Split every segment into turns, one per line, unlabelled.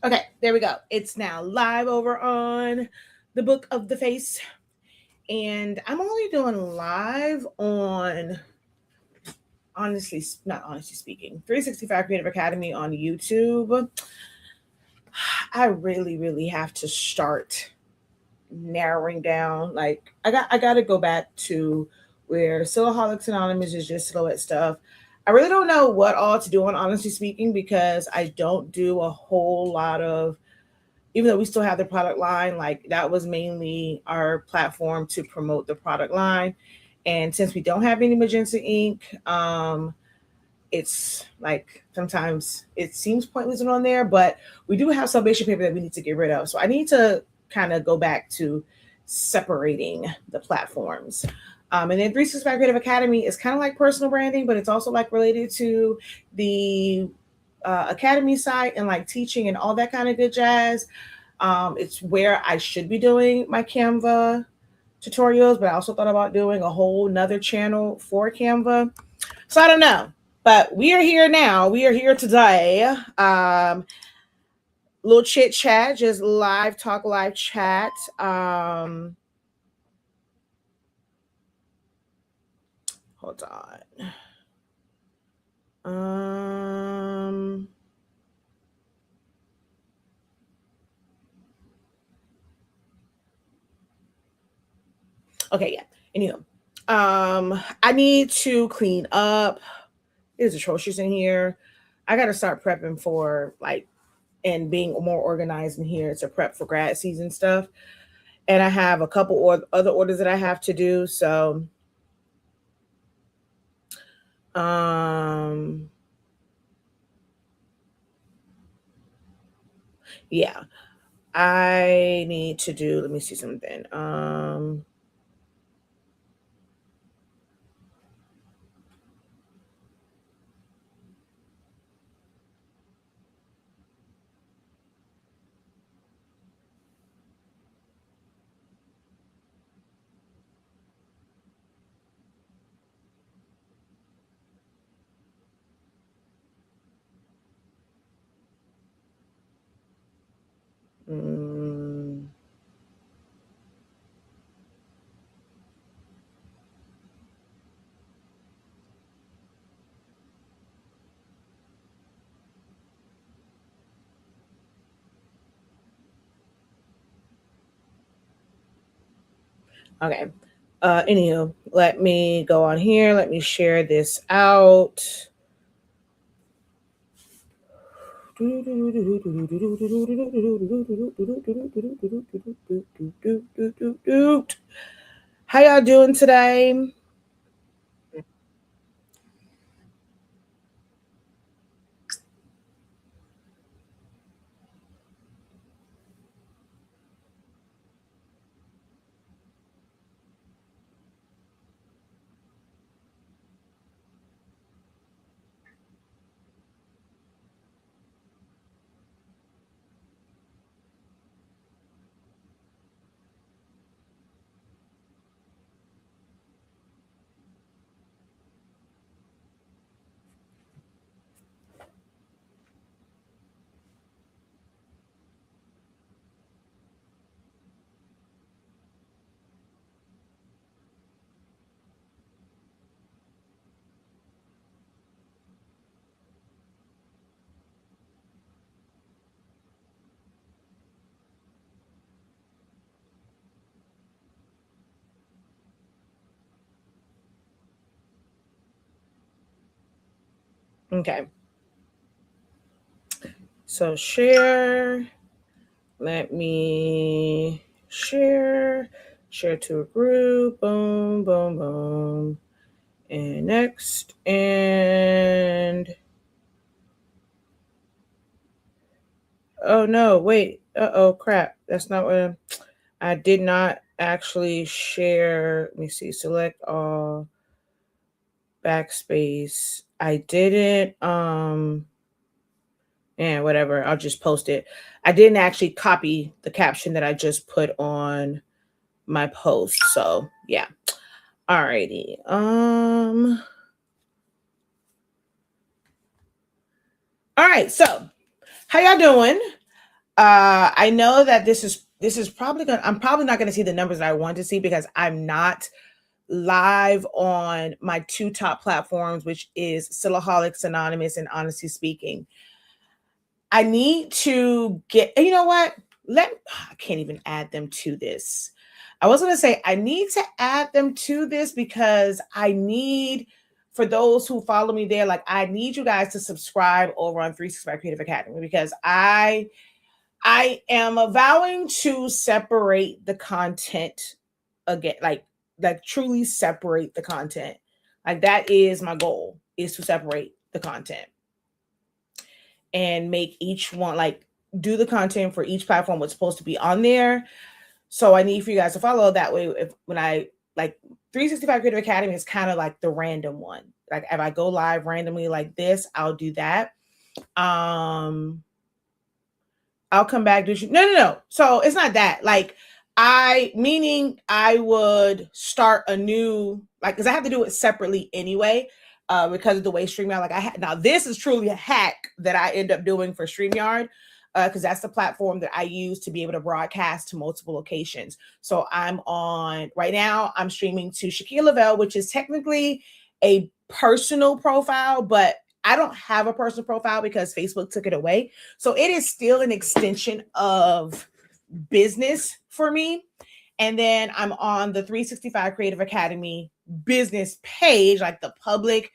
Okay, there we go. It's now live over on the Book of the Face. And I'm only doing live on, honestly, not honestly speaking, 365 Creative Academy on YouTube. I really have to start narrowing down. Like I got to go back to where Silhouettes Anonymous is just silhouette stuff. I really don't know what all to do on, honestly speaking, because I don't do a whole lot of, even though we still have the product line, like that was mainly our platform to promote the product line. And since we don't have any magenta ink, it's like sometimes it seems pointless on there, but we do have Sublimation paper that we need to get rid of. So I need to kind of go back to separating the platforms. And then 365 Creative Academy is kind of like personal branding, but it's also like related to the academy side and like teaching and all that kind of good jazz. It's where I should be doing my Canva tutorials, but I also thought about doing a whole nother channel for Canva. So I don't know, but we are here now. We are here today. Little chit chat, just live talk, live chat. Hold on. Okay, yeah. Anyway, I need to clean up. There's atrocious in here. I got to start prepping for like and being more organized in here to prep for grad season stuff. And I have a couple or other orders that I have to do. So, um, yeah, I need to do. Let me see something. Mm, okay. Anywho, let me go on here. Let me share this out. How y'all doing today? Okay. So share. Let me share to a group. Boom, boom, boom. And next. And oh no, wait. Oh crap. That's not what I did not actually share. Let me see. Select all, backspace. I didn't and whatever. I'll just post it. I didn't actually copy the caption that I just put on my post. So yeah. Alrighty. All right. So how y'all doing? I know that this is probably gonna, I'm probably not gonna see the numbers that I want to see because I'm not live on my two top platforms, which is Silaholics Anonymous and Honestly Speaking. I need to get, you know what? I can't even add them to this. I was going to say, I need to add them to this because I need, for those who follow me there, like I need you guys to subscribe over on 365 Creative Academy because I am vowing to separate the content again, like truly separate the content. Like that is my goal, is to separate the content and make each one, like do the content for each platform what's supposed to be on there. So I need for you guys to follow that way. If when I like 365 Creative Academy is kind of like the random one. Like if I go live randomly like this, I'll do that. I'll come back to you. No. So it's not that. Like meaning I would start a new, like, because I have to do it separately anyway, because of the way StreamYard, like now this is truly a hack that I end up doing for StreamYard, because that's the platform that I use to be able to broadcast to multiple locations. So right now, I'm streaming to Shaquille Lavelle, which is technically a personal profile, but I don't have a personal profile because Facebook took it away. So it is still an extension of business for me. And then I'm on the 365 Creative Academy business page, like the public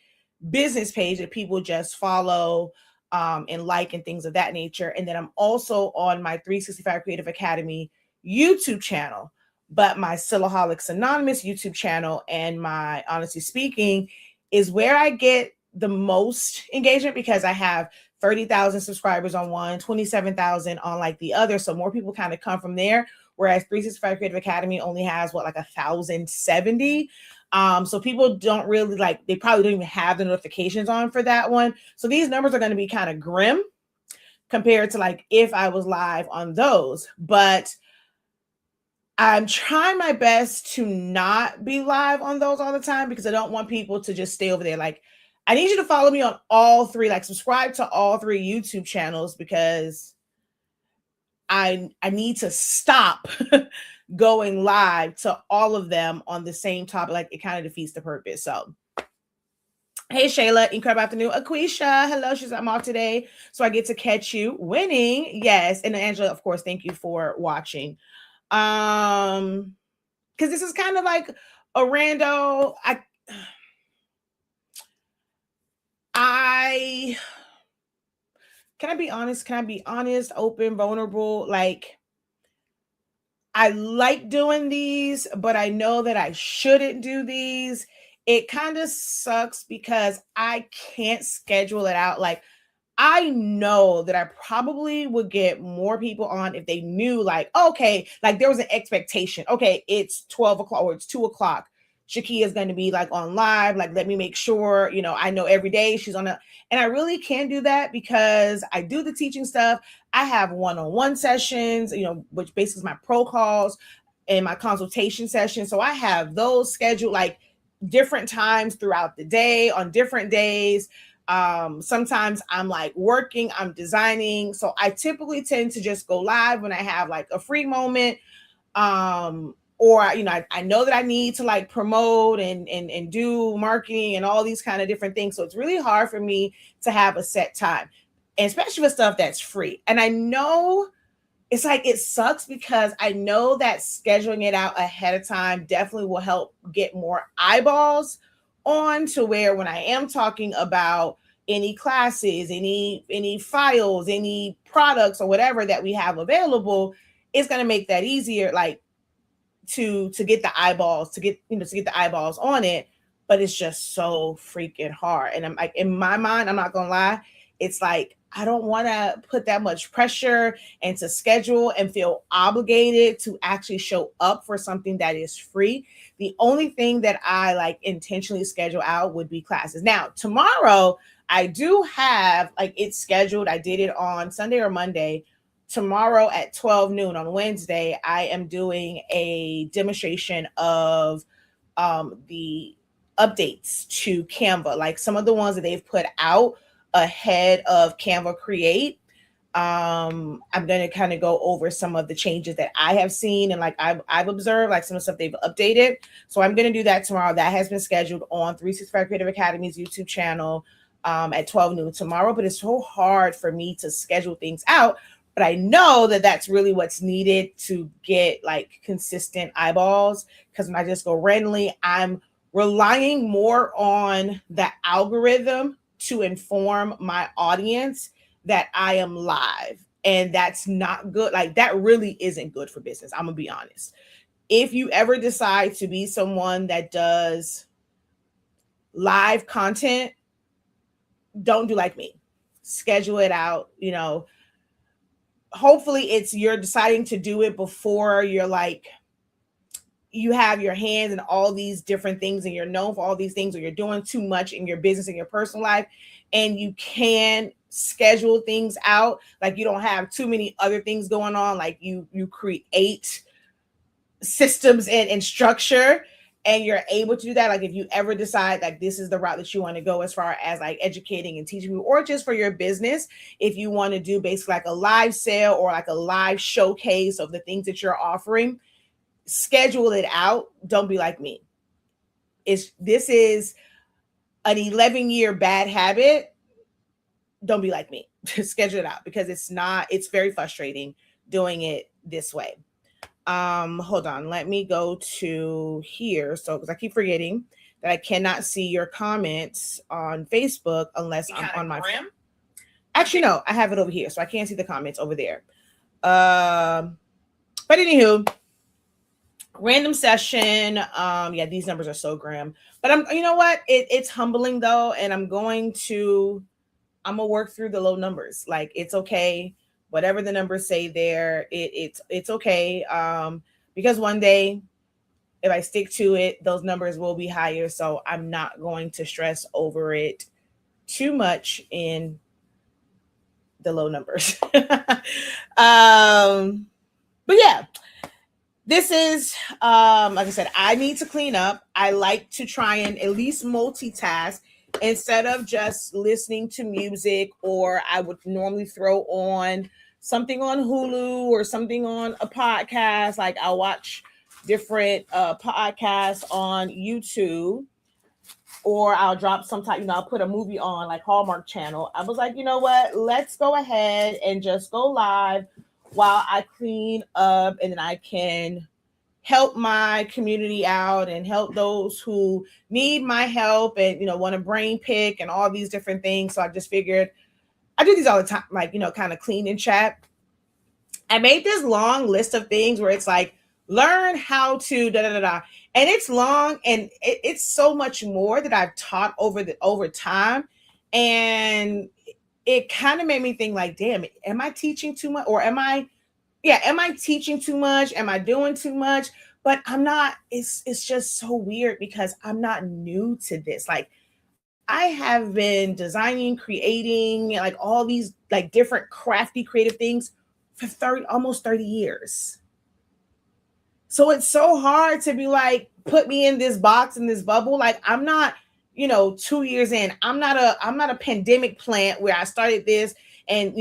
business page that people just follow and like and things of that nature. And then I'm also on my 365 Creative Academy YouTube channel. But my Silaholics Anonymous YouTube channel and my Honestly Speaking is where I get the most engagement because I have 30,000 subscribers on one, 27,000 on like the other. So more people kind of come from there. Whereas 365 Creative Academy only has like 1,070. So people don't really they probably don't even have the notifications on for that one. So these numbers are going to be kind of grim compared to like if I was live on those. But I'm trying my best to not be live on those all the time because I don't want people to just stay over there. Like, I need you to follow me on all three, like subscribe to all three YouTube channels because I need to stop going live to all of them on the same topic. Like, it kind of defeats the purpose. So, hey, Shayla, incredible afternoon. Aquisha, hello. I'm off today, so I get to catch you winning. Yes. And Angela, of course, thank you for watching. Because this is kind of like a rando. Can I be honest? Can I be honest, open, vulnerable? Like, I like doing these, but I know that I shouldn't do these. It kind of sucks because I can't schedule it out. Like, I know that I probably would get more people on if they knew, like, okay, like there was an expectation. Okay, it's 12 o'clock or it's 2 o'clock. Shakia is going to be like on live. Like, let me make sure, I know every day she's on and I really can't do that because I do the teaching stuff. I have one-on-one sessions, which basically is my pro calls and my consultation sessions. So I have those scheduled like different times throughout the day on different days. Sometimes I'm like working, I'm designing. So I typically tend to just go live when I have like a free moment. Or, I know that I need to like promote and do marketing and all these kind of different things. So it's really hard for me to have a set time, and especially with stuff that's free. And I know it's like, it sucks because I know that scheduling it out ahead of time definitely will help get more eyeballs on to where when I am talking about any classes, any files, any products or whatever that we have available, it's going to make that easier, like to get the eyeballs, to get the eyeballs on it. But it's just so freaking hard. And I'm like, in my mind, I'm not going to lie, it's like, I don't want to put that much pressure and to schedule and feel obligated to actually show up for something that is free. The only thing that I like intentionally schedule out would be classes. Now, tomorrow, I do have like it's scheduled. I did it on Sunday or Monday. Tomorrow at 12 noon on Wednesday, I am doing a demonstration of the updates to Canva, like some of the ones that they've put out ahead of Canva Create. I'm going to kind of go over some of the changes that I have seen and like I've observed, like some of the stuff they've updated. So I'm going to do that tomorrow. That has been scheduled on 365 Creative Academy's YouTube channel at 12 noon tomorrow. But it's so hard for me to schedule things out. But I know that that's really what's needed to get like consistent eyeballs. Because when I just go randomly, I'm relying more on the algorithm to inform my audience that I am live. And that's not good. Like that really isn't good for business. I'm gonna be honest. If you ever decide to be someone that does live content, don't do like me. Schedule it out, hopefully it's you're deciding to do it before you're like you have your hands in all these different things and you're known for all these things, or you're doing too much in your business and your personal life and you can schedule things out. Like you don't have too many other things going on. Like you create systems and structure and you're able to do that. Like if you ever decide like this is the route that you want to go as far as like educating and teaching people, or just for your business, if you want to do basically like a live sale or like a live showcase of the things that you're offering, schedule it out. Don't be like me. This is an 11-year bad habit. Don't be like me. Schedule it out because it's very frustrating doing it this way. Hold on, let me go to here. So because I keep forgetting that I cannot see your comments on Facebook unless I'm on my phone. Actually, no, I have it over here, so I can't see the comments over there. But anywho, random session. Yeah, these numbers are so grim. But you know what? It's humbling though, and I'm gonna work through the low numbers. Like it's okay. Whatever the numbers say there, it's okay. Because one day, if I stick to it, those numbers will be higher. So I'm not going to stress over it too much in the low numbers. But yeah, this is like I said, I need to clean up. I like to try and at least multitask instead of just listening to music, or I would normally throw on something on Hulu or something on a podcast. Like I'll watch different podcasts on YouTube, or I'll drop some type, I'll put a movie on like Hallmark Channel. I was like, you know what? Let's go ahead and just go live while I clean up, and then I can help my community out and help those who need my help and, want to brain pick and all these different things. So I just figured I do these all the time, like, kind of clean and chat. I made this long list of things where it's like, learn how to da-da-da-da. And it's long and it's so much more that I've taught over time. And it kind of made me think like, damn, am I teaching too much? Or am I teaching too much? Am I doing too much? But I'm not. It's just so weird because I'm not new to this. Like I have been designing, creating, like all these like different crafty creative things for almost 30 years. So it's so hard to be like, put me in this box, in this bubble. Like I'm not, 2 years in. I'm not a pandemic plant where I started this and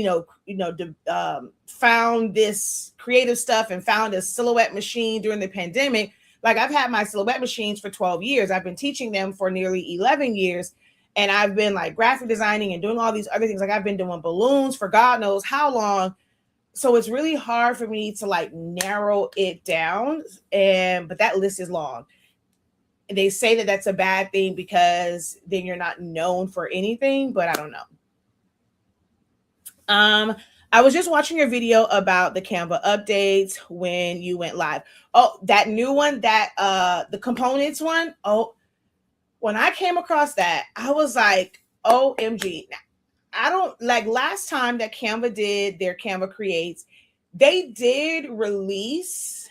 found this creative stuff and found a silhouette machine during the pandemic. Like I've had my silhouette machines for 12 years. I've been teaching them for nearly 11 years. And I've been like graphic designing and doing all these other things. Like I've been doing balloons for God knows how long. So it's really hard for me to like narrow it down. But that list is long. They say that that's a bad thing because then you're not known for anything, but I don't know. I was just watching your video about the Canva updates when you went live. Oh, that new one, that the components one. Oh, when I came across that, I was like, OMG. I don't like last time that Canva did their Canva Creates, they did release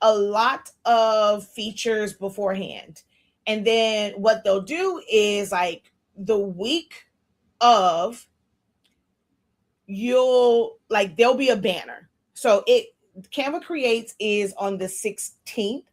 a lot of features beforehand. And then what they'll do is like the week of, there'll be a banner. So Canva Creates is on the 16th,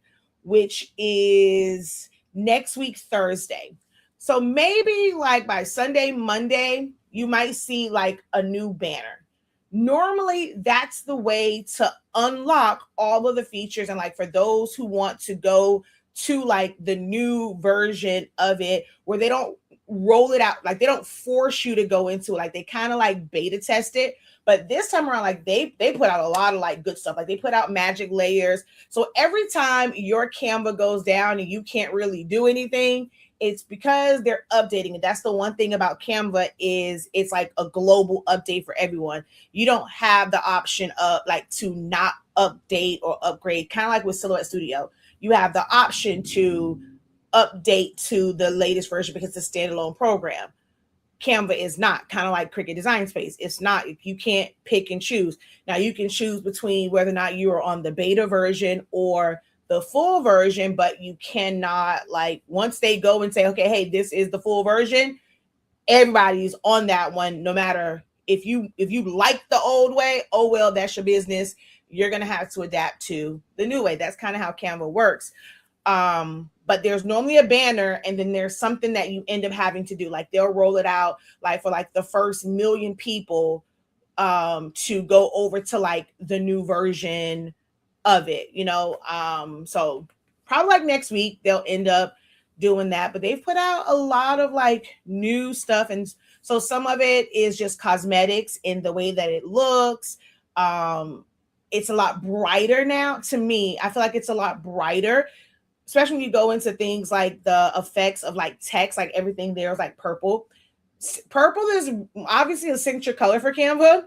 which is next week, Thursday. So maybe like by Sunday, Monday, you might see like a new banner. Normally, that's the way to unlock all of the features. And like for those who want to go to like the new version of it, where they don't roll it out, like they don't force you to go into it, like they kind of like beta test it. But this time around, like they put out a lot of like good stuff. Like they put out magic layers. So every time your Canva goes down and you can't really do anything, it's because they're updating it. That's the one thing about Canva is it's like a global update for everyone. You don't have the option of like to not update or upgrade, kind of like with Silhouette Studio. You have the option to update to the latest version because it's a standalone program. Canva is not, kind of like Cricut Design Space. It's not, you can't pick and choose. Now you can choose between whether or not you are on the beta version or the full version, but you cannot, like, once they go and say, okay, hey, this is the full version, everybody's on that one. No matter if you like the old way, oh well, that's your business. You're gonna have to adapt to the new way. That's kind of how Canva works. But there's normally a banner, and then there's something that you end up having to do. Like they'll roll it out like for like the first 1 million people to go over to like the new version of it, you know. So probably like next week they'll end up doing that. But they've put out a lot of like new stuff, and so some of it is just cosmetics in the way that it looks. It's a lot brighter now. To me, I feel like it's a lot brighter, especially when you go into things like the effects of like text, like everything there is like purple. Purple is obviously a signature color for Canva.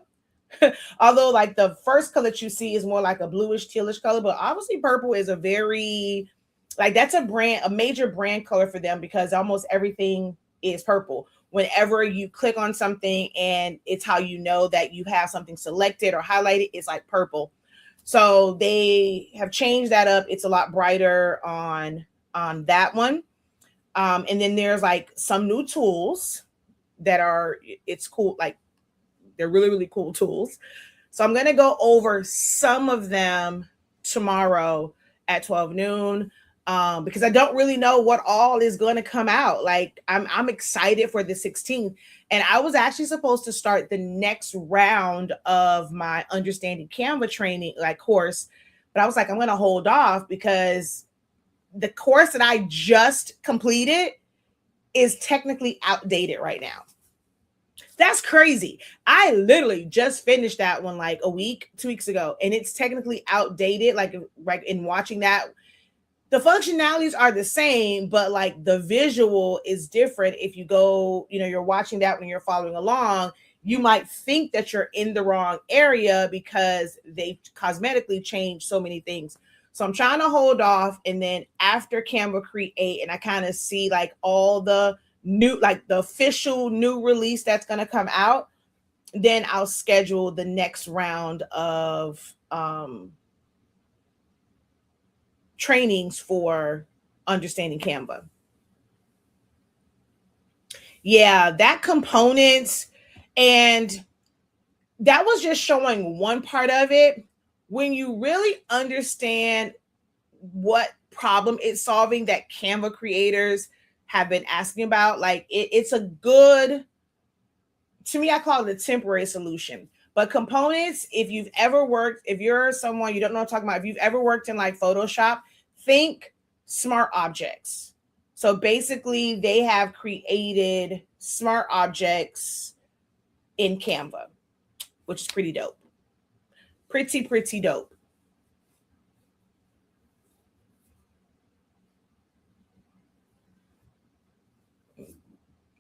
Although like the first color that you see is more like a bluish tealish color, but obviously purple is a very, like that's a major brand color for them because almost everything is purple. Whenever you click on something and it's how you know that you have something selected or highlighted, it's like purple. So they have changed that up. It's a lot brighter on that one. And then there's like some new tools that are, it's cool. Like they're really, really cool tools. So I'm going to go over some of them tomorrow at 12 noon because I don't really know what all is going to come out. Like I'm excited for the 16th. And I was actually supposed to start the next round of my Understanding Canva training, like course. But I was like, I'm going to hold off because the course that I just completed is technically outdated right now. That's crazy. I literally just finished that one like a week, 2 weeks ago, and it's technically outdated. Like in watching that, the functionalities are the same, but like the visual is different. If you go, you know, you're watching that when you're following along, you might think that you're in the wrong area because they cosmetically changed so many things. So I'm trying to hold off. And then after Canva Create, and I kind of see like all the new, like the official new release that's going to come out, then I'll schedule the next round of trainings for Understanding Canva. Yeah, that components, and that was just showing one part of it. When you really understand what problem it's solving that Canva creators have been asking about, like it's a good, to me, I call it a temporary solution. But components, if you've ever worked, if you're someone, you don't know what I'm talking about, if you've ever worked in like Photoshop, think smart objects. So basically they have created smart objects in Canva, which is pretty dope. Pretty dope.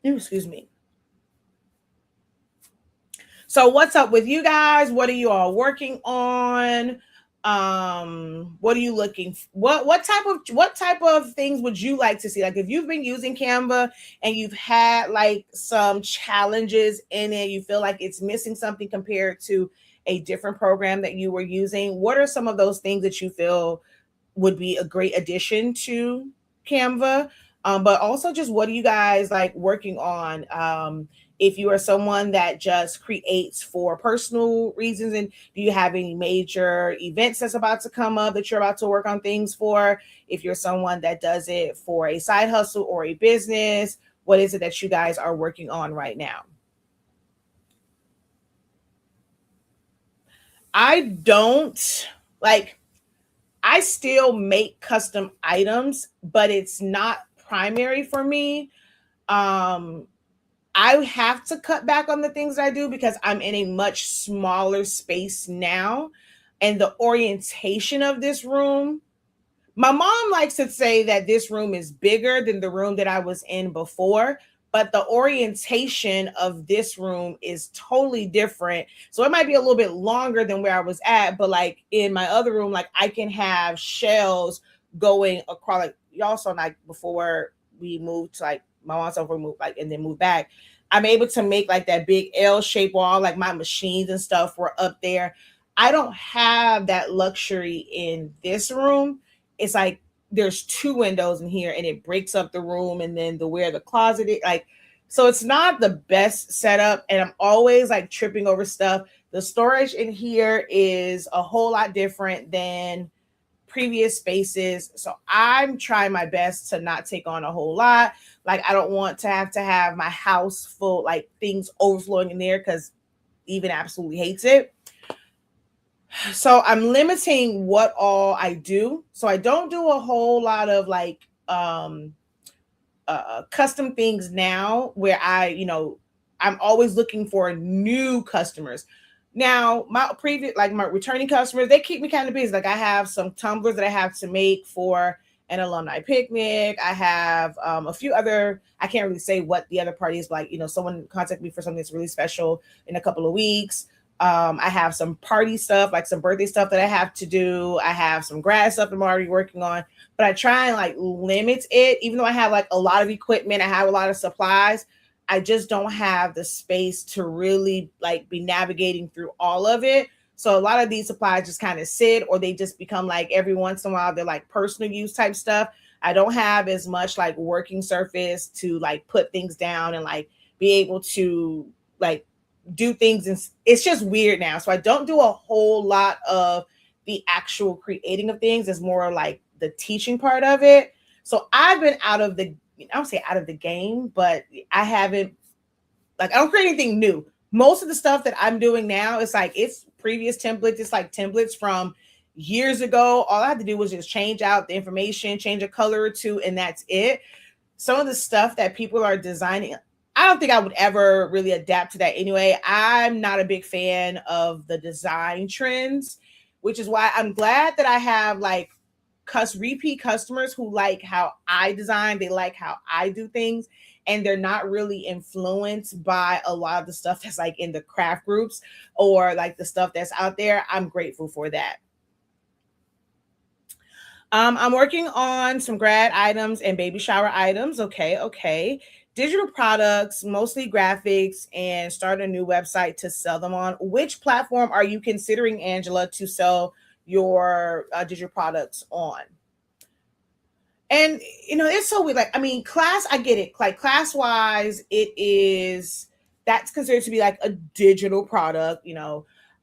Excuse me. So what's up with you guys? What are you all working on? What are you looking for? What type of things would you like to see? Like if you've been using Canva and you've had like some challenges in it, you feel like it's missing something compared to a different program that you were using, what are some of those things that you feel would be a great addition to Canva? But also just what are you guys like working on? If you are someone that just creates for personal reasons, and do you have any major events that's about to come up that you're about to work on things for? If you're someone that does it for a side hustle or a business, what is it that you guys are working on right now? I don't like, I still make custom items, but it's not primary for me. Um, I have to cut back on the things I do because I'm in a much smaller space now. And the orientation of this room, my mom likes to say that this room is bigger than the room that I was in before, but the orientation of this room is totally different. So it might be a little bit longer than where I was at, but like in my other room, like I can have shelves going across. Like y'all saw, like before we moved to like my mom's over moved like and then moved back. I'm able to make like that big L shape wall, like my machines and stuff were up there. I don't have that luxury in this room. It's like there's two windows in here and it breaks up the room, and then the where the closet is like, so it's not the best setup, and I'm always like tripping over stuff. The storage in here is a whole lot different than previous spaces, so I'm trying my best to not take on a whole lot. Like I don't want to have my house full, like things overflowing in there, because even absolutely hates it. So I'm limiting what all I do. So I don't do a whole lot of like custom things now, where I'm always looking for new customers. Now, my previous, like my returning customers, they keep me kind of busy. Like I have some tumblers that I have to make for an alumni picnic. I have a few other, I can't really say what the other party is, but like, someone contact me for something that's really special in a couple of weeks. I have some party stuff, like some birthday stuff that I have to do. I have some grad stuff I'm already working on, but I try and like limit it. Even though I have like a lot of equipment, I have a lot of supplies, I just don't have the space to really like be navigating through all of it. So a lot of these supplies just kind of sit, or they just become like every once in a while, they're like personal use type stuff. I don't have as much like working surface to like put things down and like be able to like do things, and it's just weird now. So I don't do a whole lot of the actual creating of things. It's more like the teaching part of it. So I've been out of the, I don't say out of the game, but I haven't, like, I don't create anything new. Most of the stuff that I'm doing now is like, it's previous templates. It's like templates from years ago. All I had to do was just change out the information, change a color or two, and that's it. Some of the stuff that people are designing, I don't think I would ever really adapt to that anyway. I'm not a big fan of the design trends, which is why I'm glad that I have like repeat customers who like how I design. They like how I do things, and they're not really influenced by a lot of the stuff that's like in the craft groups or like the stuff that's out there. I'm grateful for that. I'm working on some grad items and baby shower items. Okay. Digital products, mostly graphics, and start a new website to sell them on. Which platform are you considering, Angela, to sell your digital products on? And it's so weird. Like, I mean, class, I get it. Like class wise, that's considered to be like a digital product.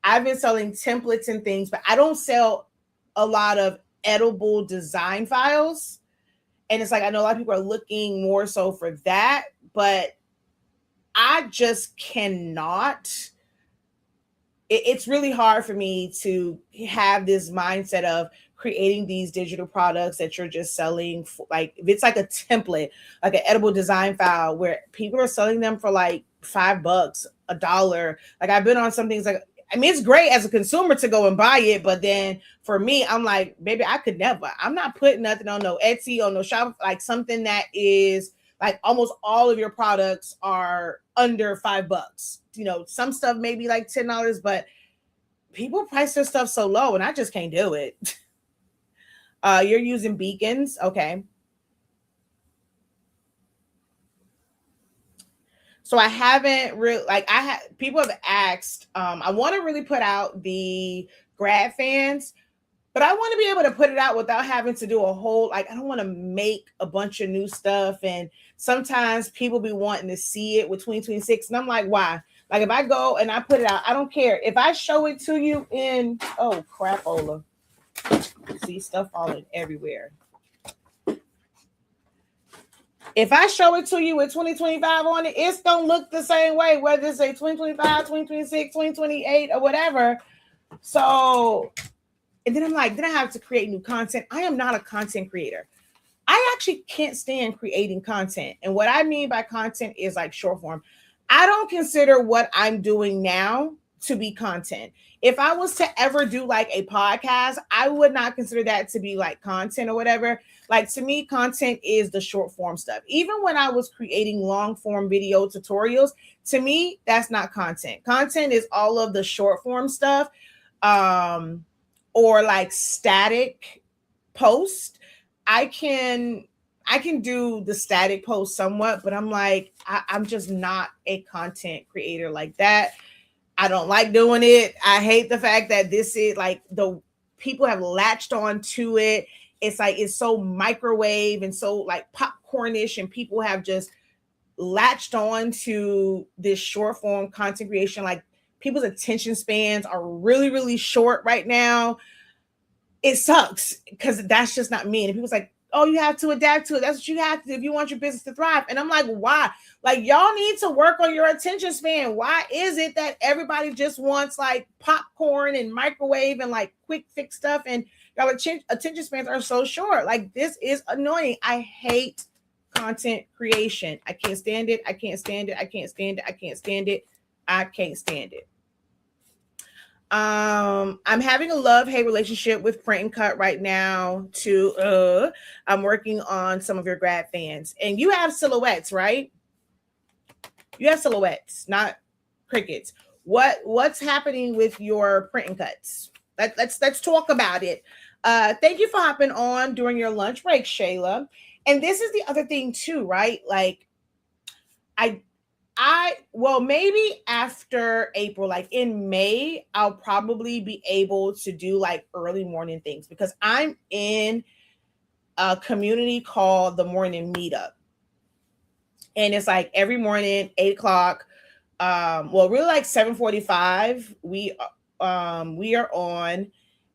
I've been selling templates and things, but I don't sell a lot of edible design files. And it's like, I know a lot of people are looking more so for that, but I just cannot. It's really hard for me to have this mindset of creating these digital products that you're just selling for, like, if it's like a template, like an edible design file, where people are selling them for like $5, $1. Like I've been on some things like, I mean, it's great as a consumer to go and buy it, but then for me, I'm like, baby, I could never. I'm not putting nothing on no Etsy or no shop, like something that is like almost all of your products are under $5. Some stuff maybe like $10, but people price their stuff so low, and I just can't do it. You're using beacons, okay? So I haven't really people have asked. I want to really put out the grad fans, but I want to be able to put it out without having to do a whole, like, I don't want to make a bunch of new stuff. And sometimes people be wanting to see it with 2026. And I'm like, why? Like, if I go and I put it out, I don't care. If I show it to you in, oh, crapola. See stuff falling everywhere. If I show it to you with 2025 on it, it's going to look the same way, whether it's a 2025, 2026, 2028, or whatever. So, and then I'm like, then I have to create new content. I am not a content creator. I actually can't stand creating content. And what I mean by content is like short form. I don't consider what I'm doing now to be content. If I was to ever do like a podcast, I would not consider that to be like content or whatever. Like to me, content is the short form stuff. Even when I was creating long form video tutorials, to me, that's not content. Content is all of the short form stuff, um, or like static post. I can do the static post somewhat, but I'm like, I'm just not a content creator like that. I don't like doing it. I hate the fact that this is like the people have latched on to it. It's like it's so microwave and so like popcornish, and people have just latched on to this short form content creation. Like people's attention spans are really, really short right now. It sucks because that's just not me. And people's like, oh, you have to adapt to it. That's what you have to do if you want your business to thrive. And I'm like, why? Like, y'all need to work on your attention span. Why is it that everybody just wants like popcorn and microwave and like quick fix stuff? And y'all attention spans are so short. Like, this is annoying. I hate content creation. I can't stand it. I can't stand it. I can't stand it. I can't stand it. I can't stand it. I'm having a love-hate relationship with print and cut right now too. I'm working on some of your grad fans. And you have silhouettes, right? You have silhouettes, not crickets. What's happening with your print and cuts? Let's talk about it. Thank you for hopping on during your lunch break, Shayla. And this is the other thing too, right? Like well, maybe after April, like in May, I'll probably be able to do like early morning things because I'm in a community called the Morning Meetup. And it's like every morning, 8 o'clock. Well, really like 7:45. We are on,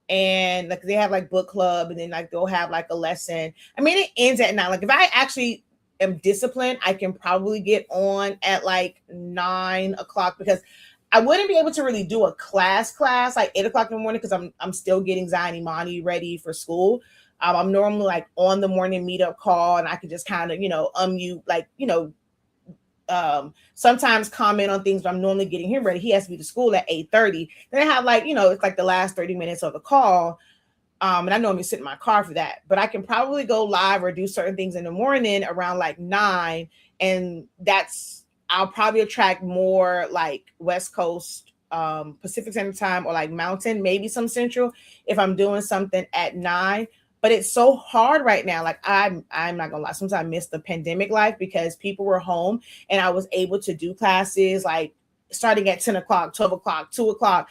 and like they have like book club, and then like they'll have like a lesson. I mean, it ends at 9. Like if I actually am disciplined, I can probably get on at like 9 o'clock because I wouldn't be able to really do a class like 8 o'clock in the morning because I'm still getting Zion Imani ready for school. I'm normally like on the morning meetup call, and I could just kind of unmute, like sometimes comment on things, but I'm normally getting him ready. He has to be to school at 8:30. Then I have like it's like the last 30 minutes of the call. And I normally sit in my car for that, but I can probably go live or do certain things in the morning around like 9. And I'll probably attract more like West Coast, Pacific Standard Time, or like Mountain, maybe some Central if I'm doing something at 9. But it's so hard right now. Like I'm not gonna lie. Sometimes I miss the pandemic life because people were home and I was able to do classes like starting at 10 o'clock, 12 o'clock, 2 o'clock.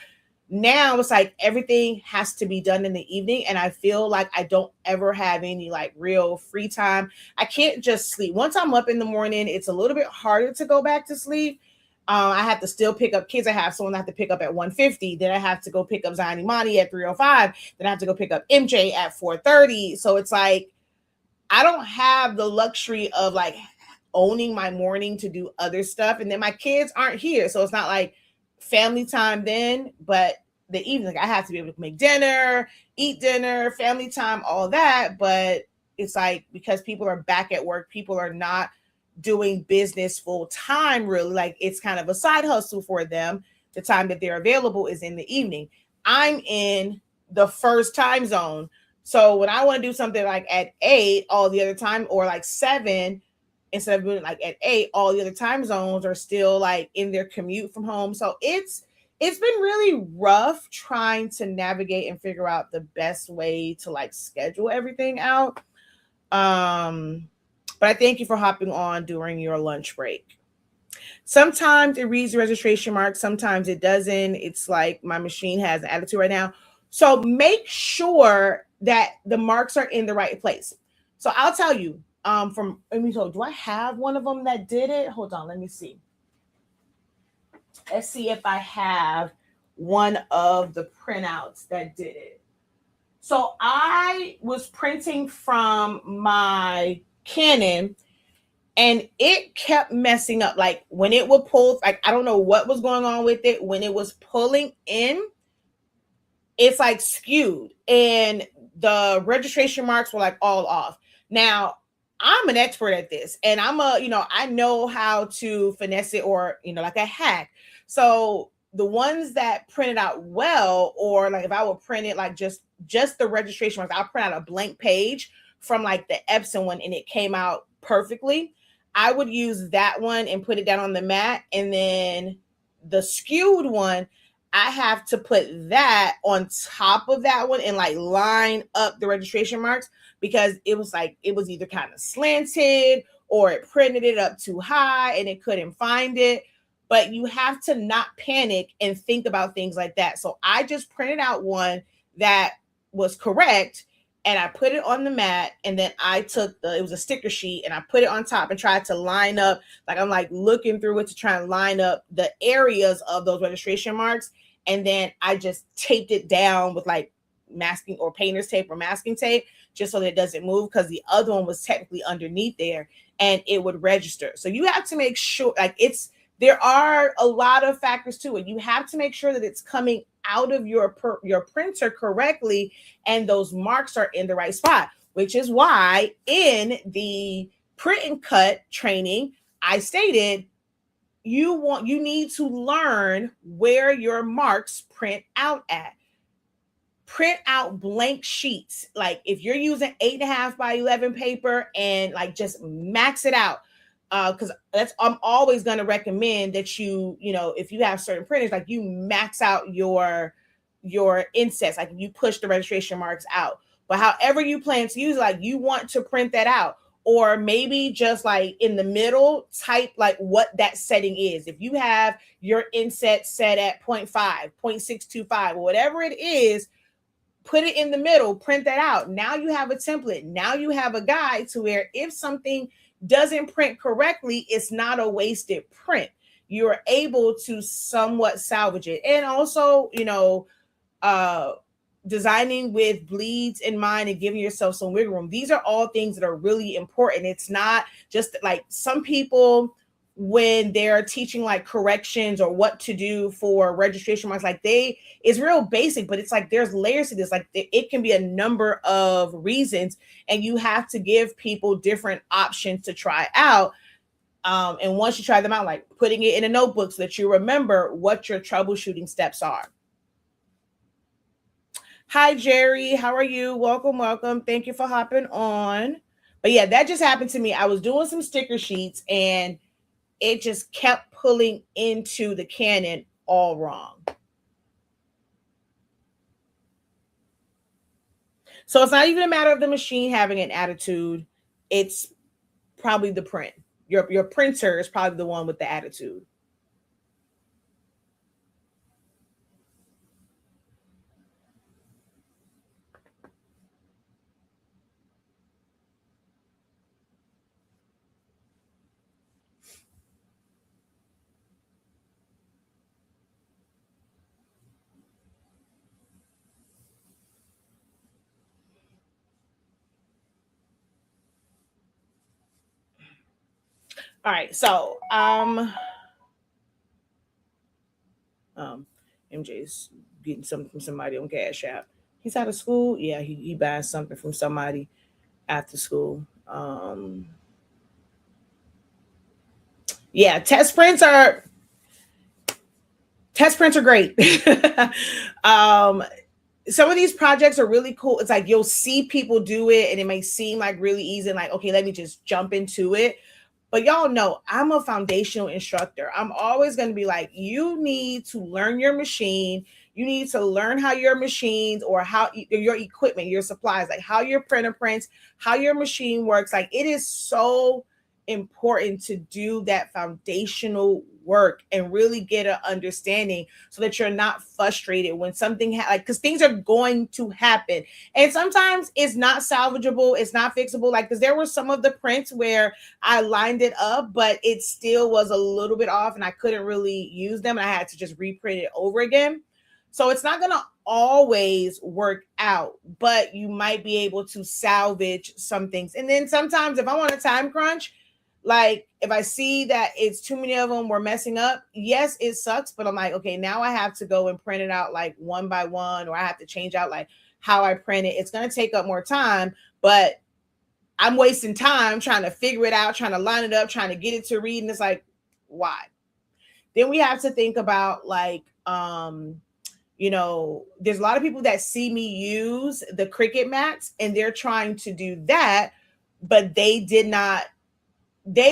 Now it's like everything has to be done in the evening, and I feel like I don't ever have any like real free time. I can't just sleep. Once I'm up in the morning, it's a little bit harder to go back to sleep. I have to still pick up kids. I have someone I have to pick up at 1:50. Then I have to go pick up Zion Imani at 3:05. Then I have to go pick up MJ at 4:30. So it's like I don't have the luxury of like owning my morning to do other stuff. And then my kids aren't here. So it's not like family time then, but the evening, like I have to be able to make dinner, eat dinner, family time, all that. But it's like because people are back at work, people are not doing business full time, really. Like it's kind of a side hustle for them. The time that they're available is in the evening. I'm in the first time zone. So when I want to do something like at 8 all the other time, or like 7, instead of doing it like at 8, all the other time zones are still like in their commute from home. So it's been really rough trying to navigate and figure out the best way to like schedule everything out. But I thank you for hopping on during your lunch break. Sometimes it reads the registration mark, sometimes it doesn't. It's like my machine has an attitude right now. So make sure that the marks are in the right place. So I'll tell you, do I have one of them that did it? Hold on, let me see. Let's see if I have one of the printouts that did it. So I was printing from my Canon and it kept messing up. Like when it would pull, like I don't know what was going on with it. When it was pulling in, it's like skewed and the registration marks were like all off. Now, I'm an expert at this and I know how to finesse it or, like a hack. So the ones that printed out well, or like if I would print it like just the registration marks, I'll print out a blank page from like the Epson one and it came out perfectly. I would use that one and put it down on the mat, and then the skewed one, I have to put that on top of that one and like line up the registration marks, because it was either kind of slanted or it printed it up too high and it couldn't find it. But you have to not panic and think about things like that. So I just printed out one that was correct and I put it on the mat, and then I took it was a sticker sheet, and I put it on top and tried to line up, like I'm like looking through it to try and line up the areas of those registration marks. And then I just taped it down with like masking or painter's tape or masking tape, just so that it doesn't move, because the other one was technically underneath there and it would register. So you have to make sure, like there are a lot of factors to it. You have to make sure that it's coming out of your printer correctly and those marks are in the right spot, which is why in the print and cut training, I stated you need to learn where your marks print out at. Print out blank sheets. Like if you're using 8.5 by 11 paper, and like just max it out. Because I'm always going to recommend that if you have certain printers, like you max out your insets, like you push the registration marks out. But however you plan to use it, like you want to print that out, or maybe just like in the middle, type like what that setting is. If you have your inset set at 0.5, 0.625, or whatever it is, put it in the middle, print that out. Now you have a template. Now you have a guide to where if something doesn't print correctly, it's not a wasted print. You're able to somewhat salvage it. And also, designing with bleeds in mind and giving yourself some wiggle room. These are all things that are really important. It's not just like some people, when they're teaching like corrections or what to do for registration marks, like it's real basic, but it's like there's layers to this. Like it can be a number of reasons, and you have to give people different options to try out. And once you try them out, like putting it in a notebook so that you remember what your troubleshooting steps are. Hi, Jerry. How are you? Welcome. Thank you for hopping on. But yeah, that just happened to me. I was doing some sticker sheets and it just kept pulling into the Canon all wrong. So it's not even a matter of the machine having an attitude. It's probably the print. Your printer is probably the one with the attitude. All right, so MJ's getting something from somebody on Cash App. He's out of school. Yeah, he buys something from somebody after school. Yeah, test prints are great. Some of these projects are really cool. It's like you'll see people do it and it may seem like really easy and like, okay, let me just jump into it. But y'all know I'm a foundational instructor. I'm always going to be like, you need to learn your machine. You need to learn how your machines or how your equipment, your supplies, like how your printer prints, how your machine works. Like it is so important to do that foundational work and really get an understanding so that you're not frustrated when something because things are going to happen, and sometimes it's not salvageable, it's not fixable. Like because there were some of the prints where I lined it up but it still was a little bit off and I couldn't really use them and I had to just reprint it over again. So it's not going to always work out, but you might be able to salvage some things. And then sometimes if I'm on a time crunch, Like if I see that it's too many of them, we're messing up. Yes, it sucks, but I'm like, okay, now I have to go and print it out like one by one, or I have to change out like how I print it. It's going to take up more time, but I'm wasting time trying to figure it out, trying to line it up, trying to get it to read. And it's like, why? Then we have to think about like, you know, there's a lot of people that see me use the Cricut mats and they're trying to do that, but they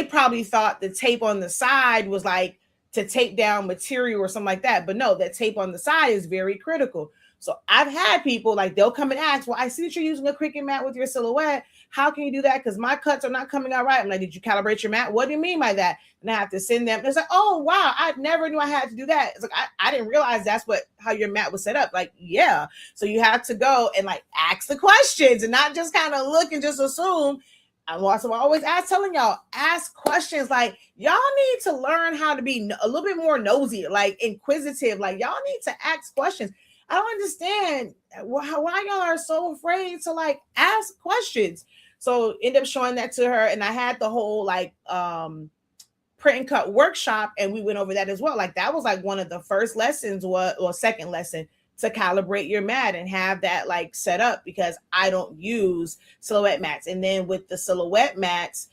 probably thought the tape on the side was like to tape down material or something like that. But no, that tape on the side is very critical. So I've had people like, they'll come and ask, well, I see that you're using a Cricut mat with your silhouette. How can you do that? Because my cuts are not coming out right. I'm like, did you calibrate your mat? What do you mean by that? And I have to send them. It's like, oh, wow, I never knew I had to do that. It's like, I didn't realize that's how your mat was set up. Like, yeah. So you have to go and like ask the questions and not just kind of look and just assume. I'm also always telling y'all, ask questions. Like, y'all need to learn how to be a little bit more nosy, like inquisitive. Like, y'all need to ask questions. I don't understand why y'all are so afraid to like ask questions. So end up showing that to her, and I had the whole like print and cut workshop, and we went over that as well. Like that was like one of the first lessons, or second lesson, to calibrate your mat and have that like set up, because I don't use silhouette mats. And then with the silhouette mats,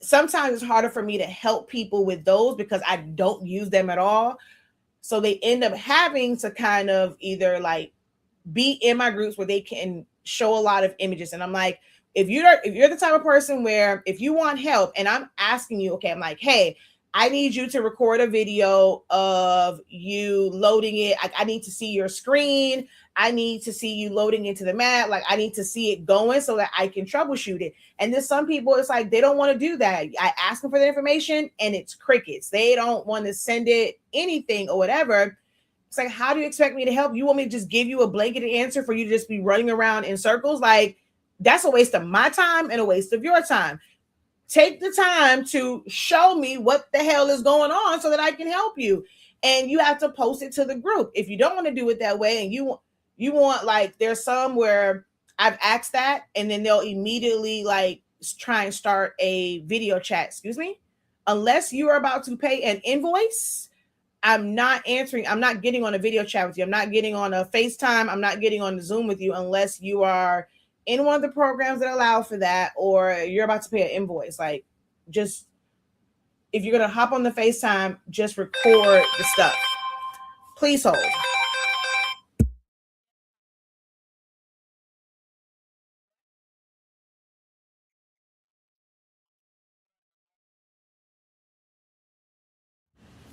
sometimes it's harder for me to help people with those because I don't use them at all. So they end up having to kind of either like be in my groups where they can show a lot of images. And I'm like, if you're the type of person where if you want help and I'm asking you, okay, I'm like, hey, I need you to record a video of you loading it. I need to see your screen. I need to see you loading into the mat. Like I need to see it going so that I can troubleshoot it. And then some people, it's like, they don't want to do that. I ask them for the information and it's crickets. They don't want to send it anything or whatever. It's like, how do you expect me to help? You want me to just give you a blanketed answer for you to just be running around in circles? Like that's a waste of my time and a waste of your time. Take the time to show me what the hell is going on so that I can help you. And you have to post it to the group. If you don't want to do it that way and you want like, there's some where I've asked that and then they'll immediately like try and start a video chat. Excuse me. Unless you are about to pay an invoice, I'm not answering. I'm not getting on a video chat with you. I'm not getting on a FaceTime. I'm not getting on the Zoom with you unless you are in one of the programs that allow for that, or you're about to pay an invoice. Like, just if you're gonna hop on the FaceTime, just record the stuff. Please hold.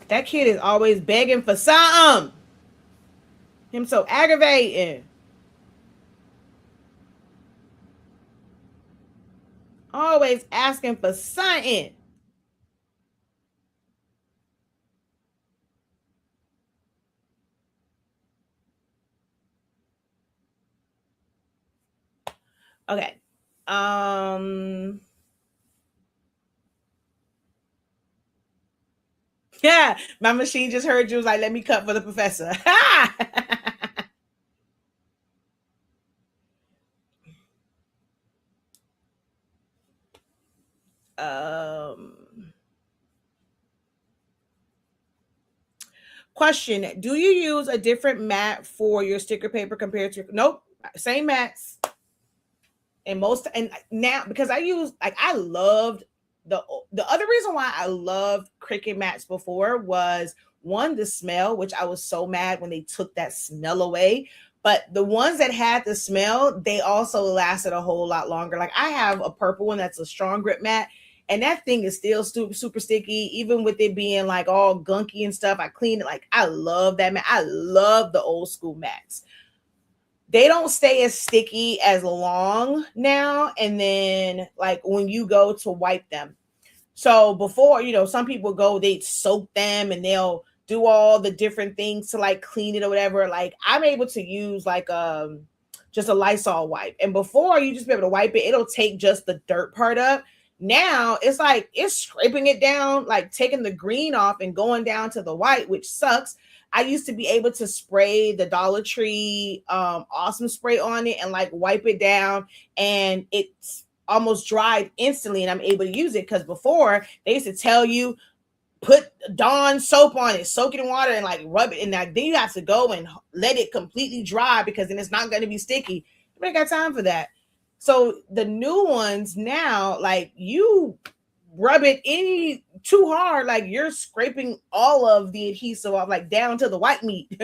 That kid is always begging for something. Him so aggravating. Always asking for something. Okay. Yeah, my machine just heard you, was like, let me cut for the professor. Question, do you use a different mat for your sticker paper compared to, nope, same mats. And now, because I use, like, I loved the other reason why I loved Cricut mats before was, one, the smell, which I was so mad when they took that smell away. But the ones that had the smell, they also lasted a whole lot longer. Like I have a purple one that's a strong grip mat, and that thing is still super sticky, even with it being like all gunky and stuff. I clean it. Like I love that mat. I love the old school mats. They don't stay as sticky as long now. And then like when you go to wipe them. So before, some people they soak them and they'll do all the different things to like clean it or whatever. Like I'm able to use like just a Lysol wipe. And before, you just be able to wipe it, it'll take just the dirt part up. Now it's like it's scraping it down, like taking the green off and going down to the white, which sucks. I used to be able to spray the Dollar Tree awesome spray on it and like wipe it down, and it's almost dried instantly and I'm able to use it. Because before they used to tell you, put Dawn soap on it, soak it in water and like rub it. And then you have to go and let it completely dry because then it's not going to be sticky. I ain't got time for that. So the new ones now, like you rub it any too hard, like you're scraping all of the adhesive off, like down to the white meat.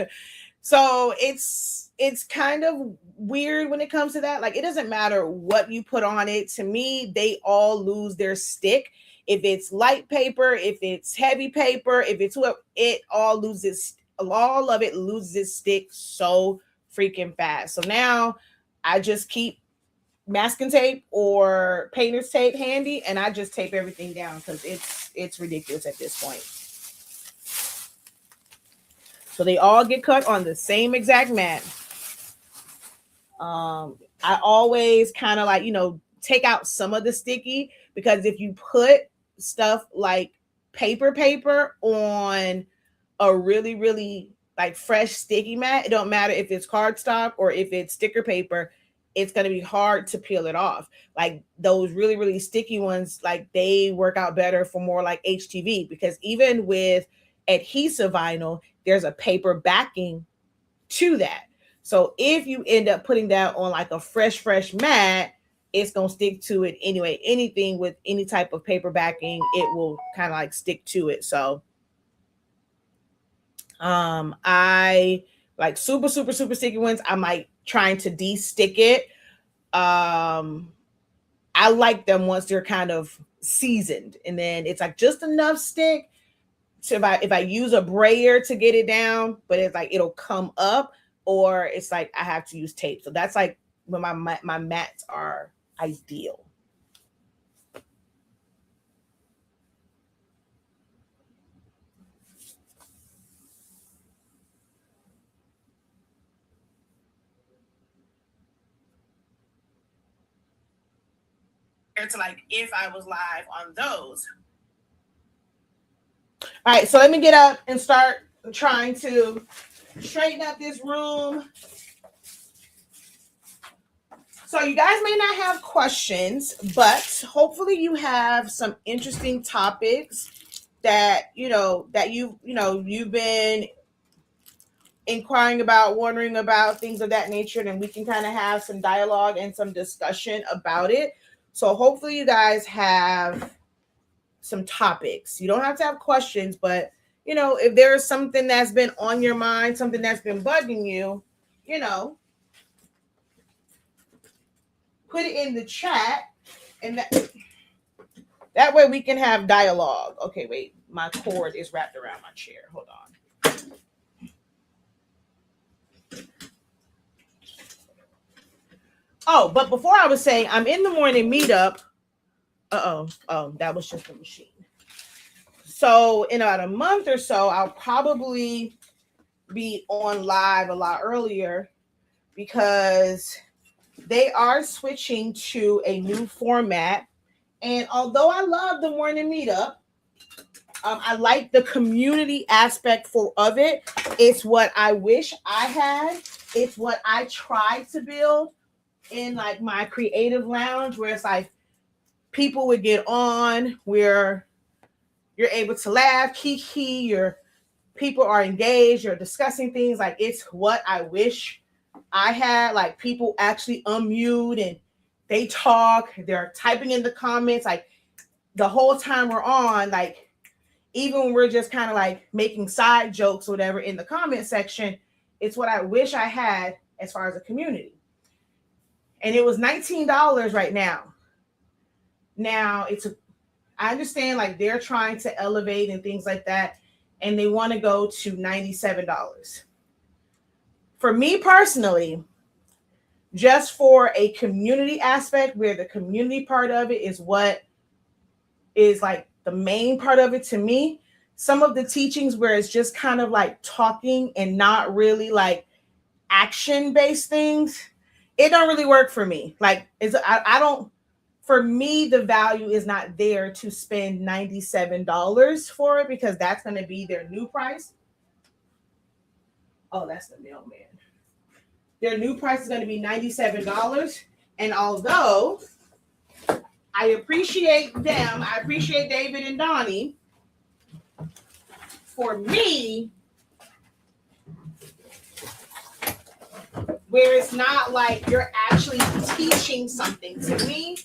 So it's kind of weird when it comes to that. Like it doesn't matter what you put on it. To me, they all lose their stick. If it's light paper, if it's heavy paper, if it's what, it all of it loses stick so freaking fast. So now I just keep masking tape or painter's tape handy and I just tape everything down because it's ridiculous at this point. So they all get cut on the same exact mat. I always kind of like, take out some of the sticky because if you put stuff like paper on a really, really like fresh sticky mat, it don't matter if it's cardstock or if it's sticker paper, it's going to be hard to peel it off. Like those really, really sticky ones, like they work out better for more like HTV because even with adhesive vinyl, there's a paper backing to that. So if you end up putting that on like a fresh mat, it's going to stick to it anyway. Anything with any type of paper backing, it will kind of like stick to it. So I like super sticky ones. I'm like trying to de-stick it. I like them once they're kind of seasoned and then it's like just enough stick. So if I use a brayer to get it down, but it's like it'll come up, or it's like I have to use tape. So that's like when my mats are ideal. To like if I was live on those. All right, so let me get up and start trying to straighten up this room. So you guys may not have questions, but hopefully you have some interesting topics that you've been inquiring about, wondering about, things of that nature, and we can kind of have some dialogue and some discussion about it. So hopefully you guys have some topics. You don't have to have questions, but if there's something that's been on your mind, something that's been bugging you, put it in the chat, and that way we can have dialogue. Okay, wait, my cord is wrapped around my chair. Hold on. Oh, but before I was saying, I'm in the morning meetup. Oh, that was just the machine. So in about a month or so, I'll probably be on live a lot earlier because they are switching to a new format. And although I love the morning meetup, I like the community aspect of it. It's what I wish I had. It's what I tried to build in like my creative lounge, where it's like people would get on, where you're able to laugh, kiki, your people are engaged, you're discussing things. Like it's what I wish I had. Like people actually unmute and they talk, they're typing in the comments, like the whole time we're on, like even when we're just kind of like making side jokes or whatever in the comment section, it's what I wish I had as far as a community. And it was $19 right now. Now I understand like they're trying to elevate and things like that, and they want to go to $97. For me personally, just for a community aspect, where the community part of it is what is like the main part of it to me, some of the teachings where it's just kind of like talking and not really like action-based things, it don't really work for me. Like I don't, for me, the value is not there to spend $97 for it, because that's going to be their new price. Oh, that's the mailman. Their new price is going to be $97. And although I appreciate them. I appreciate David and Donnie. For me, where it's not like you're actually teaching something. To me,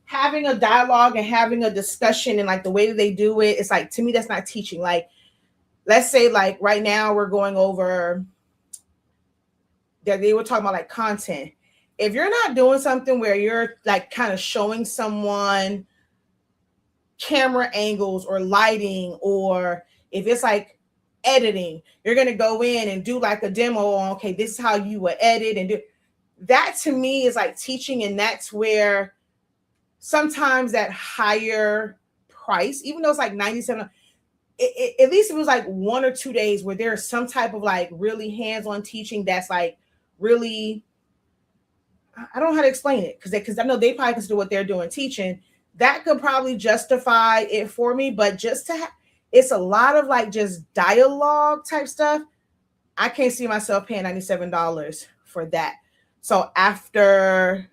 having a dialogue and having a discussion and like the way that they do it, it's like, to me, that's not teaching. Like, let's say like right now we're going over that they were talking about like content. If you're not doing something where you're like kind of showing someone camera angles or lighting, or if it's like editing, you're going to go in and do like a demo on, okay, this is how you would edit and do that. To me is like teaching. And that's where sometimes that higher price, even though it's like 97, at least it was like 1 or 2 days where there's some type of like really hands-on teaching that's like really, I don't know how to explain it, because I know they probably consider what they're doing teaching. That could probably justify it for me, but just to it's a lot of like just dialogue type stuff. I can't see myself paying $97 for that. So after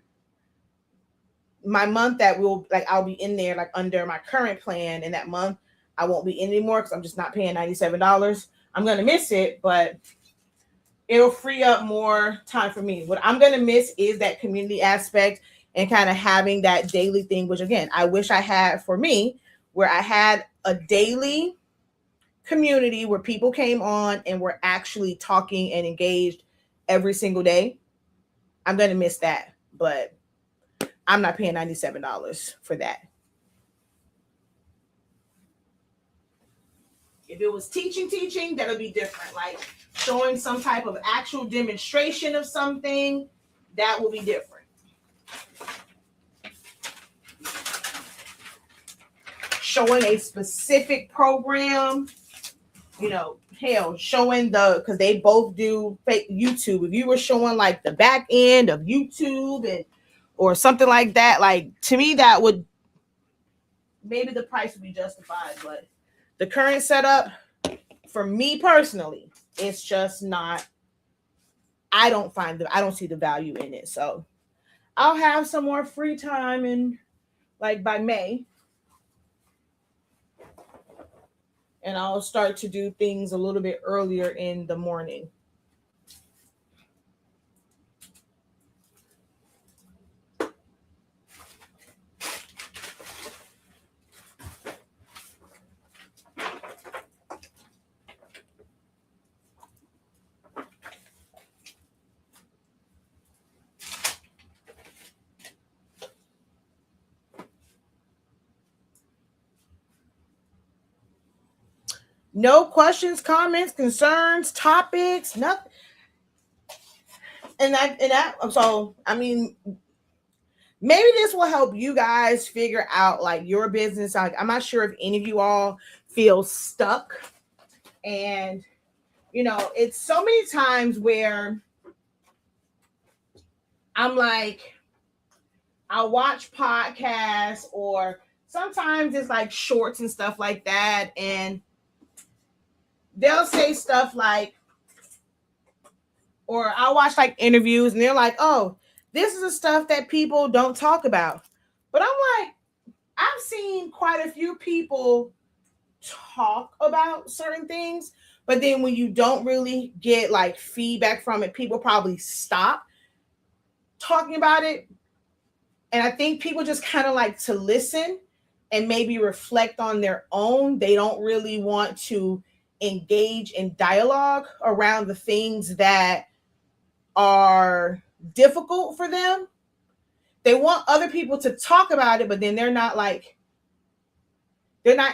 my month that will like I'll be in there like under my current plan, and that month I won't be in anymore because I'm just not paying $97. I'm gonna miss it, but it'll free up more time for me. What I'm going to miss is that community aspect and kind of having that daily thing, which again, I wish I had for me, where I had a daily community where people came on and were actually talking and engaged every single day. I'm going to miss that, but I'm not paying $97 for that. If it was teaching, that'll be different. Like showing some type of actual demonstration of something, that will be different. Showing a specific program, hell, showing because they both do fake YouTube. If you were showing like the back end of YouTube or something like that, like to me, that would, maybe the price would be justified, but the current setup, for me personally, it's just not, I don't see the value in it. So I'll have some more free time in like by May. And I'll start to do things a little bit earlier in the morning. No questions, comments, concerns, topics, nothing. So I mean, maybe this will help you guys figure out like your business. Like, I'm not sure if any of you all feel stuck, and it's so many times where I'm like, I'll watch podcasts, or sometimes it's like shorts and stuff like that, and they'll say stuff like, or I'll watch like interviews and they're like, oh, this is the stuff that people don't talk about. But I'm like, I've seen quite a few people talk about certain things, but then when you don't really get like feedback from it, people probably stop talking about it. And I think people just kind of like to listen and maybe reflect on their own. They don't really want to engage in dialogue around the things that are difficult for them. They want other people to talk about it, but then they're not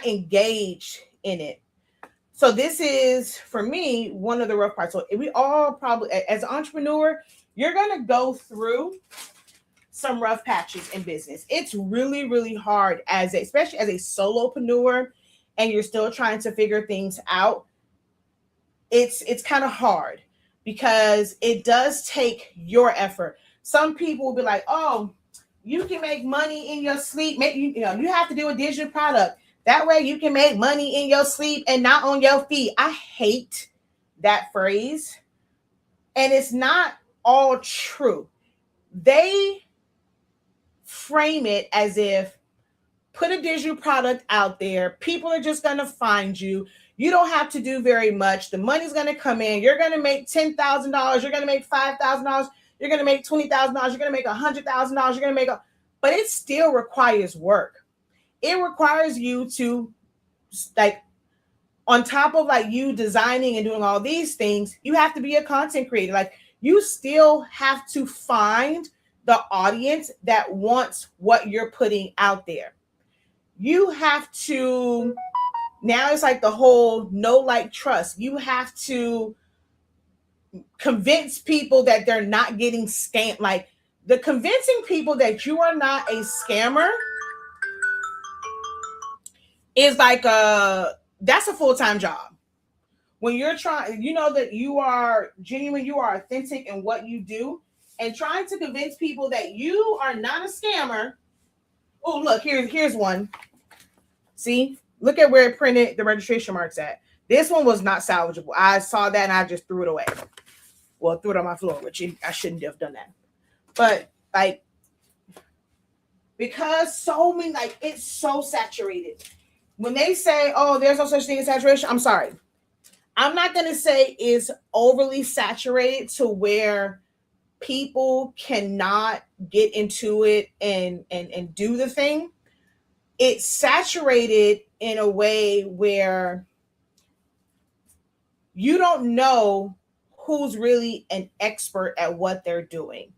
engaged in it. So this is, for me, one of the rough parts. So we all probably, as an entrepreneur, you're going to go through some rough patches in business. It's really, really hard especially as a solopreneur, and you're still trying to figure things out. It's kind of hard because it does take your effort. Some people will be like, oh, you can make money in your sleep. You have to do a digital product. That way you can make money in your sleep and not on your feet. I hate that phrase. And it's not all true. They frame it as if put a digital product out there. People are just going to find you. You don't have to do very much. The money's going to come in. You're going to make $10,000. You're going to make $5,000. You're going to make $20,000. You're going to make $100,000. You're going to make but it still requires work. It requires you to, like, on top of like you designing and doing all these things, you have to be a content creator. Like, you still have to find the audience that wants what you're putting out there. You have to, now it's like the whole know, like, trust. You have to convince people that they're not getting scammed. Like, the convincing people that you are not a scammer is like that's a full-time job. When you're trying, you know that you are genuine, you are authentic in what you do, and trying to convince people that you are not a scammer. Oh, look, here's one. See, look at where it printed the registration marks at. This one was not salvageable. I saw that and I just threw it away. Well, threw it on my floor, which I shouldn't have done that. But like, because so many, like, it's so saturated. When they say, oh, there's no such thing as saturation, I'm sorry. I'm not going to say it's overly saturated to where people cannot get into it and do the thing. It's saturated in a way where you don't know who's really an expert at what they're doing.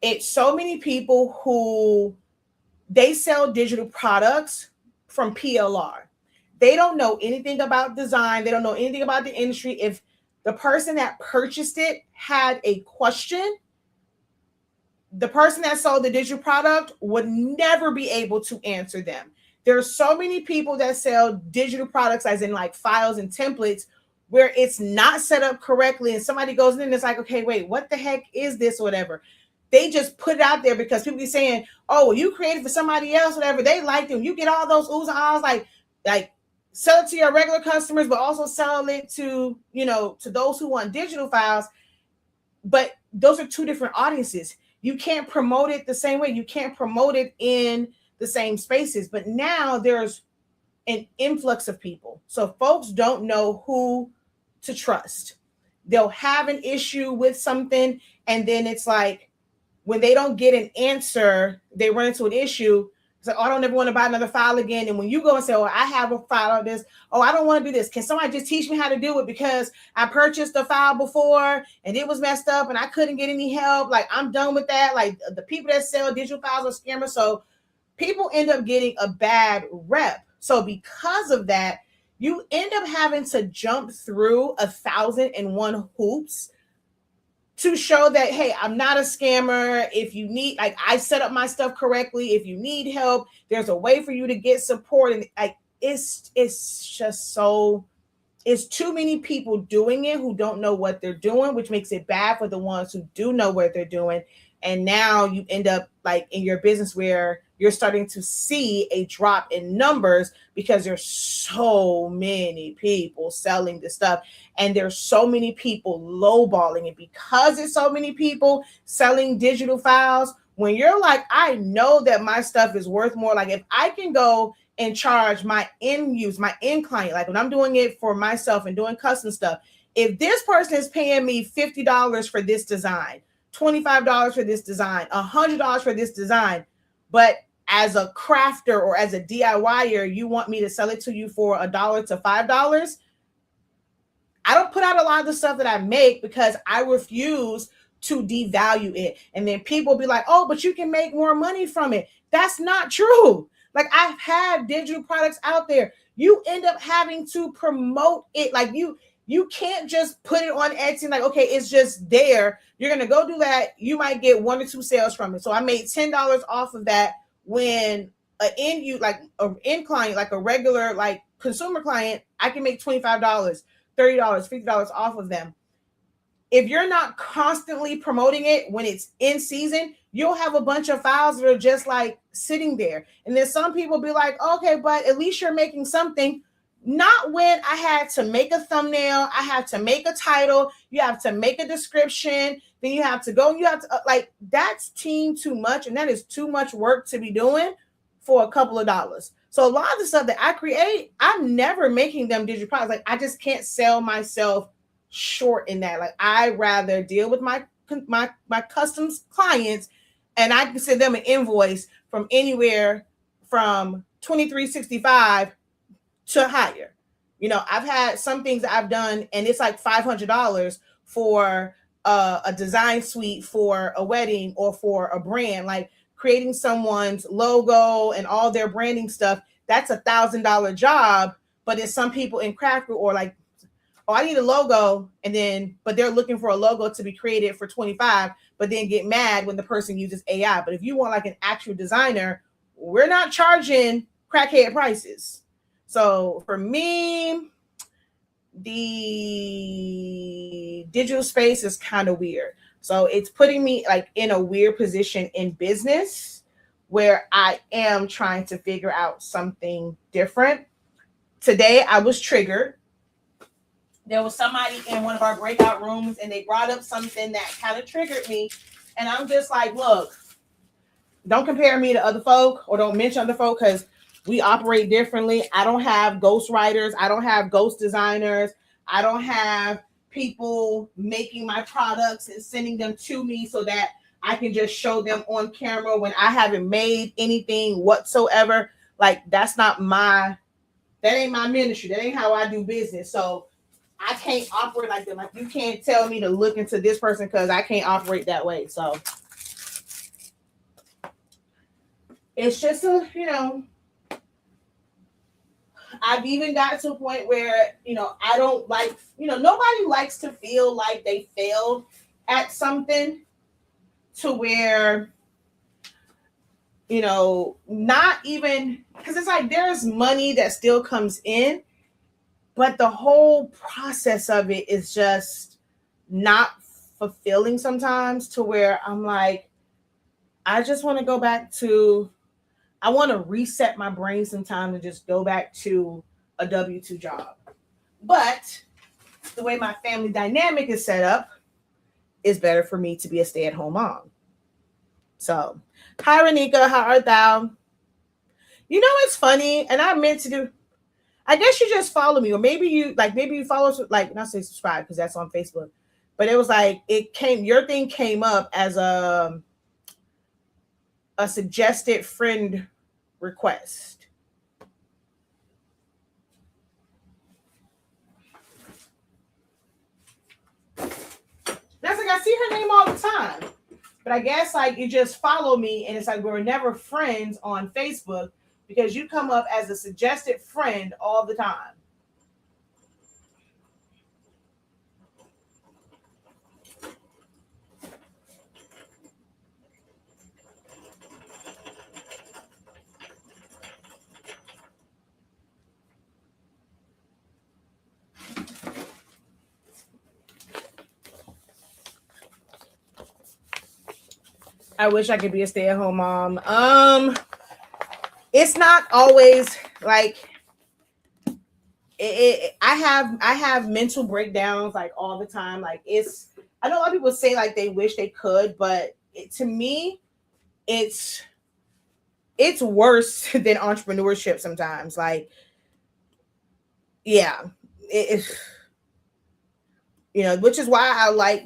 It's so many people who they sell digital products from PLR. They don't know anything about design. They don't know anything about the industry. If the person that purchased it had a question, the person that sold the digital product would never be able to answer them. There's so many people that sell digital products, as in like files and templates, where it's not set up correctly. And somebody goes in and it's like, okay, wait, what the heck is this or whatever? They just put it out there because people be saying, oh, well, you created for somebody else, whatever. They like them. You get all those oohs and ahs, like sell it to your regular customers, but also sell it to, to those who want digital files. But those are two different audiences. You can't promote it the same way. You can't promote it in the same spaces. But now there's an influx of people. So folks don't know who to trust. They'll have an issue with something, and then it's like, when they don't get an answer, they run into an issue. It's like, oh, I don't ever want to buy another file again. And when you go and say, oh, I have a file of this. Oh, I don't want to do this. Can somebody just teach me how to do it? Because I purchased a file before and it was messed up and I couldn't get any help. Like, I'm done with that. Like, the people that sell digital files are scammers. So people end up getting a bad rep. So because of that, you end up having to jump through 1,001 hoops to show that, hey, I'm not a scammer. If you need, like, I set up my stuff correctly. If you need help, there's a way for you to get support. And like, it's just so, it's too many people doing it who don't know what they're doing, which makes it bad for the ones who do know what they're doing. And now you end up like in your business where you're starting to see a drop in numbers because there's so many people selling this stuff and there's so many people lowballing it. Because there's so many people selling digital files, when you're like, I know that my stuff is worth more. Like, if I can go and charge my end client, like when I'm doing it for myself and doing custom stuff, if this person is paying me $50 for this design, $25 for this design, $100 for this design, but as a crafter or as a DIYer, you want me to sell it to you for $1 to $5. I don't put out a lot of the stuff that I make because I refuse to devalue it. And then people be like, oh, but you can make more money from it. That's not true. Like, I've had digital products out there. You end up having to promote it. Like, you can't just put it on Etsy and like, okay, it's just there. You're going to go do that. You might get 1 or 2 sales from it. So I made $10 off of that when an end client, like a regular, like consumer client, I can make $25, $30, $50 off of them. If you're not constantly promoting it when it's in season, you'll have a bunch of files that are just like sitting there. And then some people be like, okay, but at least you're making something. Not when I had to make a thumbnail, I had to make a title, you have to make a description, then you have to go and you have to, like, that's too much. And that is too much work to be doing for a couple of dollars. So a lot of the stuff that I create, I'm never making them digital products. Like I just can't sell myself short in that. Like I rather deal with my customs clients, and I can send them an invoice from anywhere from 2365 to higher. You know, I've had some things that I've done, and it's like $500 for a design suite for a wedding or for a brand. Like creating someone's logo and all their branding stuff, that's $1,000 job. But it's some people in craft or like, oh, I need a logo, and then but they're looking for a logo to be created for 25, but then get mad when the person uses AI. But if you want like an actual designer, we're not charging crackhead prices. So for me, the digital space is kind of weird. So it's putting me like in a weird position in business where I am trying to figure out something different. Today I was triggered. There was somebody in one of our breakout rooms and they brought up something that kind of triggered me. And I'm just like, look, don't compare me to other folk or don't mention other folk because we operate differently. I don't have ghost writers. I don't have ghost designers. I don't have people making my products and sending them to me so that I can just show them on camera when I haven't made anything whatsoever. Like that ain't my ministry. That ain't how I do business. So I can't operate like that. Like you can't tell me to look into this person because I can't operate that way. So it's just I've even got to a point where, I don't like, nobody likes to feel like they failed at something to where, not even, because it's like there's money that still comes in, but the whole process of it is just not fulfilling sometimes to where I'm like, I just want to go back to, I want to reset my brain sometimes and just go back to a W-2 job. But the way my family dynamic is set up, it's better for me to be a stay-at-home mom. So, hi, Renika, how art thou? It's funny, and I meant to do, I guess you just follow me, or maybe you follow us, like, not say subscribe, because that's on Facebook, but it was like, your thing came up as a suggested friend request. That's like, I see her name all the time, but I guess like you just follow me, and it's like we're never friends on Facebook because you come up as a suggested friend all the time. I wish I could be a stay-at-home mom. It's not always like it. I have mental breakdowns like all the time. Like I know a lot of people say like they wish they could, but to me, it's worse than entrepreneurship sometimes. Like, yeah, which is why I like,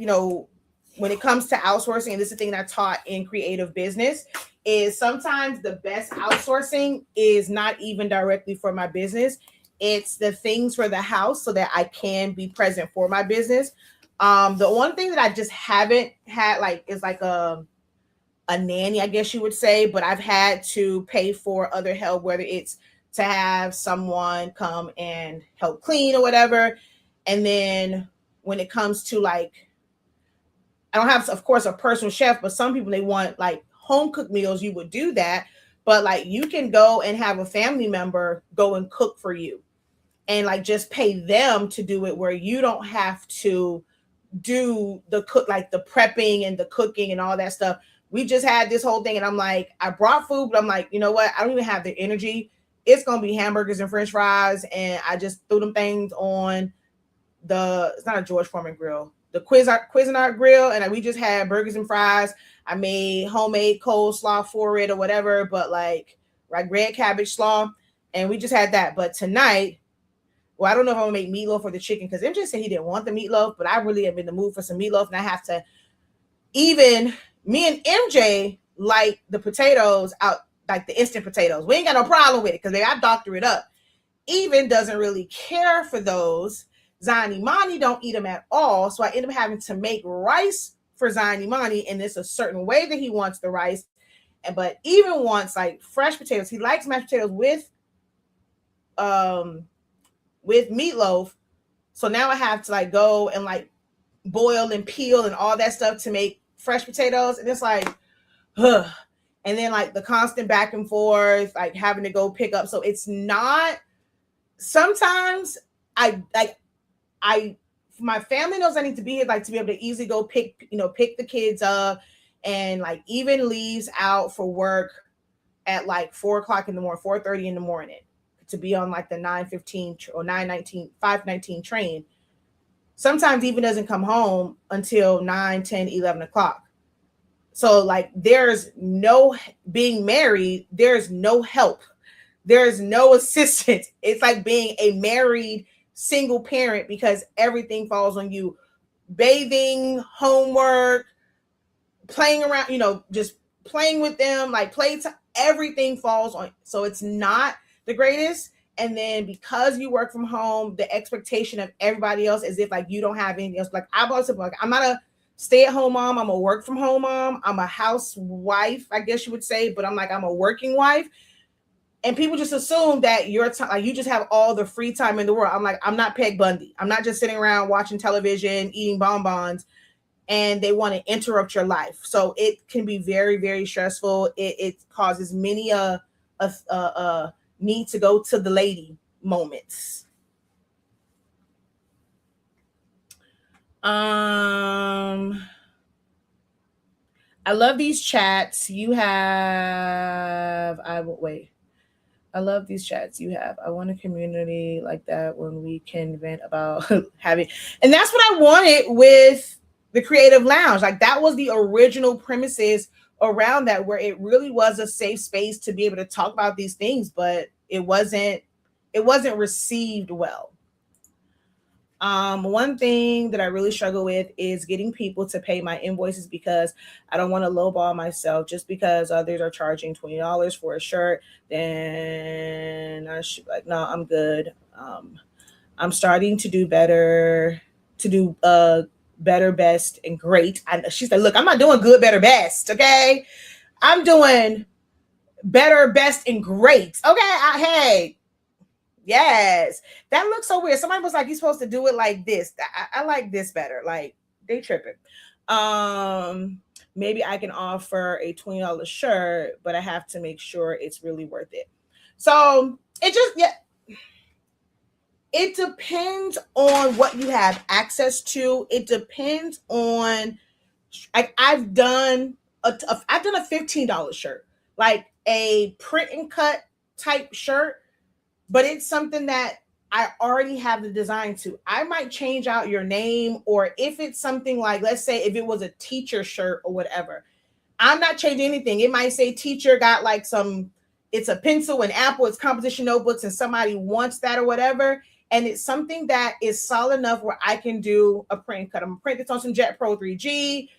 when it comes to outsourcing, and this is the thing I taught in creative business, is sometimes the best outsourcing is not even directly for my business. It's the things for the house so that I can be present for my business. The one thing that I just haven't had like is like a nanny, I guess you would say, but I've had to pay for other help, whether it's to have someone come and help clean or whatever. And then when it comes to like, I don't have, of course, a personal chef, but some people, they want like home cooked meals. You would do that. But like you can go and have a family member go and cook for you and like just pay them to do it, where you don't have to do the cook, like the prepping and the cooking and all that stuff. We just had this whole thing, and I'm like, I brought food, but I'm like, you know what? I don't even have the energy. It's going to be hamburgers and French fries. And I just threw them things on it's not a George Foreman grill, the Cuisinart grill, and we just had burgers and fries. I made homemade coleslaw for it or whatever, but like like red cabbage slaw, and we just had that. But tonight, well, I don't know if I'm gonna make meatloaf or the chicken because MJ said he didn't want the meatloaf, but I really am in the mood for some meatloaf, and I have to. Even me and MJ like the potatoes out, like the instant potatoes. We ain't got no problem with it because I doctor it up. Even doesn't really care for those. Zion Imani don't eat them at all, so I end up having to make rice for Zion Imani, and it's a certain way that he wants the rice. But even wants like fresh potatoes. He likes mashed potatoes with meatloaf. So now I have to like go and like boil and peel and all that stuff to make fresh potatoes, and it's like, ugh. And then like the constant back and forth, like having to go pick up. So it's not. Sometimes my family knows I need to be here, like to be able to easily go pick the kids up, and like even leaves out for work at like 4:00 in the morning, 4:30 in the morning to be on like the 9:15 or 9:19, 5:19 train. Sometimes even doesn't come home until 9, 10, 11 o'clock. So like there's no being married, there's no help. There's no assistance. It's like being a married single parent because everything falls on you. Bathing, homework, playing around, just playing with them, like playtime, everything falls on. So it's not the greatest. And then because you work from home, the expectation of everybody else is if like you don't have anything else. Like I'm not a stay-at-home mom. I'm a work from home mom. I'm a housewife, I guess you would say, but I'm a working wife. And people just assume that your time, like you just have all the free time in the world. I'm like, I'm not Peg Bundy. I'm not just sitting around watching television, eating bonbons, and they want to interrupt your life. So it can be very, very stressful. It causes many a need to go to the lady moments. I love these chats. I love these chats you have. I want a community like that when we can vent about having, and that's what I wanted with the Creative Lounge. Like that was the original premises around that, where it really was a safe space to be able to talk about these things, but it wasn't received well. One thing that I really struggle with is getting people to pay my invoices because I don't want to lowball myself. Just because others are charging $20 for a shirt, then I should like, no, I'm good. I'm starting to do better, better, best, and great. She said, look, I'm not doing good, better, best. Okay. I'm doing better, best, and great. Okay. Hey, yes, that looks so weird. Somebody was like, you're supposed to do it like this. I like this better. Like they tripping. Maybe I can offer a $20 shirt, but I have to make sure it's really worth it. So it depends on what you have access to. It depends on, like I've done a $15 shirt, like a print and cut type shirt. But it's something that I already have the design to. I might change out your name, or if it's something like, let's say if it was a teacher shirt or whatever, I'm not changing anything. It might say teacher got like it's a pencil and apple, it's composition notebooks, and somebody wants that or whatever. And it's something that is solid enough where I can do a print cut. I'm going to print this on some Jet Pro 3G.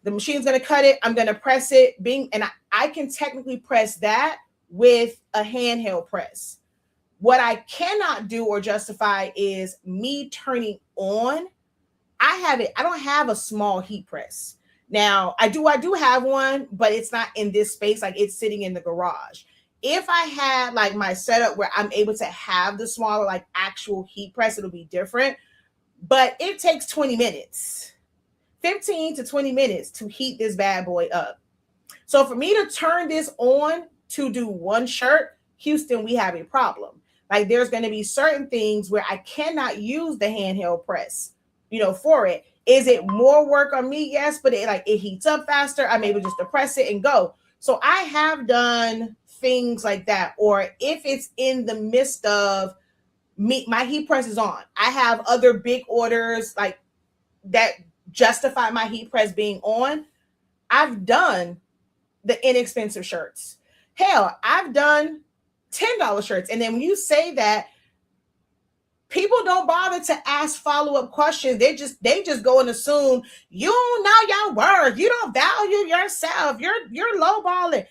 The machine's going to cut it. I'm going to press it. And I can technically press that with a handheld press. What I cannot do or justify is me turning on. I don't have a small heat press. Now I do have one, but it's not in this space. Like it's sitting in the garage. If I had like my setup where I'm able to have the smaller, like actual heat press, it'll be different, but it takes 20 minutes, 15 to 20 minutes to heat this bad boy up. So for me to turn this on to do one shirt, Houston, we have a problem. Like there's going to be certain things where I cannot use the handheld press, for it. Is it more work on me? Yes, but it heats up faster. I'm able just to press it and go. So I have done things like that. Or if it's in the midst of me, my heat press is on. I have other big orders like that justify my heat press being on. I've done the inexpensive shirts. Hell, I've done $10 shirts. And then when you say that, people don't bother to ask follow-up questions. They just go and assume you don't know your worth. You don't value yourself. You're lowballing.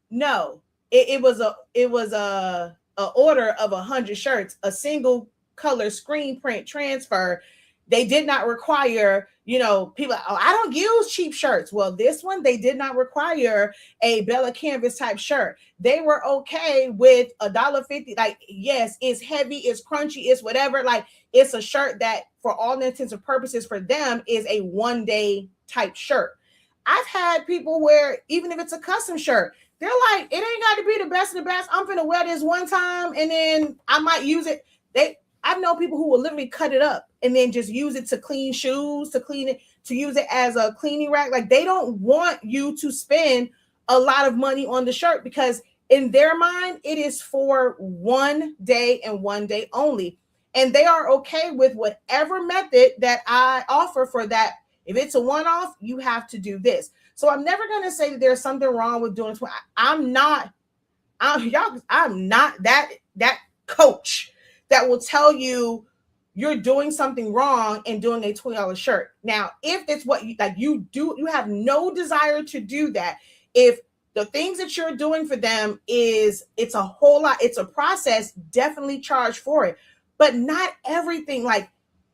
No. It was a order of 100 shirts, a single color screen print transfer. They did not require, people, oh, I don't use cheap shirts. Well, this one, they did not require a Bella Canvas type shirt. They were okay with $1.50. Like, yes, it's heavy, it's crunchy, it's whatever. Like, it's a shirt that, for all intents and purposes, for them, is a one-day type shirt. I've had people where, even if it's a custom shirt, they're like, it ain't got to be the best of the best. I'm finna wear this one time, and then I might use it. I've known people who will literally cut it up and then just use it to clean shoes, to clean it, to use it as a cleaning rack. Like, they don't want you to spend a lot of money on the shirt, because in their mind, it is for one day and one day only. And they are okay with whatever method that I offer for that. If it's a one-off, you have to do this. So I'm never going to say that there's something wrong with doing it. I'm not that coach that will tell you you're doing something wrong and doing a $20 shirt. Now, if it's what you you have no desire to do that. If the things that you're doing for them it's a whole lot, it's a process, definitely charge for it. But not everything. Like,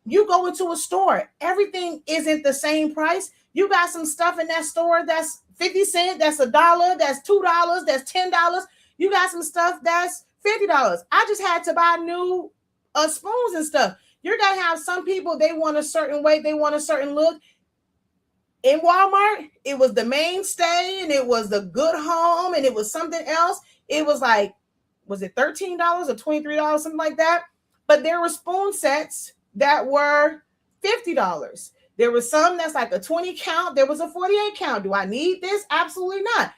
you go into a store, everything isn't the same price. You got some stuff in that store that's 50 cents, that's $1, that's $2, that's $10. You got some stuff that's $50. I just had to buy new spoons and stuff. You're going to have some people, they want a certain way, they want a certain look. In Walmart, it was the mainstay, and it was the good home, and it was something else. It was like, was it $13 or $23, something like that? But there were spoon sets that were $50. There was some that's like a 20 count. There was a 48 count. Do I need this? Absolutely not.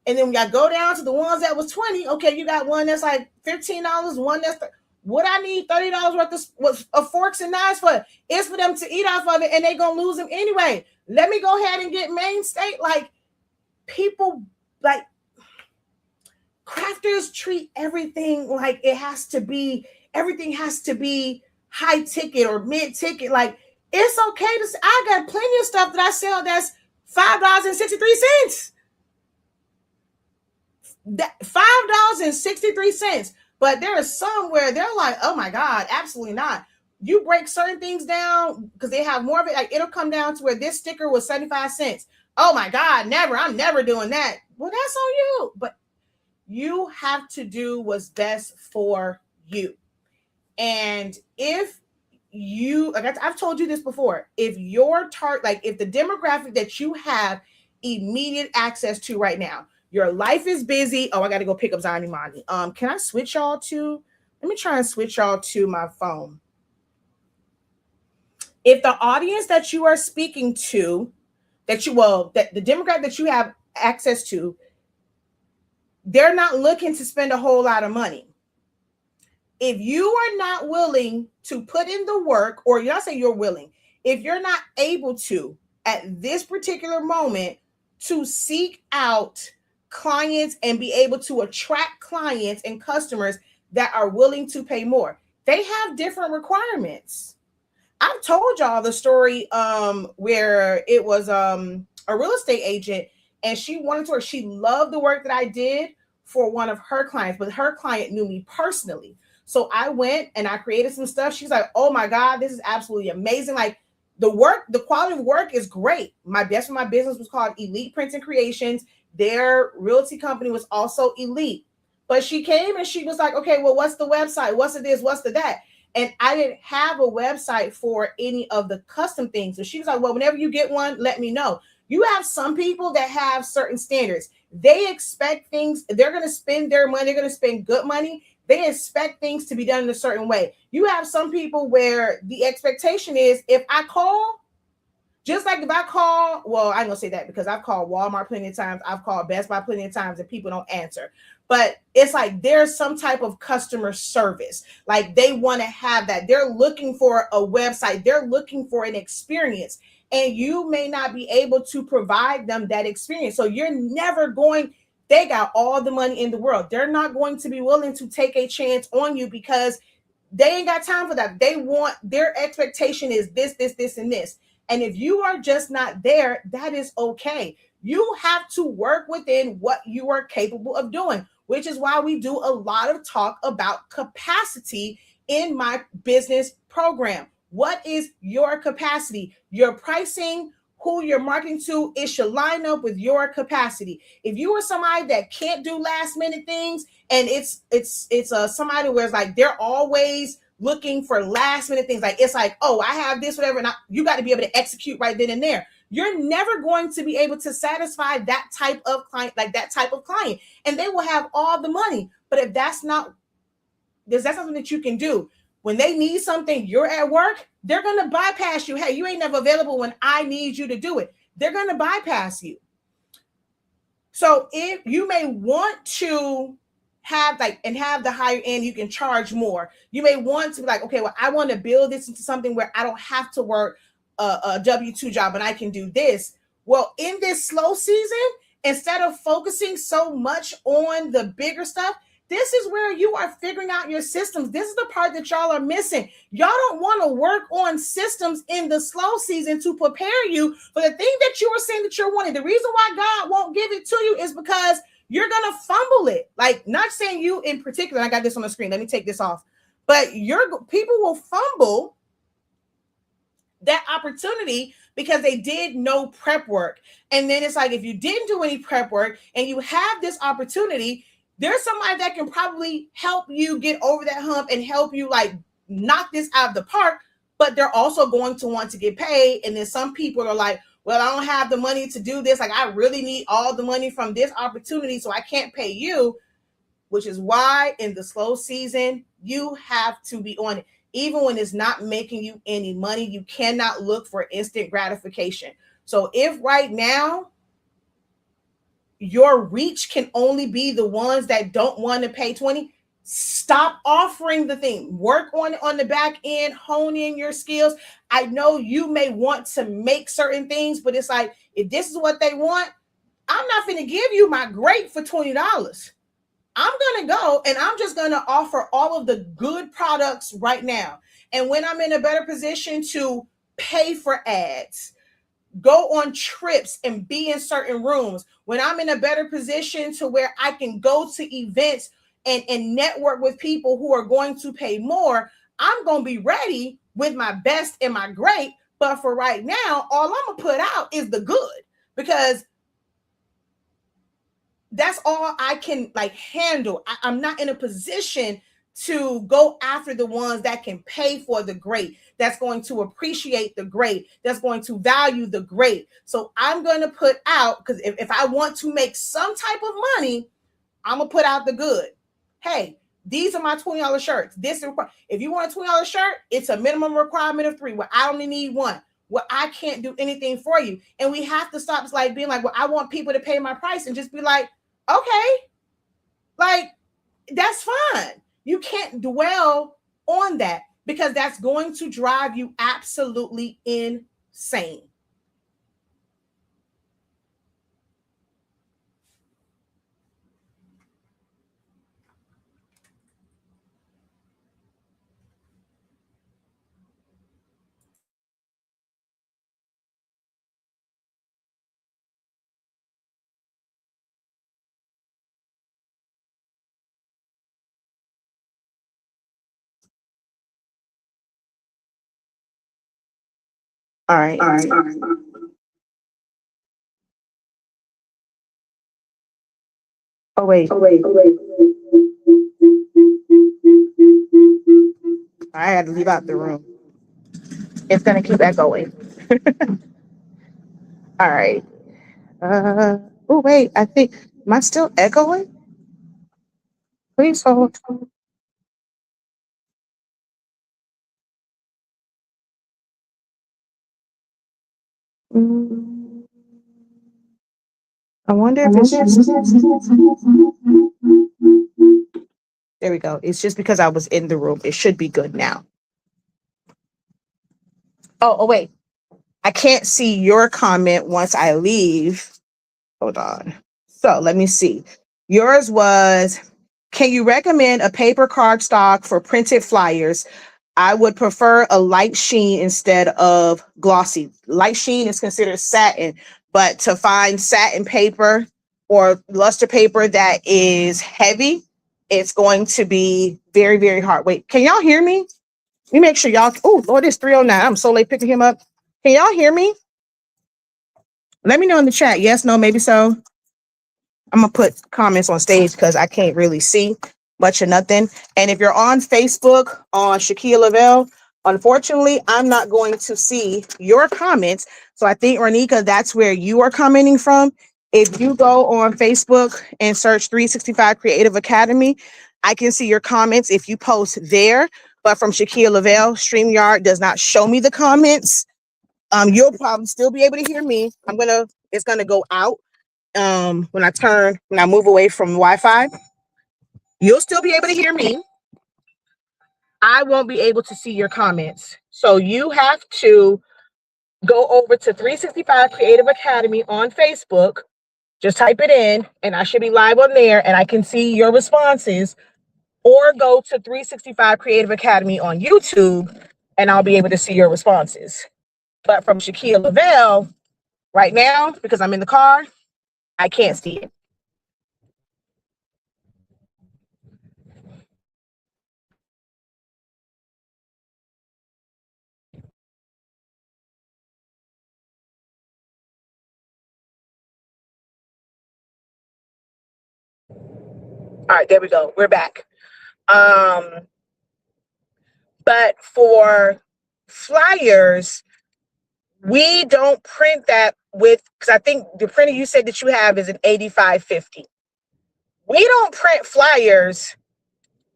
And then we got to go down to the ones that was 20. Okay, you got one that's like $15, one that's what I need $30 worth of forks and knives for. It's for them to eat off of it, and they're going to lose them anyway. Let me go ahead and get mainstay. Like, people, like, crafters treat everything like everything has to be high ticket or mid ticket. Like, it's okay to say, I got plenty of stuff that I sell that's $5.63. $5.63. But there is some where they're like, oh my God, absolutely not. You break certain things down because they have more of it. Like, it'll come down to where this sticker was 75 cents. Oh my God, never. I'm never doing that. Well, that's on you. But you have to do what's best for you. And if you, like I've told you this before, if your if the demographic that you have immediate access to right now, your life is busy. Oh, I got to go pick up Zani Mani. Can I switch y'all to, let me try and switch y'all to my phone. If the audience that you are speaking to, that the demographic that you have access to, they're not looking to spend a whole lot of money. If you are not willing to put in the work, or you're not saying you're willing, if you're not able to, at this particular moment, to seek out clients and be able to attract clients and customers that are willing to pay more, they have different requirements. I've told y'all the story where it was a real estate agent, and she loved the work that I did for one of her clients, but her client knew me personally. So I went and I created some stuff. She's like, oh my God, this is absolutely amazing. Like, the quality of work is great. My business was called Elite Prints and Creations. Their realty company was also Elite. But she came and she was like, okay, well, what's the website? What's the this? What's the that? And I didn't have a website for any of the custom things. So she was like, well, whenever you get one, let me know. You have some people that have certain standards. They expect things. They're going to spend their money. They're going to spend good money. They expect things to be done in a certain way. You have some people where the expectation is, if I call, just like if I call, well, I'm going to say that because I've called Walmart plenty of times. I've called Best Buy plenty of times and people don't answer. But it's like there's some type of customer service. Like, they want to have that. They're looking for a website. They're looking for an experience. And you may not be able to provide them that experience. So you're never going, they got all the money in the world. They're not going to be willing to take a chance on you because they ain't got time for that. They want, their expectation is this, and this. And if you are just not there, that is okay. You have to work within what you are capable of doing, which is why we do a lot of talk about capacity in my business program. What is your capacity? Your pricing, who you're marketing to, it should line up with your capacity. If you are somebody that can't do last minute things, and it's somebody where it's like they're always looking for last minute things, like it's like, oh, I have this, whatever, and you got to be able to execute right then and there. You're never going to be able to satisfy that type of client, like that type of client, and they will have all the money. But if that's something that you can do, when they need something, you're at work, they're going to bypass you. Hey, you ain't never available when I need you to do it. They're going to bypass you. So if you may want to have the higher end, you can charge more. You may want to be like, okay, well, I want to build this into something where I don't have to work a W-2 job and I can do this. Well, in this slow season, instead of focusing so much on the bigger stuff, this is where you are figuring out your systems. This is the part that y'all are missing. Y'all don't want to work on systems in the slow season to prepare you for the thing that you were saying that you're wanting. The reason why God won't give it to you is because you're going to fumble it. Like, not saying you in particular. I got this on the screen. Let me take this off. But people will fumble that opportunity because they did no prep work. And then it's like, if you didn't do any prep work and you have this opportunity, there's somebody that can probably help you get over that hump and help you like knock this out of the park, but they're also going to want to get paid. And then some people are like, well, I don't have the money to do this. Like, I really need all the money from this opportunity, so I can't pay you, which is why in the slow season, you have to be on it. Even when it's not making you any money, you cannot look for instant gratification. So if right now, your reach can only be the ones that don't want to pay 20, stop offering the thing. Work on the back end, hone in your skills. I know you may want to make certain things, but it's like, if this is what they want, I'm not going to give you my great for $20. I'm going to go and I'm just going to offer all of the good products right now. And when I'm in a better position to pay for ads, go on trips and be in certain rooms, when I'm in a better position to where I can go to events and network with people who are going to pay more, I'm going to be ready with my best and my great. But for right now, all I'm going to put out is the good, because that's all I can like handle. I'm not in a position to go after the ones that can pay for the great, that's going to appreciate the great, that's going to value the great. So I'm going to put out, because if I want to make some type of money, I'm going to put out the good. Hey, these are my $20 shirts. If you want a $20 shirt, it's a minimum requirement of 3. Well, I only need 1. Well, I can't do anything for you. And we have to stop like being like, well, I want people to pay my price, and just be like, okay, like, that's fine. You can't dwell on that, because that's going to drive you absolutely insane. All right. Oh, wait. I had to leave out the room. It's going to keep echoing. All right. Oh, wait. I think, am I still echoing? Please hold. I wonder if it's just. There we go. It's just because I was in the room. It should be good now. Oh, wait. I can't see your comment once I leave. Hold on. So let me see. Yours was, can you recommend a paper cardstock for printed flyers? I would prefer a light sheen instead of glossy. Light sheen is considered satin, but to find satin paper or luster paper that is heavy, it's going to be very, very hard. Wait, can y'all hear me? Let me make sure y'all. Oh, Lord, it's 3:09. I'm so late picking him up. Can y'all hear me? Let me know in the chat. Yes, no, maybe so. I'm gonna put comments on stage because I can't really see much of nothing. And if you're on Facebook on Shakia Lavelle, unfortunately, I'm not going to see your comments. So I think, Ronika, that's where you are commenting from. If you go on Facebook and search 365 Creative Academy, I can see your comments if you post there. But from Shakia Lavelle, StreamYard does not show me the comments. You'll probably still be able to hear me. It's gonna go out when I move away from Wi-Fi. You'll still be able to hear me. I won't be able to see your comments. So you have to go over to 365 Creative Academy on Facebook. Just type it in and I should be live on there and I can see your responses, or go to 365 Creative Academy on YouTube and I'll be able to see your responses. But from Shakia Lavelle right now, because I'm in the car, I can't see it. All right, there we go. We're back. But for flyers, we don't print that with, because I think the printer you said that you have is an 8550. We don't print flyers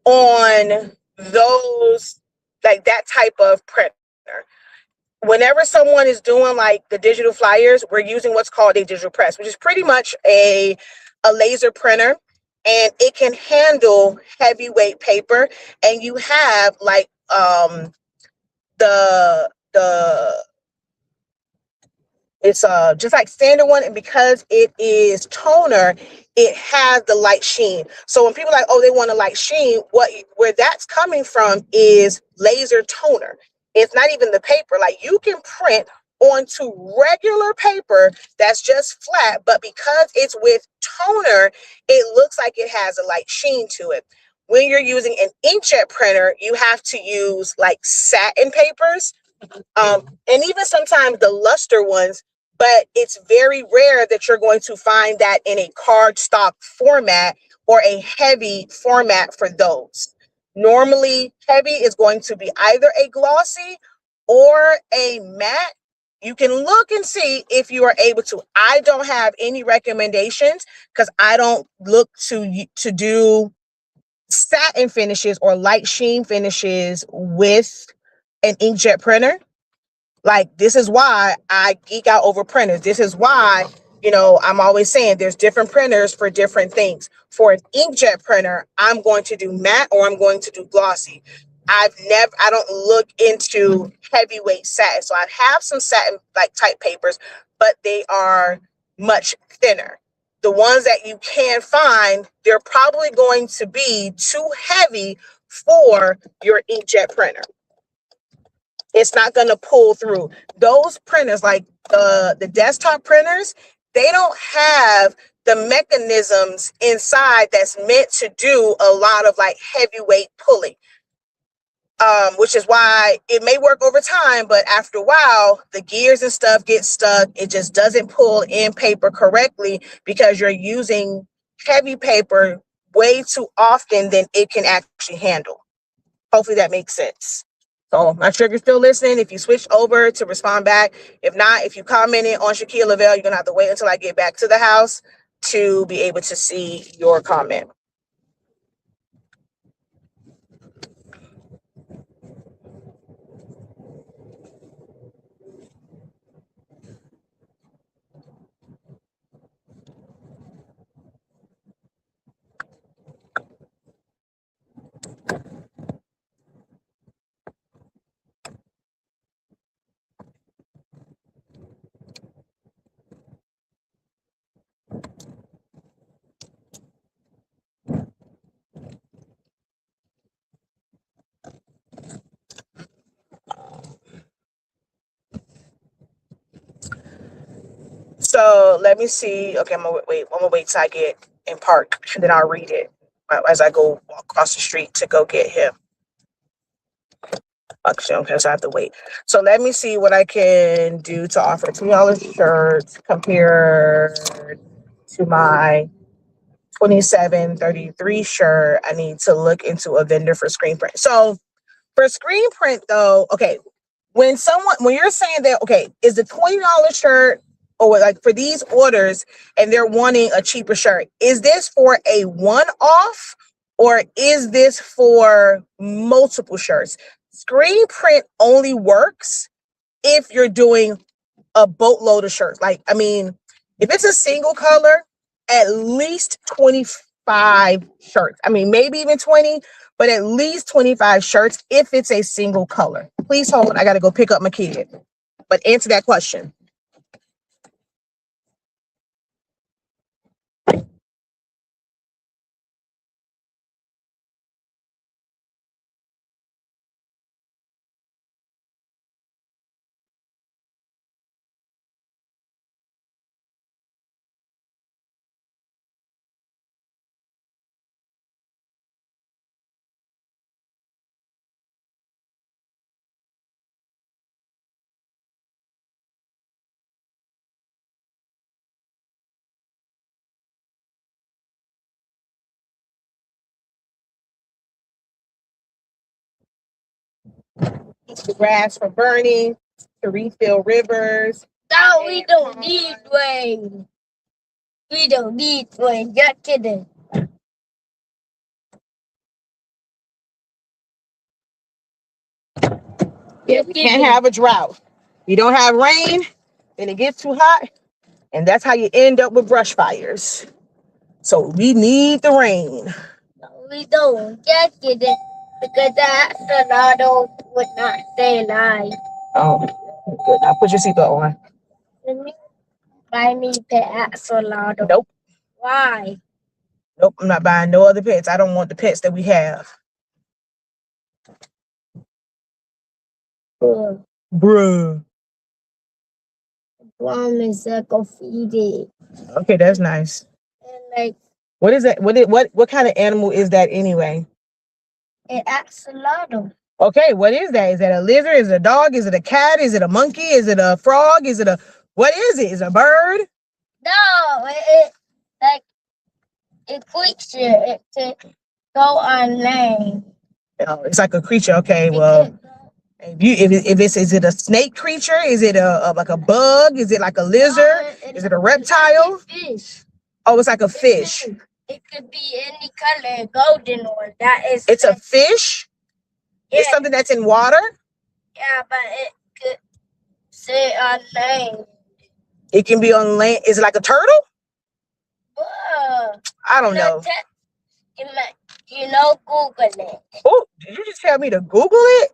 on those, like that type of printer. Whenever someone is doing like the digital flyers, we're using what's called a digital press, which is pretty much a laser printer, and it can handle heavyweight paper. And you have like the it's just like standard one, and because it is toner, it has the light sheen. So when people are like, oh, they want a light sheen, where that's coming from is laser toner. It's not even the paper. Like, you can print onto regular paper that's just flat, but because it's with toner, it looks like it has a light sheen to it. When you're using an inkjet printer, you have to use like satin papers, and even sometimes the luster ones, but it's very rare that you're going to find that in a cardstock format or a heavy format for those. Normally, heavy is going to be either a glossy or a matte. You can look and see if you are able to. I don't have any recommendations because I don't look to do satin finishes or light sheen finishes with an inkjet printer. Like, this is why I geek out over printers. This is why, I'm always saying there's different printers for different things. For an inkjet printer, I'm going to do matte or I'm going to do glossy. I don't look into heavyweight satin. So I have some satin like type papers, but they are much thinner. The ones that you can find, they're probably going to be too heavy for your inkjet printer. It's not going to pull through. Those printers, like the desktop printers, they don't have the mechanisms inside that's meant to do a lot of like heavyweight pulling. Which is why it may work over time, but after a while, the gears and stuff get stuck. It just doesn't pull in paper correctly because you're using heavy paper way too often than it can actually handle. Hopefully that makes sense. So I'm not sure if you're still listening, if you switched over to respond back. If not, if you commented on Shakia Lavelle, you're going to have to wait until I get back to the house to be able to see your comment. So let me see. Okay, I'm gonna wait till I get in park, and then I'll read it as I go across the street to go get him. Okay, so I have to wait. So let me see what I can do to offer $2 shirts compared to my 27.33 shirt. I need to look into a vendor for screen print. So for screen print though, okay, when you're saying that, okay, is the $20 shirt or like for these orders and they're wanting a cheaper shirt, is this for a one-off or is this for multiple shirts? Screen print only works if you're doing a boatload of shirts. Like, I mean, if it's a single color, at least 25 shirts. I mean, maybe even 20, but at least 25 shirts if it's a single color. Please hold. I got to go pick up my kid. But answer that question. The grass for burning, to refill rivers.
No, we don't need rain. We don't need rain. Just kidding.
Yeah, we can't have a drought. You don't have rain, then it gets too hot, and that's how you end up with brush fires. So we need the rain.
No, we don't. Just kidding. Because that tornado would not stay alive.
Oh, good. Now put your seatbelt on.
Can you buy me pet tornado?
Nope.
Why?
Nope, I'm not buying no other pets. I don't want the pets that we have. Bruh.
Promise I go feed it.
Okay, that's nice.
And like,
what is that? What kind of animal is that anyway?
An axolotl.
Okay, what is that? Is that a lizard? Is it a dog? Is it a cat? Is it a monkey? Is it a frog? Is it a what is it? Is it a bird?
No, it creature. It can go on land.
Oh, it's like a creature. Okay, well, is it a snake creature? Is it like a bug? Is it like a lizard? Is it a reptile?
Fish.
Oh, it's like a fish.
It could be any color, golden or that is.
It's a fish. Yeah. It's something that's in water.
Yeah, but it could sit on land.
It can be on land. Is it like a turtle? I don't know.
Google it.
Oh, did you just tell me to Google it?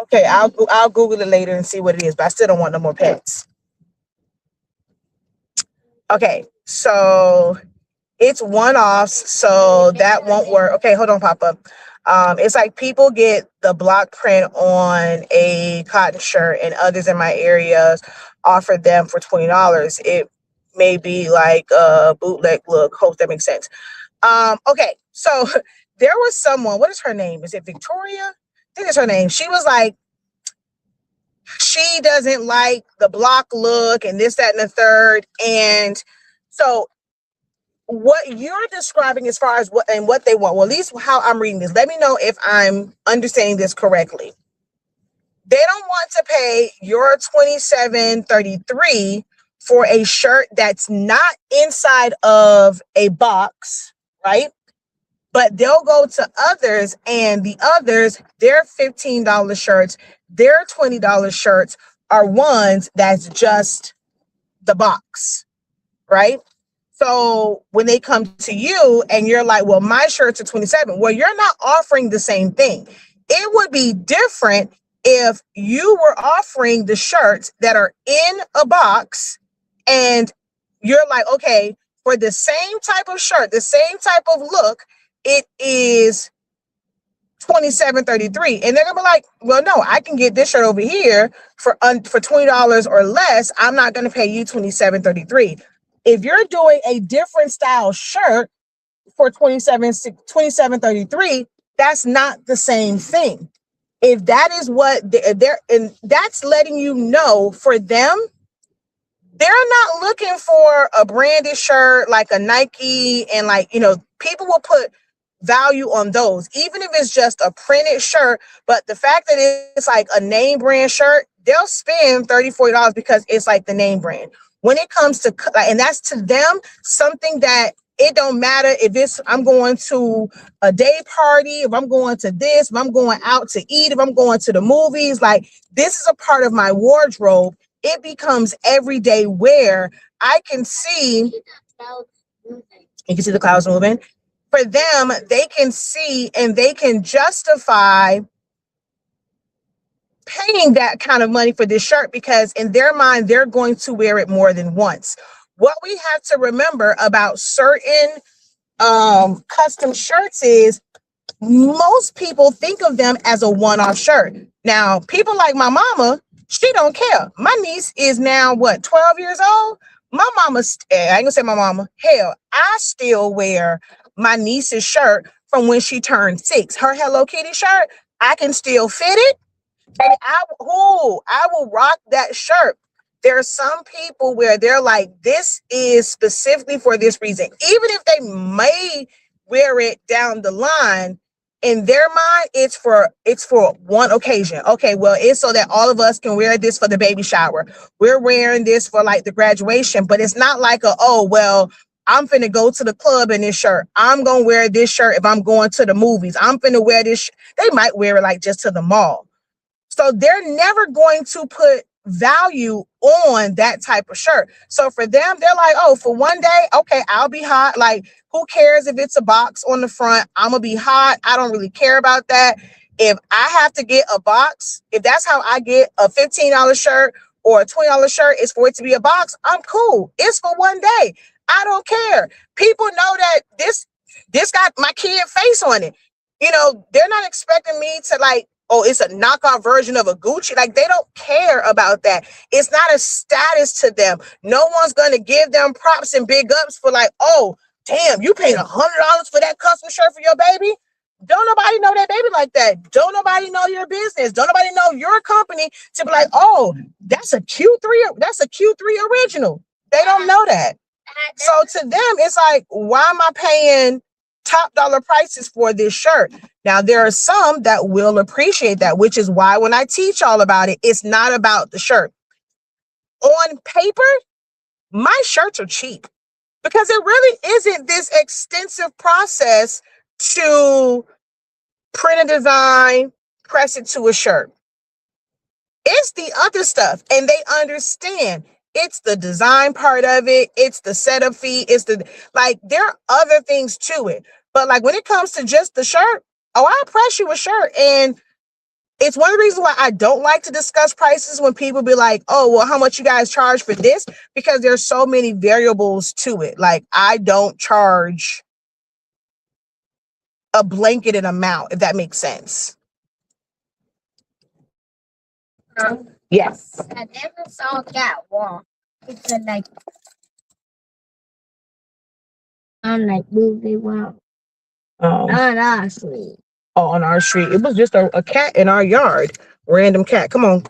Okay, I'll Google it later and see what it is, but I still don't want no more pets. Okay, so it's one-offs, so that won't work. Okay, hold on, Papa. It's like people get the block print on a cotton shirt and others in my area offer them for $20. It may be like a bootleg look. Hope that makes sense. Okay, so there was someone, what is her name? Is it Victoria? I think it's her name. She was like, she doesn't like the block look and this, that, and the third. And so what you're describing as far as what they want, well, at least how I'm reading this, let me know if I'm understanding this correctly. They don't want to pay your $27.33 for a shirt that's not inside of a box, right? But they'll go to others, and the others, their $15 shirts, their $20 shirts are ones that's just the box, right? So when they come to you and you're like, well, my shirts are $27. Well, you're not offering the same thing. It would be different if you were offering the shirts that are in a box and you're like, okay, for the same type of shirt, the same type of look, it is $27.33, and they're gonna be like, well, no, I can get this shirt over here for $20 or less. I'm not gonna pay you $27.33. If you're doing a different style shirt for $27.33, that's not the same thing. If that is what they're, and that's letting you know, for them, they're not looking for a branded shirt like a Nike, and like, people will put value on those, even if it's just a printed shirt. But the fact that it's like a name brand shirt, they'll spend $30-$40 because it's like the name brand. When it comes to, and that's to them something that it don't matter if it's, I'm going to a day party, if I'm going to this, if I'm going out to eat, if I'm going to the movies, like this is a part of my wardrobe. It becomes everyday wear. I can see, you can see the clouds moving. For them, they can see and they can justify paying that kind of money for this shirt because in their mind, they're going to wear it more than once. What we have to remember about certain custom shirts is most people think of them as a one-off shirt. Now, people like my mama, she don't care. My niece is now, 12 years old? My mama, I ain't gonna say my mama, hell, I still wear my niece's shirt from when she turned 6. Her Hello Kitty shirt, I can still fit it. And I will rock that shirt. There are some people where they're like, this is specifically for this reason. Even if they may wear it down the line, in their mind, it's for one occasion. Okay, well, it's so that all of us can wear this for the baby shower. We're wearing this for like the graduation, but it's not like I'm finna go to the club in this shirt. I'm gonna wear this shirt if I'm going to the movies. I'm finna wear this. They might wear it like just to the mall. So they're never going to put value on that type of shirt. So for them, they're like, oh, for one day, okay, I'll be hot. Like, who cares if it's a box on the front? I'm gonna be hot. I don't really care about that. If I have to get a box, if that's how I get a $15 shirt or a $20 shirt is for it to be a box, I'm cool. It's for one day. I don't care. People know that this got my kid face on it. They're not expecting me to like, oh, it's a knockoff version of a Gucci. Like, they don't care about that. It's not a status to them. No one's going to give them props and big ups for like, oh, damn, you paid $100 for that custom shirt for your baby? Don't nobody know that baby like that. Don't nobody know your business. Don't nobody know your company to be like, oh, that's a Q3. That's a Q3 original. They don't know that. So to them, it's like, why am I paying top dollar prices for this shirt? Now, there are some that will appreciate that, which is why when I teach all about it, it's not about the shirt. On paper, my shirts are cheap because it really isn't this extensive process to print a design, press it to a shirt. It's the other stuff, and they understand. It's the design part of it. It's the setup fee. There are other things to it. But like when it comes to just the shirt, I'll press you a shirt. And it's one of the reasons why I don't like to discuss prices when people be like, oh, well, how much you guys charge for this? Because there's so many variables to it. Like, I don't charge a blanketed amount, if that makes sense. Yes.
I never saw that one. It's a like on like movie one. Not honestly.
Oh, on our street. It was just a cat in our yard. Random cat. Come on.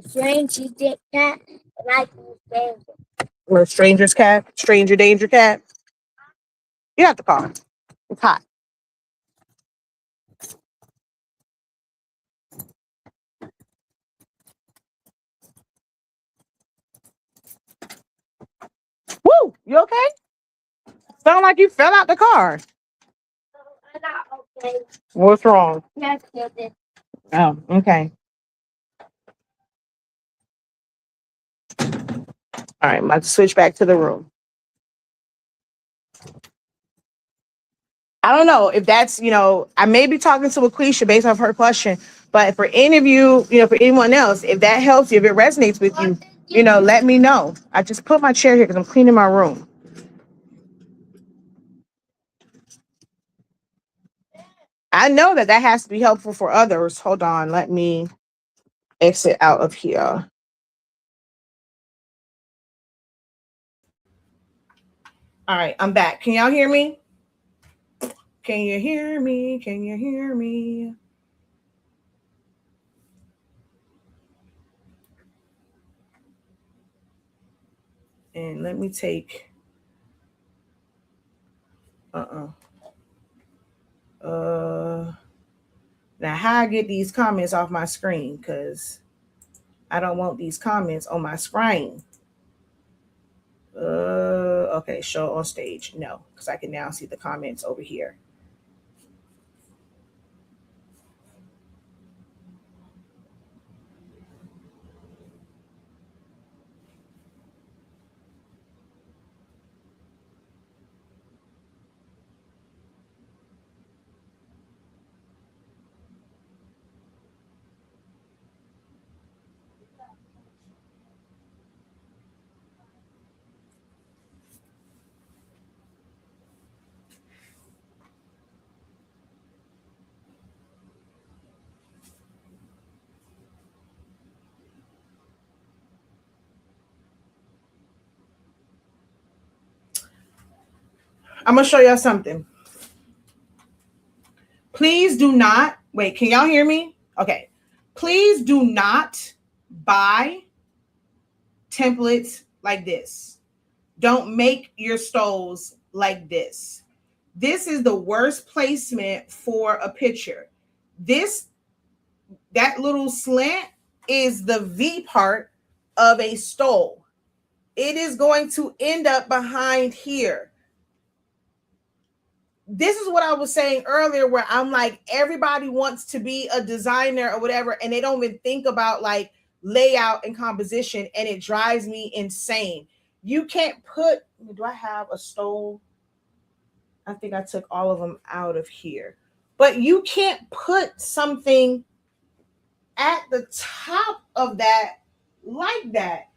Strange you did that. Like you
Or stranger's cat. Stranger danger cat. You have to call him. It's hot. Woo! You okay? Sound like you fell out the car.
I'm not okay.
What's wrong?
Yes, it.
Oh, okay. All right, I'm about to switch back to the room. I don't know if that's, I may be talking to Aquisha based off her question, but for any of you, for anyone else, if that helps you, if it resonates with you, let me know. I just put my chair here because I'm cleaning my room. I know that that has to be helpful for others. Hold on, let me exit out of here. All right, I'm back. Can y'all hear me? Can you hear me? Can you hear me? And let me take uh uh now how I get these comments off my screen, because I don't want these comments on my screen. Okay, show on stage. No, because I can now see the comments over here. I'm gonna show y'all something. Please do not wait. Can y'all hear me? Okay. Please do not buy templates like this. Don't make your stoles like this. This is the worst placement for a picture. That little slant is the V part of a stole. It is going to end up behind here. This is what I was saying earlier, where I'm like, everybody wants to be a designer or whatever, and they don't even think about like layout and composition, and it drives me insane. You can't put, do I have a stole? I think I took all of them out of here. But you can't put something at the top of that like that.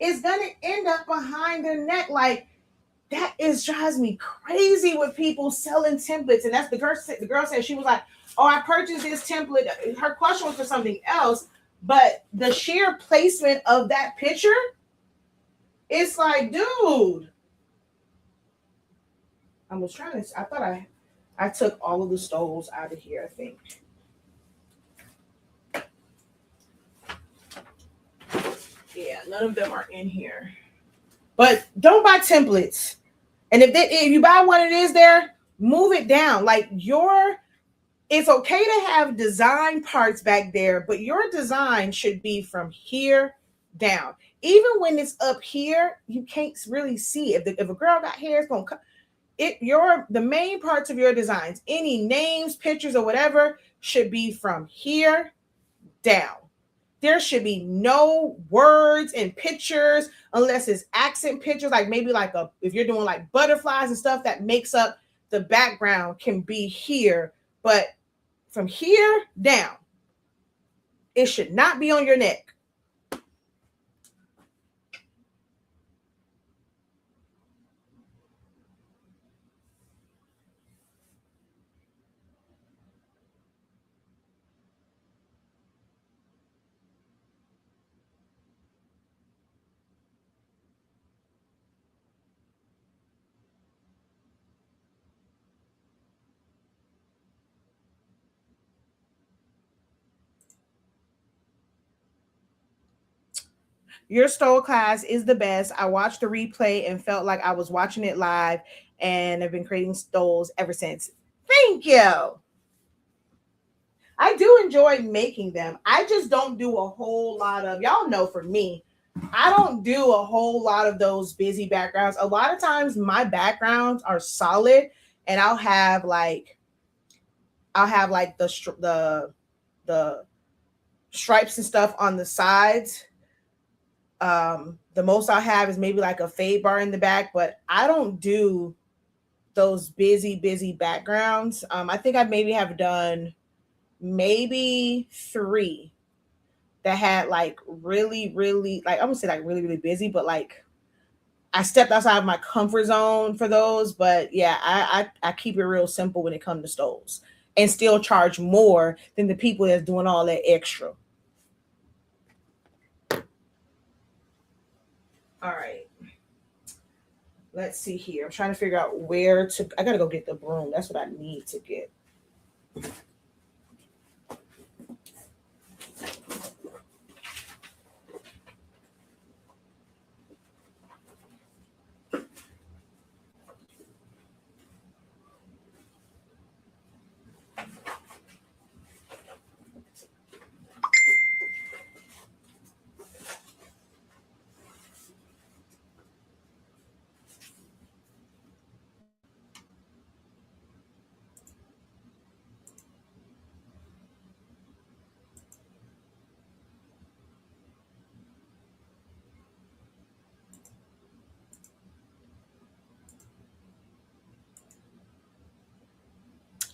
It's going to end up behind their neck. Like, that is drives me crazy with people selling templates. And that's the girl said, she was like, oh, I purchased this template. Her question was for something else, but the sheer placement of that picture, it's like, dude. I thought I took all of the stoles out of here, I think. Yeah, none of them are in here. But don't buy templates. And if you buy one, it is there, move it down. Like it's okay to have design parts back there, but your design should be from here down. Even when it's up here, you can't really see it. If a girl got hair, it's gonna cut the main parts of your designs, any names, pictures, or whatever, should be from here down. There should be no words and pictures unless it's accent pictures, like maybe if you're doing like butterflies and stuff that makes up the background can be here, but from here down, it should not be on your neck. Your stole class is the best. I watched the replay and felt like I was watching it live, and have been creating stoles ever since. Thank you. I do enjoy making them. I just don't do a whole lot of, y'all know, for me, I don't do a whole lot of those busy backgrounds. A lot of times my backgrounds are solid, and I'll have like the stripes and stuff on the sides. The most I'll have is maybe like a fade bar in the back, but I don't do those busy backgrounds. I think I maybe have done maybe 3 that had like really, like, I would say like really busy, but like I stepped outside of my comfort zone for those. But yeah, I keep it real simple when it comes to stoles. and still charge more than the people that's doing all that extra. All right. Let's see here. I'm trying to figure out where to. I gotta go get the broom. That's what I need to get.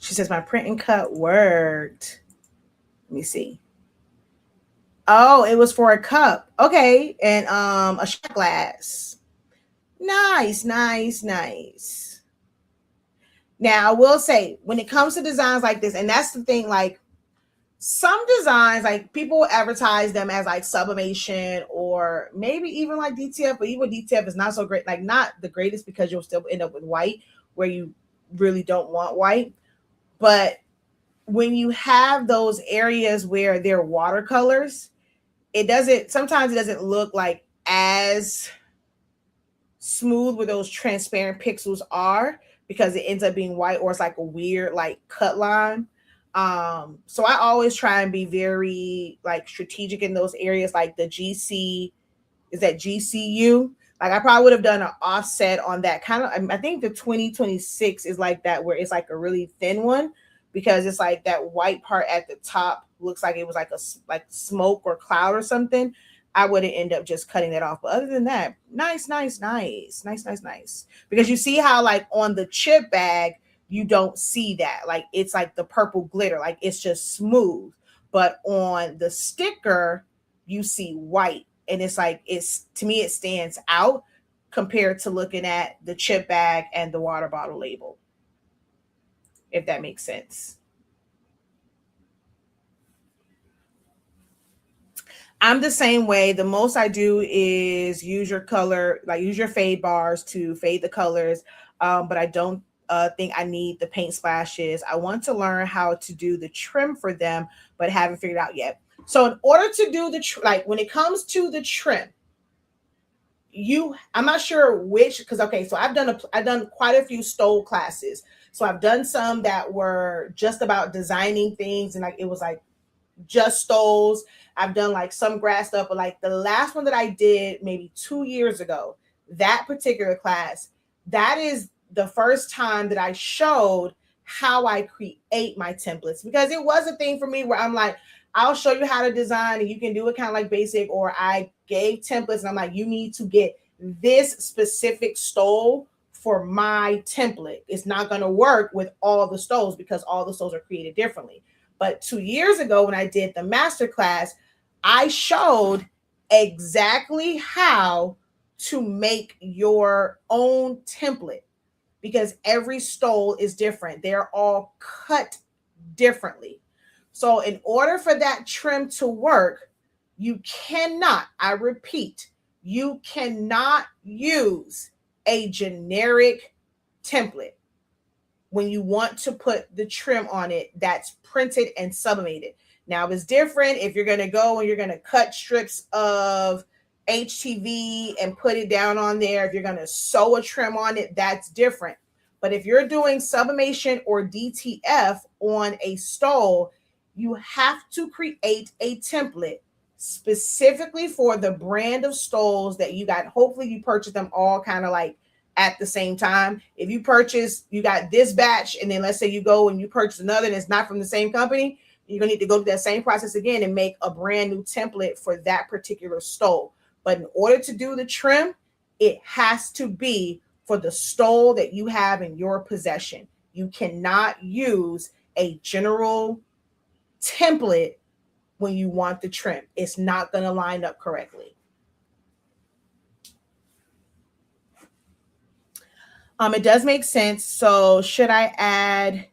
She says my print and cut worked. Let me see. Oh, it was for a cup. Okay, and a shot glass. Nice, nice, nice. Now I will say, when it comes to designs like this, and that's the thing, like some designs, like people will advertise them as like sublimation or maybe even like DTF, but even DTF is not so great, like not the greatest because you'll still end up with white where you really don't want white. But when you have those areas where they're watercolors, sometimes it doesn't look like as smooth where those transparent pixels are because it ends up being white or it's like a weird like cut line. So I always try and be very like strategic in those areas, like the GC, is that GCU? Like I probably would have done an offset on that kind of. I think the 2026 is like that where it's like a really thin one because it's like that white part at the top looks like it was like a like smoke or cloud or something. I would end up just cutting that off. But other than that, nice, nice, nice, nice, nice, nice. Because you see how like on the chip bag, you don't see that. Like it's like the purple glitter, like it's just smooth. But on the sticker, you see white. And it's like, it's to me, it stands out compared to looking at the chip bag and the water bottle label. If that makes sense. I'm the same way. The most I do is use your color, like use your fade bars to fade the colors. But I don't think I need the paint splashes. I want to learn how to do the trim for them, but haven't figured out yet. So in order to do the like when it comes to the trim, I'm not sure which, because okay, so I've done quite a few stole classes. So I've done some that were just about designing things and like it was like just stoles. I've done like some grass stuff, but like the last one that I did maybe 2 years ago, that particular class, that is the first time that I showed how I create my templates because it was a thing for me where I'm like, I'll show you how to design and you can do it kind of like basic, or I gave templates and I'm like, you need to get this specific stole for my template. It's not going to work with all the stoles because all the stoles are created differently. But 2 years ago, when I did the master class, I showed exactly how to make your own template because every stole is different. They're all cut differently. So in order for that trim to work, you cannot, I repeat, you cannot use a generic template when you want to put the trim on it that's printed and sublimated. Now it's different if you're going to go and you're going to cut strips of HTV and put it down on there. If you're going to sew a trim on it, that's different. But if you're doing sublimation or DTF on a stole, you have to create a template specifically for the brand of stoles that you got. Hopefully you purchase them all kind of like at the same time. If you got this batch, and then let's say you go and you purchase another and it's not from the same company, you're gonna need to go through that same process again and make a brand new template for that particular stole. But in order to do the trim, it has to be for the stole that you have in your possession. You cannot use a general template when you want the trim. It's not going to line up correctly. It does make sense. So should I add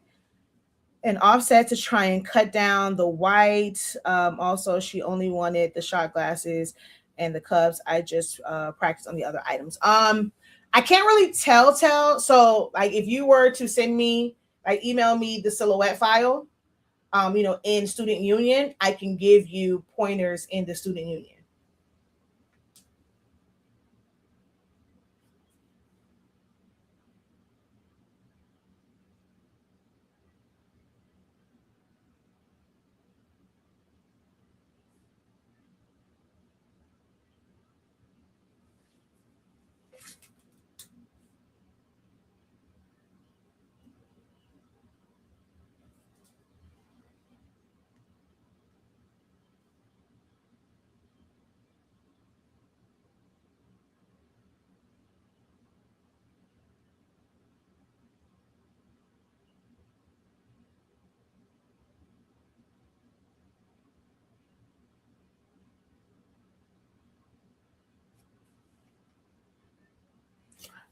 an offset to try and cut down the white. Also, she only wanted the shot glasses and the cups. I just practiced on the other items. I can't really tell. So, like, if you were to send me, like, email me the silhouette file, in Student Union, I can give you pointers in the Student Union.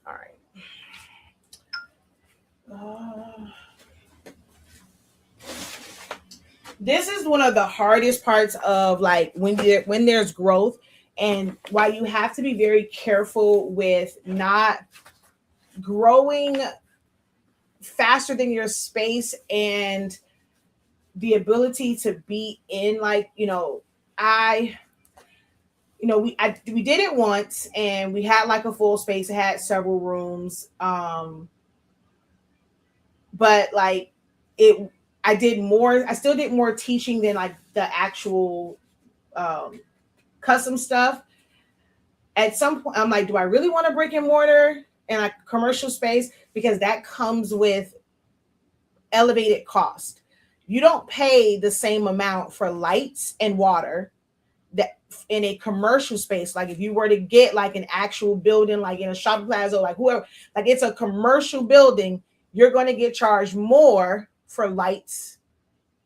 All right. This is one of the hardest parts of, like, when there's growth, and why you have to be very careful with not growing faster than your space and the ability to be in, like, I we did it once, and we had like a full space. It had several rooms, but like it I still did more teaching than like the actual custom stuff. At some point I'm like, do I really want a brick and mortar and a commercial space? Because that comes with elevated cost. You don't pay the same amount for lights and water that in a commercial space. Like, if you were to get like an actual building, like in a shopping plaza, like whoever, like it's a commercial building, you're going to get charged more for lights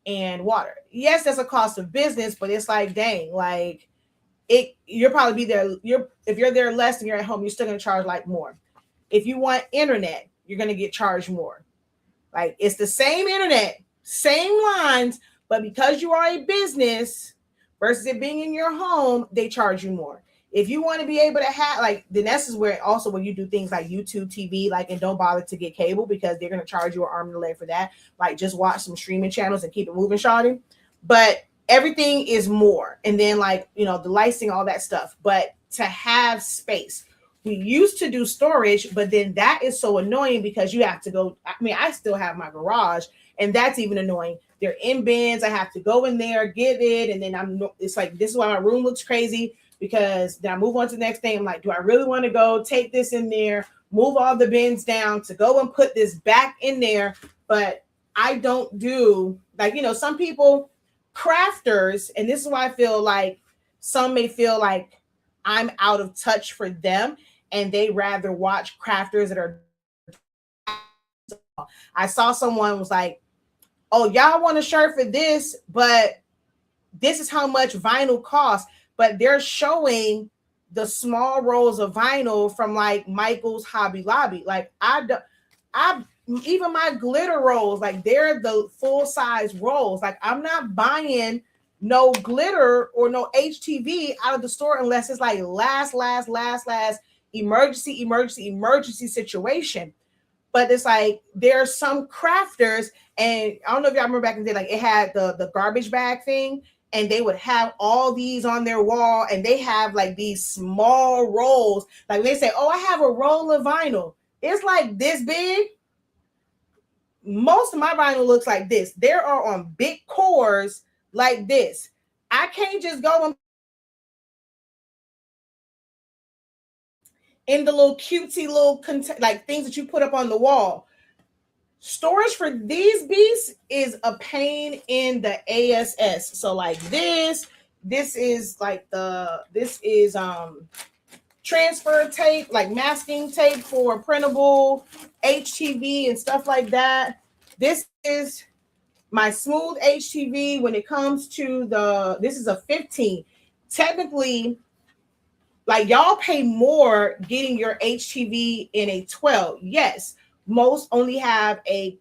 and water. Yes, that's a cost of business, but it's like, dang, like you'll probably be there. If you're there less than you're at home, you're still going to charge like more. If you want internet, you're going to get charged more. Like, it's the same internet, same lines, but because you are a business versus it being in your home, they charge you more. If you want to be able to have, like, then this is where also when you do things like YouTube TV, like, and don't bother to get cable because they're going to charge you an arm and a leg for that. Like, just watch some streaming channels and keep it moving, shawty. But everything is more. And then, like, the licensing, all that stuff. But to have space, we used to do storage, but then that is so annoying because you have to go. I mean, I still have my garage, and that's even annoying. They're in bins. I have to go in there, get it, and then it's like, this is why my room looks crazy, because then I move on to the next thing. I'm like, do I really want to go take this in there, move all the bins down to go and put this back in there? But I don't do, like, some people, crafters, and this is why I feel like some may feel like I'm out of touch for them, and they rather watch crafters that are. I saw someone was like, oh, y'all want a shirt for this, but this is how much vinyl costs. But they're showing the small rolls of vinyl from like Michael's, Hobby Lobby. Like, even my glitter rolls, like, they're the full size rolls. Like, I'm not buying no glitter or no HTV out of the store unless it's like last emergency situation. But it's like, there are some crafters, and I don't know if y'all remember back in the day, like, it had the garbage bag thing, and they would have all these on their wall, and they have like these small rolls. Like, they say, oh, I have a roll of vinyl. It's like this big. Most of my vinyl looks like this. There are on big cores like this. I can't just go and in the little cutesy little like things that you put up on the wall. Storage for these beasts is a pain in the ass. So like this is like this is transfer tape, like masking tape for printable HTV and stuff like that. This is my smooth HTV. When it comes to this is a 15. Technically, like, y'all pay more getting your HTV in a 12. Yes, Most only have a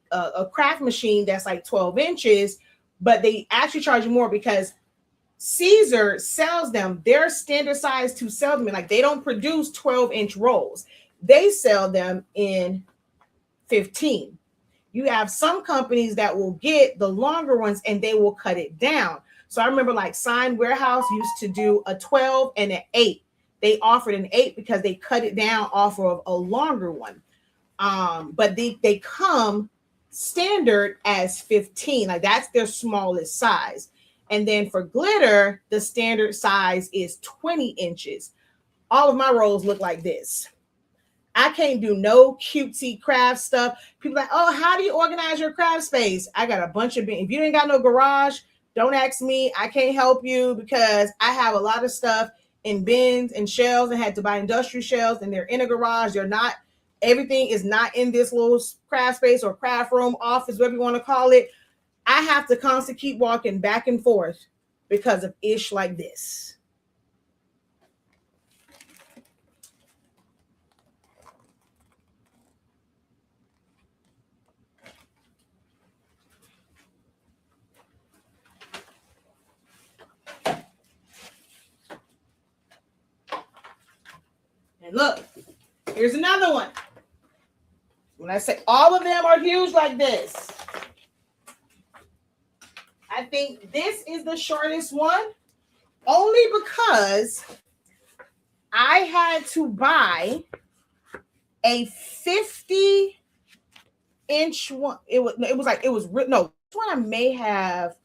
craft machine that's like 12 inches, but they actually charge you more because Caesar sells them their standard size to sell them in. Like they don't produce 12-inch rolls. They sell them in 15. You have some companies that will get the longer ones and they will cut it down. So I remember like Sign Warehouse used to do a 12 and an 8. They offered an 8 because they cut it down off of a longer one. But they come standard as 15. Like that's their smallest size. And then for glitter, the standard size is 20 inches. All of my rolls look like this. I can't do no cutesy craft stuff. People are like, oh, how do you organize your craft space? I got a bunch of bins. If you ain't got no garage, don't ask me. I can't help you because I have a lot of stuff in bins and shelves and had to buy industrial shelves and they're in a garage. They're not, everything is not in this little craft space or craft room, office, whatever you want to call it. I have to constantly keep walking back and forth because of ish like this. And look, here's another one. When I say all of them are huge like this, I think this is the shortest one only because I had to buy a 50-inch one. It was no, this one I may have.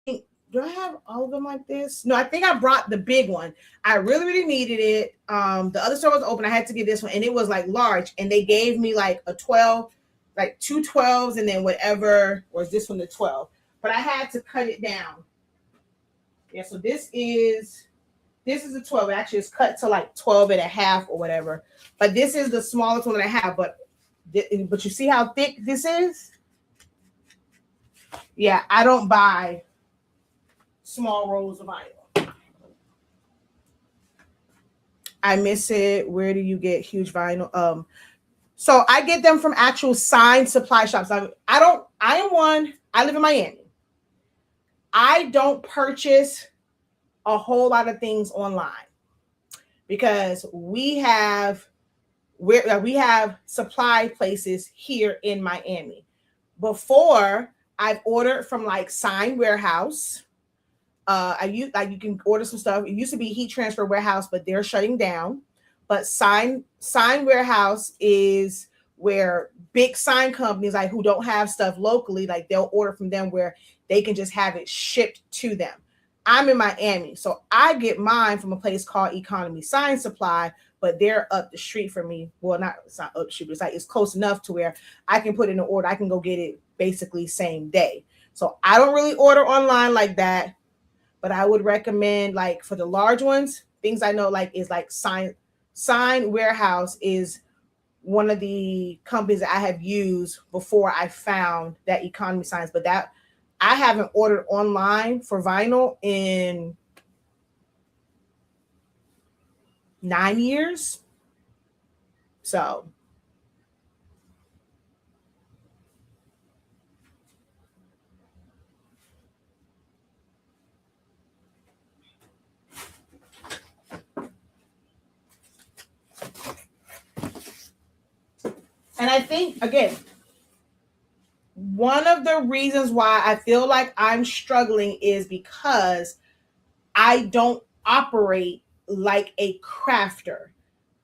Do I have all of them like this? No, I think I brought the big one. I really needed it. The other store was open. I had to get this one, and it was like large. And they gave me like a 12, like 2 12s, and then whatever was this one, the 12. But I had to cut it down. Yeah, so this is a 12. Actually, it's cut to like 12 and a half or whatever. But this is the smallest one that I have. But you see how thick this is? Yeah, I don't buy small rolls of vinyl. I miss it. Where do you get huge vinyl? So I get them from actual signed supply shops. I live in Miami. I don't purchase a whole lot of things online because we have supply places here in Miami. Before I've ordered from like Sign Warehouse. You can order some stuff. It used to be Heat Transfer Warehouse, but they're shutting down. But Sign Warehouse is where big sign companies like who don't have stuff locally, like they'll order from them where they can just have it shipped to them. I'm in Miami, so I get mine from a place called Economy Sign Supply, but they're up the street from me. Well, it's not up the street, but it's close enough to where I can put in an order. I can go get it basically same day. So I don't really order online like that. But I would recommend, like, for the large ones, things I know, like, is like Sign Warehouse is one of the companies that I have used before I found that Economy Signs. But that I haven't ordered online for vinyl in 9 years. So. And I think, again, one of the reasons why I feel like I'm struggling is because I don't operate like a crafter.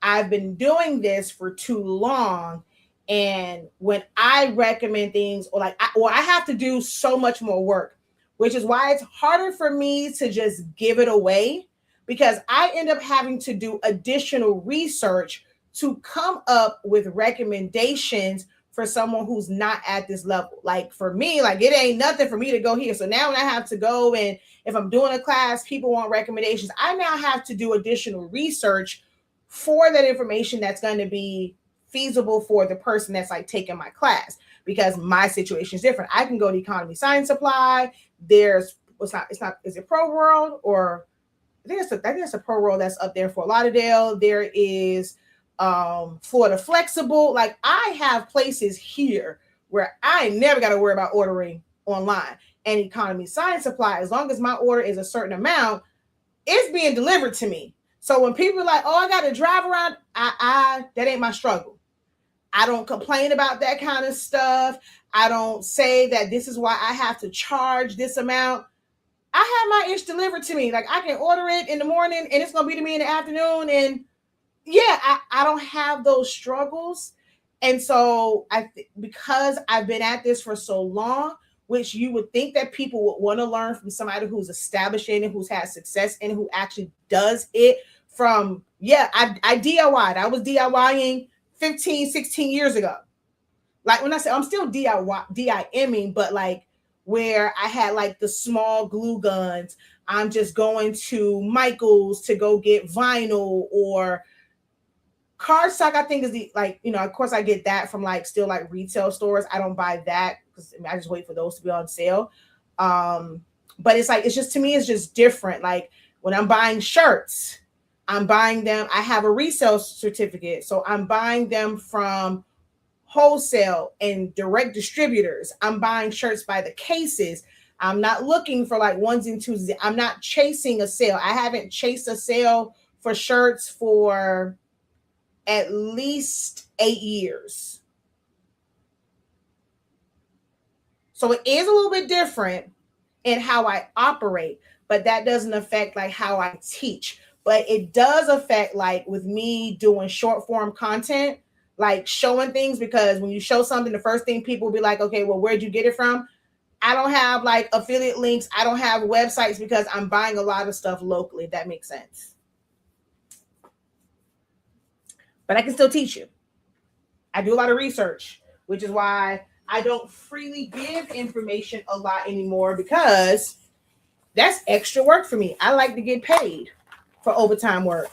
I've been doing this for too long. And when I recommend things or I have to do so much more work, which is why it's harder for me to just give it away because I end up having to do additional research to come up with recommendations for someone who's not at this level. Like for me, like it ain't nothing for me to go here. So now when I have to go and if I'm doing a class, people want recommendations. I now have to do additional research for that information that's going to be feasible for the person that's like taking my class because my situation is different. I can go to Economy Sign Supply. Is it Pro World or I think it's a Pro World that's up there for Lauderdale. There is For the flexible, like I have places here where I never got to worry about ordering online. And economy science supply, as long as my order is a certain amount, it's being delivered to me. So when people are like, oh, I got to drive around, that ain't my struggle. I don't complain about that kind of stuff. I don't say that this is why I have to charge this amount. I have my ish delivered to me. Like I can order it in the morning and it's going to be to me in the afternoon. And yeah, I don't have those struggles. And so because I've been at this for so long, which you would think that people would want to learn from somebody who's established in it, who's had success and who actually does it from, I DIY'd. I was DIYing 15, 16 years ago. Like when I say I'm still DIYing, but like where I had like the small glue guns, I'm just going to Michael's to go get vinyl, or cardstock. I think is the, like, you know, of course I get that from like still like retail stores. I don't buy that because I just wait for those to be on sale. But it's like, it's just, to me, it's just different. Like when I'm buying shirts, I'm buying them. I have a resale certificate. So I'm buying them from wholesale and direct distributors. I'm buying shirts by the cases. I'm not looking for like ones and twos. I'm not chasing a sale. I haven't chased a sale for shirts for at least 8 years. So it is a little bit different in how I operate, but that doesn't affect like how I teach. But it does affect like with me doing short form content, like showing things, because when you show something, the first thing people will be like, okay, well, where'd you get it from? I don't have like affiliate links. I don't have websites because I'm buying a lot of stuff locally, if that makes sense. But I can still teach you. I do a lot of research, which is why I don't freely give information a lot anymore, because that's extra work for me. I like to get paid for overtime work.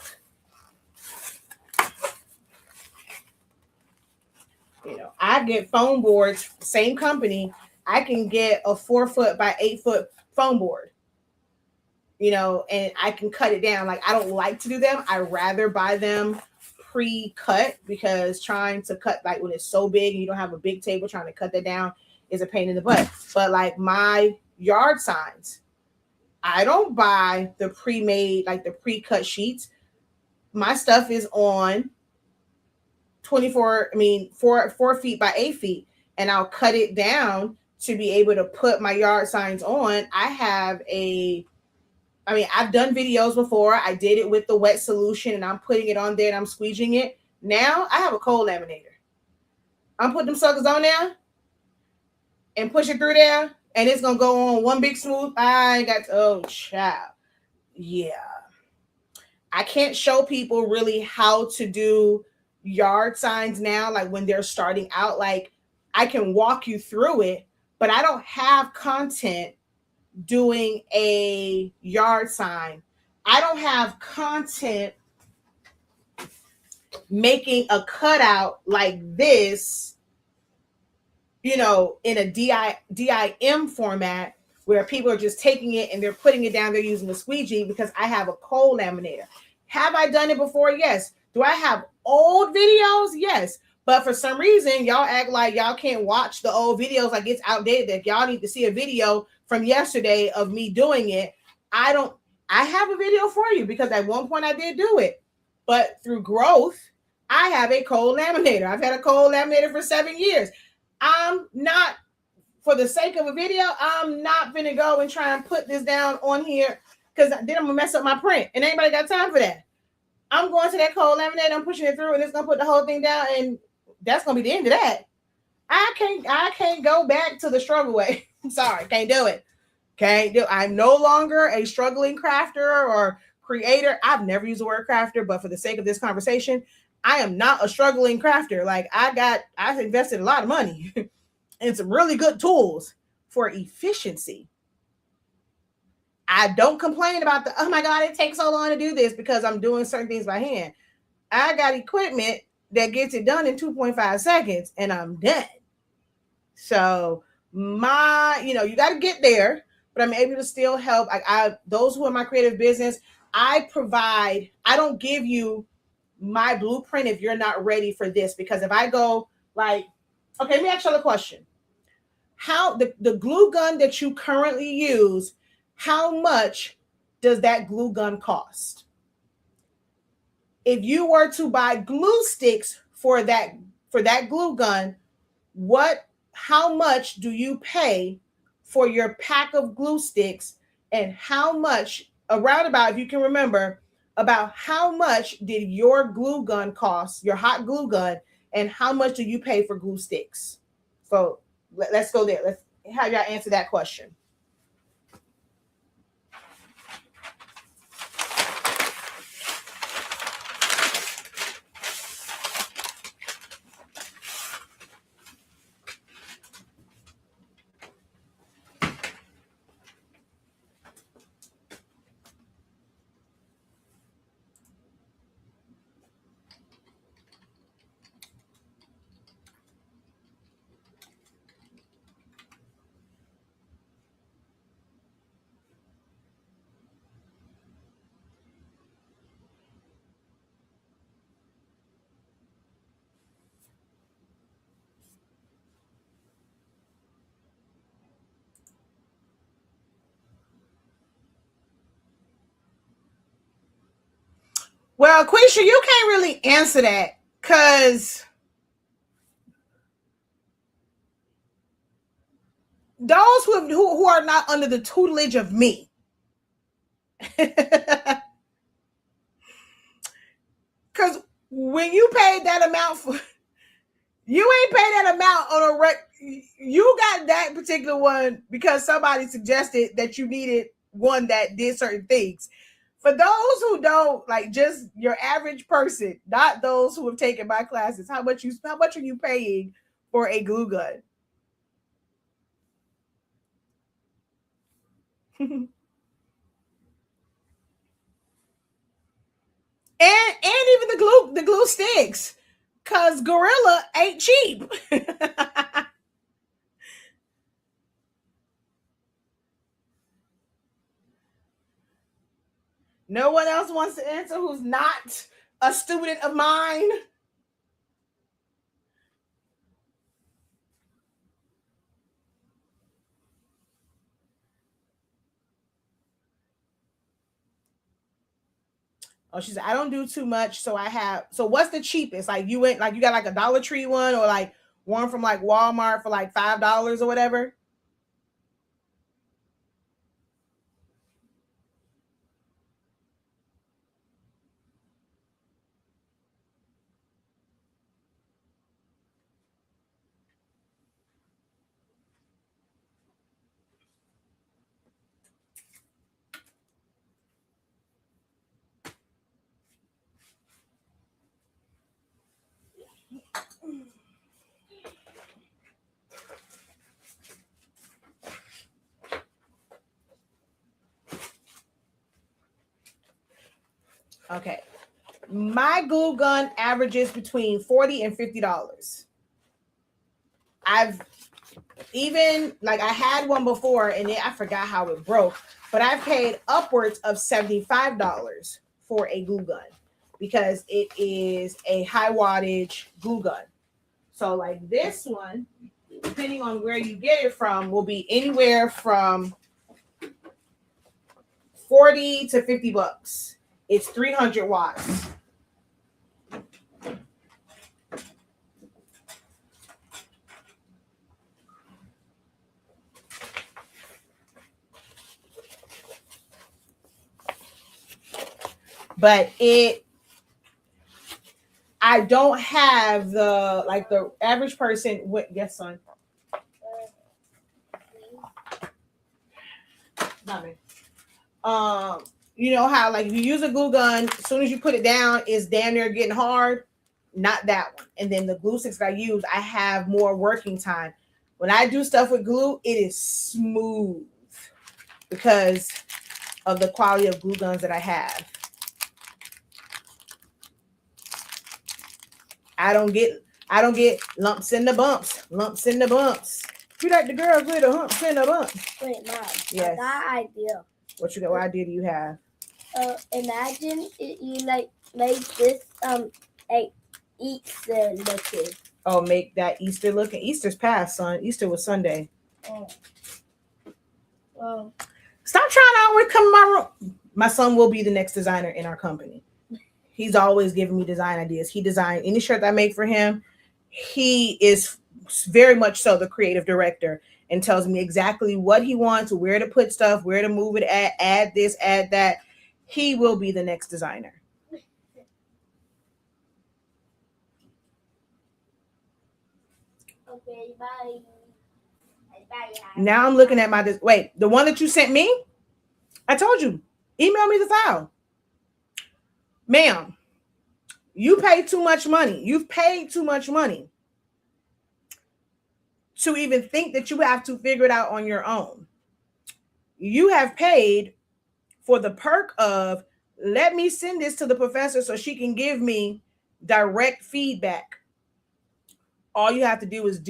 You know, I get foam boards, same company. I can get a 4-foot by 8-foot foam board, you know, and I can cut it down. Like I don't like to do them. I rather buy them pre-cut, because trying to cut like when it's so big and you don't have a big table, trying to cut that down is a pain in the butt. But like my yard signs, I don't buy the pre-made, like the pre-cut sheets. My stuff is on 4 feet by 8 feet, and I'll cut it down to be able to put my yard signs on. I've done videos before. I did it with the wet solution and I'm putting it on there and I'm squeegeeing it. Now I have a cold laminator. I'm putting them suckers on there and push it through there, and it's going to go on one big smooth. Child. Yeah. I can't show people really how to do yard signs now. Like when they're starting out, like I can walk you through it, but I don't have content doing a yard sign. I don't have content making a cutout like this, you know, in a DIM format where people are just taking it and they're putting it down. They're using a squeegee, because I have a cold laminator. Have I done it before? Yes. Do I have old videos? Yes. But for some reason, y'all act like y'all can't watch the old videos, like it's outdated, that y'all need to see a video from yesterday of me doing it. I have a video for you, because at one point I did do it. But through growth, I have a cold laminator. I've had a cold laminator for 7 years. I'm not, for the sake of a video, I'm not going to go and try and put this down on here, because then I'm going to mess up my print. And anybody got time for that? I'm going to that cold laminator, I'm pushing it through, and it's going to put the whole thing down, and that's going to be the end of that. I can't go back to the struggle way. I'm sorry, can't do it. I'm no longer a struggling crafter or creator. I've never used the word crafter, but for the sake of this conversation, I am not a struggling crafter. Like I've invested a lot of money in some really good tools for efficiency. I don't complain about oh my God, it takes so long to do this, because I'm doing certain things by hand. I got equipment that gets it done in 2.5 seconds and I'm done. So you got to get there, but I'm able to still help. Those who are in my creative business, I don't give you my blueprint if you're not ready for this. Because if I go like, okay, let me ask you a question. How the glue gun that you currently use, how much does that glue gun cost? If you were to buy glue sticks for that glue gun, how much do you pay for your pack of glue sticks, and how much, around about, if you can remember, about how much did your glue gun cost, your hot glue gun, and how much do you pay for glue sticks? So let's go there. Let's have y'all answer that question. Well, Quisha, you can't really answer that because those who are not under the tutelage of me. Because when you paid that amount for, you ain't pay that amount on a you got that particular one because somebody suggested that you needed one that did certain things. For those who don't, like just your average person, not those who have taken my classes, how much are you paying for a glue gun? and even the glue sticks, cause Gorilla ain't cheap. No one else wants to answer who's not a student of mine. Oh, she said, I don't do too much. So what's the cheapest? Like you got like a Dollar Tree one, or like one from like Walmart for like $5 or whatever? Okay. My glue gun averages between $40 and $50. I've even, like, I had one before and I forgot how it broke, but I've paid upwards of $75 for a glue gun because it is a high wattage glue gun. So like this one, depending on where you get it from, will be anywhere from 40 to 50 bucks. It's 300 watts. But I don't have the average person with, yes, son. Not me. You know how like if you use a glue gun, as soon as you put it down, it's damn near getting hard. Not that one. And then the glue sticks that I use, I have more working time. When I do stuff with glue, it is smooth because of the quality of glue guns that I have. I don't get lumps in the bumps. You like the girls with the humps in the bumps.
Wait, Mom.
Yes.
I got an idea.
What idea do you have?
Imagine you like this like Easter looking.
Oh, make that Easter looking. Easter's past, son. Easter was Sunday.
Oh.
Stop trying to always come in my room. My son will be the next designer in our company. He's always giving me design ideas. He designed any shirt I make for him. He is very much so the creative director and tells me exactly what he wants, where to put stuff, where to move it at, add this, add that. He will be the next designer.
Okay, bye. Bye.
Now I'm looking at my wait, the one that you sent me? I told you. Email me the file. Ma'am, you pay too much money. You've paid too much money to even think that you have to figure it out on your own. You have paid for the perk of let me send this to the professor so she can give me direct feedback. All you have to do is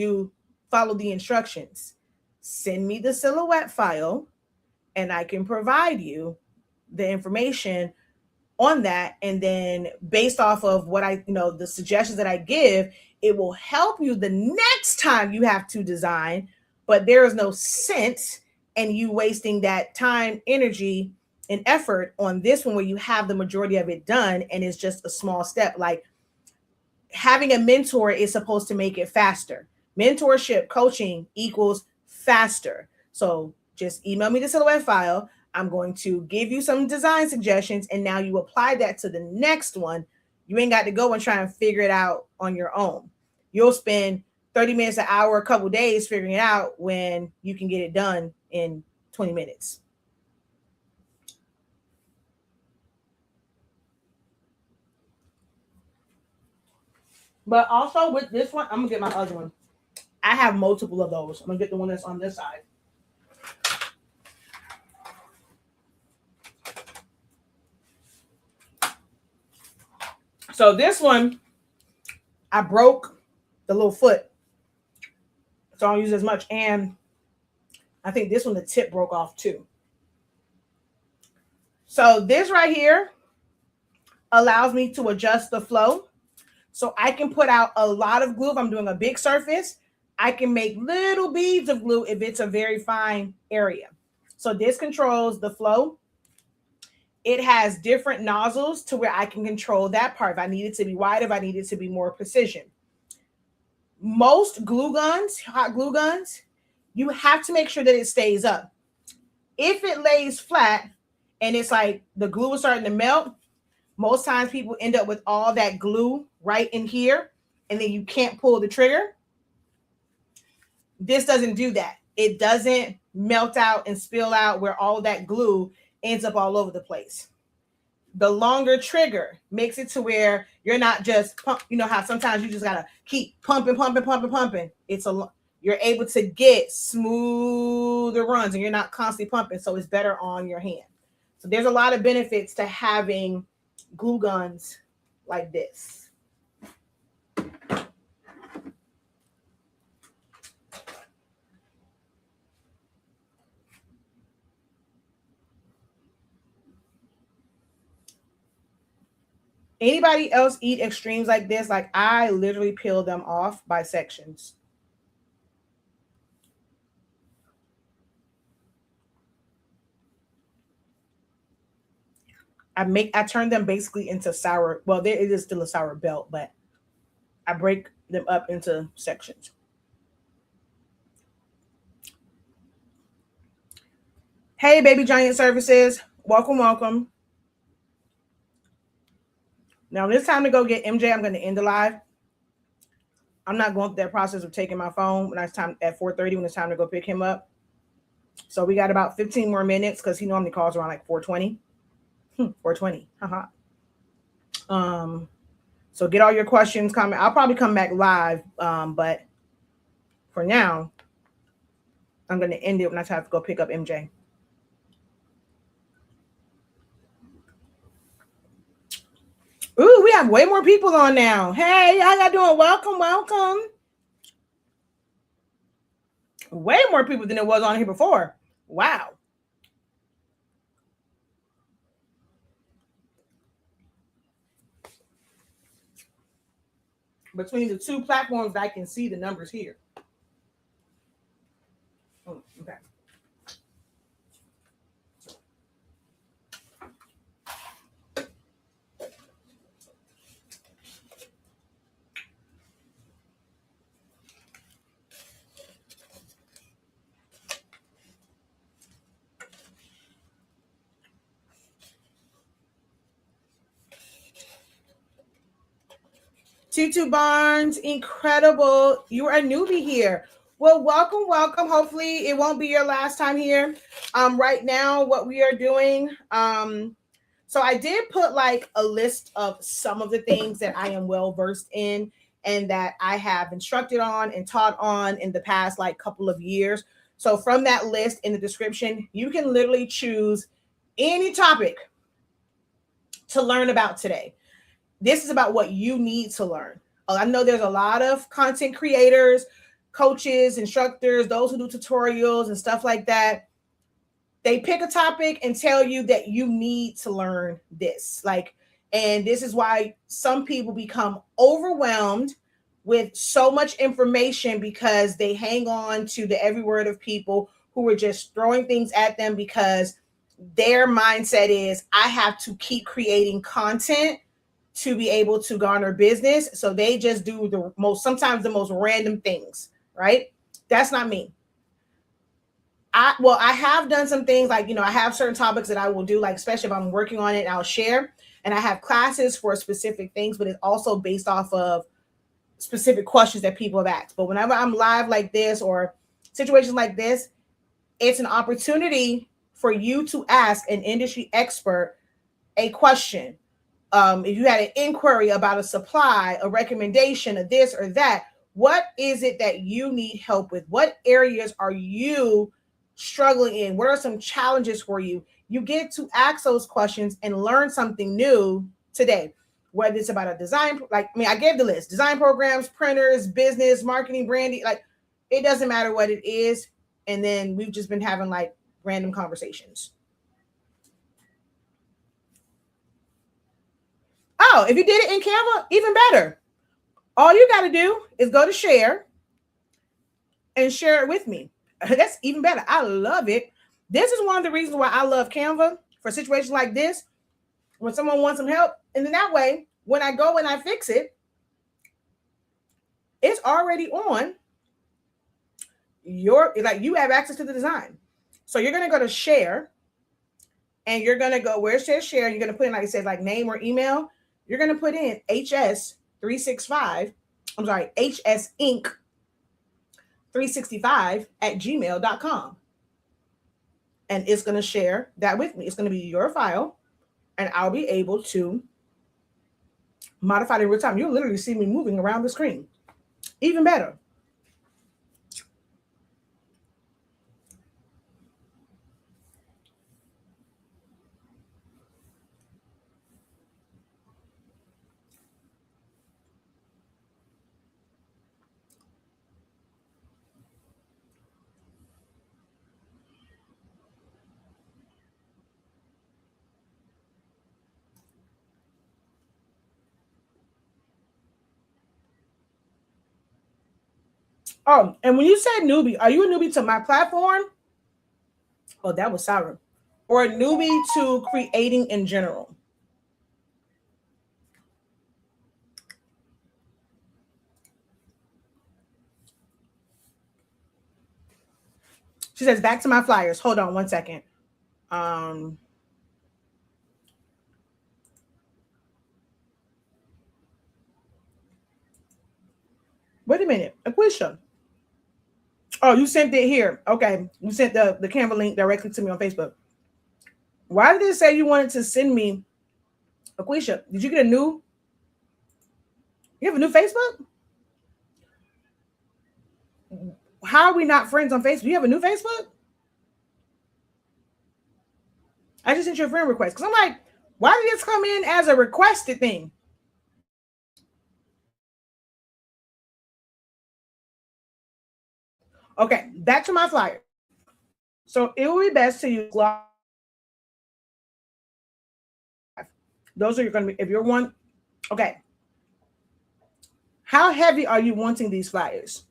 follow the instructions. Send me the silhouette file and I can provide you the information on that. And then based off of what the suggestions that I give, it will help you the next time you have to design, but there is no sense in you wasting that time, energy, and effort on this one where you have the majority of it done and it's just a small step. Like having a mentor is supposed to make it faster. Mentorship, coaching equals faster. So just email me the silhouette file. I'm going to give you some design suggestions, and now you apply that to the next one. You ain't got to go and try and figure it out on your own. You'll spend 30 minutes, an hour, a couple days figuring it out when you can get it done in 20 minutes. But also with this one, I'm going to get my other one. I have multiple of those. I'm going to get the one that's on this side. So this one, I broke the little foot. So I don't use as much. And I think this one, the tip broke off too. So this right here allows me to adjust the flow. So I can put out a lot of glue if I'm doing a big surface. I can make little beads of glue if it's a very fine area. So this controls the flow. It has different nozzles to where I can control that part. If I need it to be wide, if I need it to be more precision. Most glue guns, hot glue guns, you have to make sure that it stays up. If it lays flat and it's like the glue is starting to melt, most times people end up with all that glue right in here, and then you can't pull the trigger. This doesn't do that. It doesn't melt out and spill out where all that glue ends up all over the place. The longer trigger makes it to where you're not just how sometimes you just gotta keep pumping. You're able to get smoother runs and you're not constantly pumping, so it's better on your hand. So there's a lot of benefits to having glue guns like this. Anybody else eat extremes like this? Like I literally peel them off by sections. I turn them basically into sour. Well, there it is still a sour belt, but I break them up into sections. Hey, Baby Giant Services. Welcome. Now, when it's time to go get MJ, I'm going to end the live. I'm not going through that process of taking my phone when it's time at 4:30 when it's time to go pick him up. So we got about 15 more minutes because he normally calls around like 4:20. 4:20. So get all your questions coming. I'll probably come back live, but for now, I'm going to end it when I have to go pick up MJ. Ooh, we have way more people on now. Hey, how y'all doing? Welcome. Way more people than it was on here before. Wow. between the two platforms, I can see the numbers here. Oh, okay. Tutu Barnes, incredible. You are a newbie here. Well, welcome, welcome. Hopefully, it won't be your last time here. Right now, what we are doing, so I did put like a list of some of the things that I am well versed in and that I have instructed on and taught on in the past like couple of years. So from that list in the description, you can literally choose any topic to learn about today. This is about what you need to learn. I know there's a lot of content creators, coaches, instructors, those who do tutorials and stuff like that. They pick a topic and tell you that you need to learn this. Like, and this is why some people become overwhelmed with so much information because they hang on to the every word of people who are just throwing things at them because their mindset is, I have to keep creating content to be able to garner business. So they just do the most, sometimes the most random things, right? That's not me. I have done some things like, I have certain topics that I will do, like, especially if I'm working on it, I'll share. And I have classes for specific things, but it's also based off of specific questions that people have asked. But whenever I'm live like this or situations like this, it's an opportunity for you to ask an industry expert a question. If you had an inquiry about a supply, a recommendation of this or that, what is it that you need help with? What areas are you struggling in? What are some challenges for you? You get to ask those questions and learn something new today. Whether it's about a design, I gave the list: design programs, printers, business, marketing, branding. Like, it doesn't matter what it is. And then we've just been having like random conversations. Oh, if you did it in Canva, even better. All you got to do is go to share and share it with me. That's even better. I love it. This is one of the reasons why I love Canva for situations like this, when someone wants some help. And then that way, when I go and I fix it, it's already on you have access to the design. So you're going to go to share and you're going to go where it says share. You're going to put in, like it says, like name or email. You're going to put in HS365. I'm sorry, HS Inc. 365 at gmail.com. And it's going to share that with me. It's going to be your file, and I'll be able to modify it in real time. You'll literally see me moving around the screen. Even better. Oh, and when you said newbie, are you a newbie to my platform? Oh, that was sour. Or a newbie to creating in general? She says, back to my flyers. Hold on one second. Um, Wait a minute. Aquisha. Oh, you sent it here. Okay. You sent the Canva link directly to me on Facebook. Why did it say you wanted to send me Aquisha? Did you get a new? You have a new Facebook? How are we not friends on Facebook? You have a new Facebook? I just sent you a friend request because I'm like, why did this come in as a requested thing? Okay, back to my flyer. So it will be best to use live. Those are going to be, if you're one, okay. How heavy are you wanting these flyers?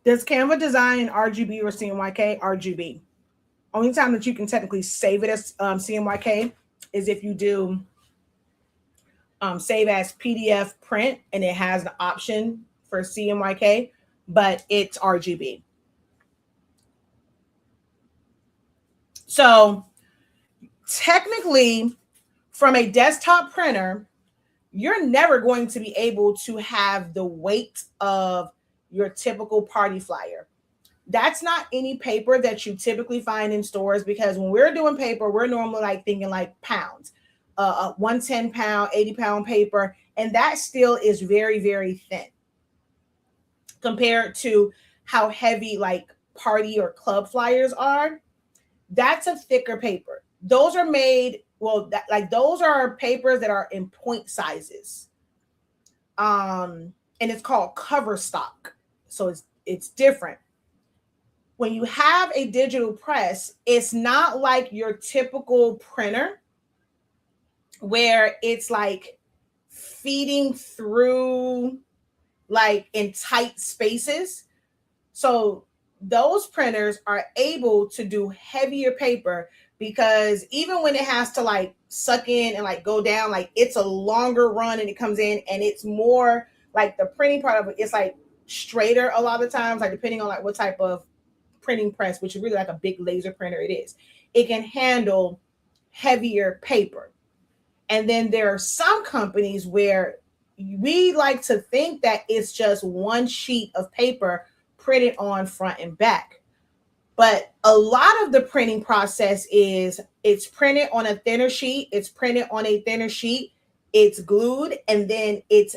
Does Canva design in RGB or CMYK? RGB. Only time that you can technically save it as CMYK is if you do save as PDF print and it has the option for CMYK, but it's RGB. So technically, from a desktop printer, you're never going to be able to have the weight of your typical party flyer. That's not any paper that you typically find in stores, because when we're doing paper, we're normally like thinking like pounds, 110-pound, 80-pound paper, and that still is very, very thin compared to how heavy like party or club flyers are. That's a thicker paper. Those are made, well, those are papers that are in point sizes. And it's called cover stock. So it's different. When you have a digital press, it's not like your typical printer where it's like feeding through like in tight spaces. So those printers are able to do heavier paper, because even when it has to like suck in and like go down, like it's a longer run and it comes in, and it's more like the printing part of it, it's like straighter a lot of times, like depending on like what type of printing press, which is really like a big laser printer it is, it can handle heavier paper. And then there are some companies where we like to think that it's just one sheet of paper printed on front and back. But a lot of the printing process is it's printed on a thinner sheet, it's printed on a thinner sheet, it's glued, and then it's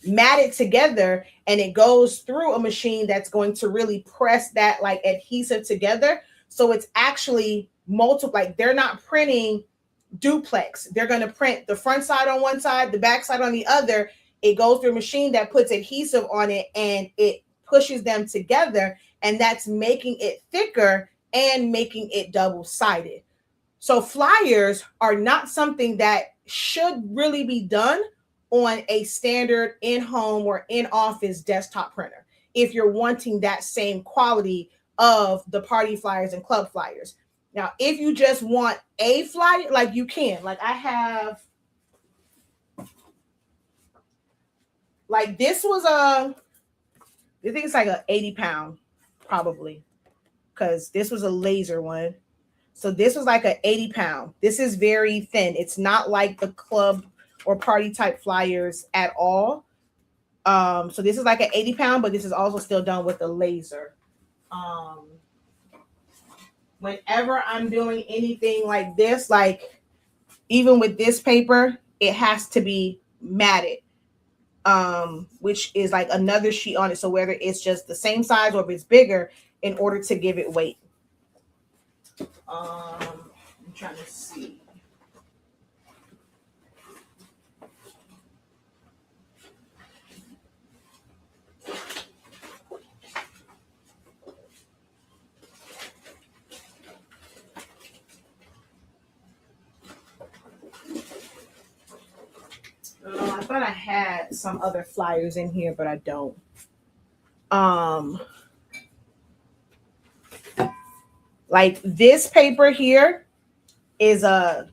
matted together, and it goes through a machine that's going to really press that like adhesive together. So it's actually multiple, like they're not printing duplex. They're going to print the front side on one side, the back side on the other. It goes through a machine that puts adhesive on it, and it pushes them together, and that's making it thicker and making it double-sided. So flyers are not something that should really be done on a standard in-home or in-office desktop printer if you're wanting that same quality of the party flyers and club flyers. Now, if you just want a flyer, like you can, like I have, like this was I think it's like a 80-pound probably, because this was a laser one. So this was like a 80-pound. This is very thin. It's not like the club or party type flyers at all. So this is like an 80-pound, but this is also still done with a laser. Whenever I'm doing anything like this, like even with this paper, it has to be matted, which is like another sheet on it. So whether it's just the same size or if it's bigger, in order to give it weight. I'm trying to see. I thought I had some other flyers in here, but I don't. Like this paper here is a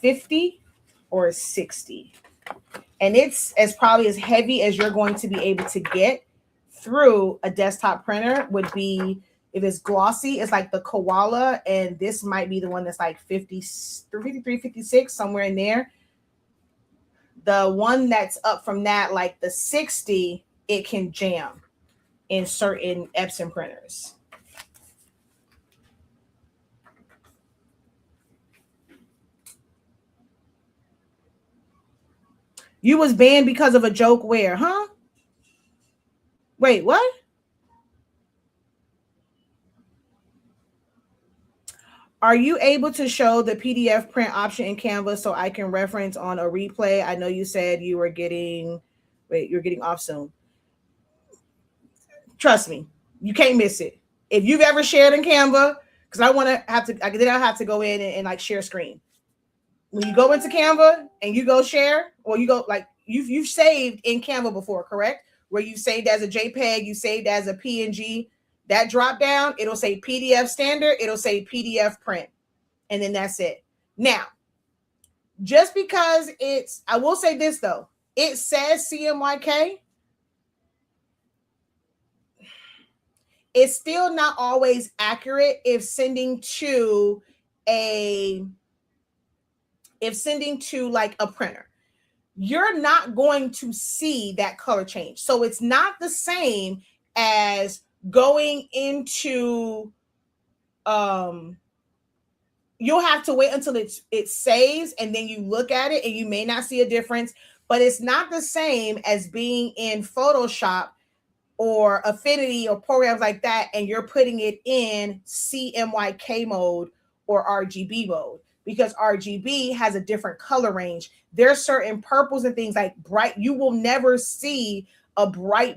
50 or a 60. And it's probably as heavy as you're going to be able to get through a desktop printer. Would be, if it's glossy, it's like the koala, and this might be the one that's like 53, 56, somewhere in there. The one that's up from that, like the 60, it can jam in certain Epson printers. You was banned because of a joke where, huh? Wait, what? Are you able to show the PDF print option in Canva so I can reference on a replay? I know you said you were getting, wait, you're getting off soon. Trust me, you can't miss it. If you've ever shared in Canva, because I want to have to, then I'll have to go in and like share screen. When you go into Canva and you go share, or you go like you've saved in Canva before, correct? Where you saved as a JPEG, you saved as a PNG. That drop down, it'll say PDF standard, it'll say PDF print, and then that's it. Now, just because it's, I will say this though, it says CMYK, it's still not always accurate if sending to like a printer. You're not going to see that color change. So it's not the same as going into, you'll have to wait until it saves and then you look at it and you may not see a difference, but it's not the same as being in Photoshop or Affinity or programs like that and you're putting it in CMYK mode or RGB mode, because RGB has a different color range. There's certain purples and things like bright. You will never see a bright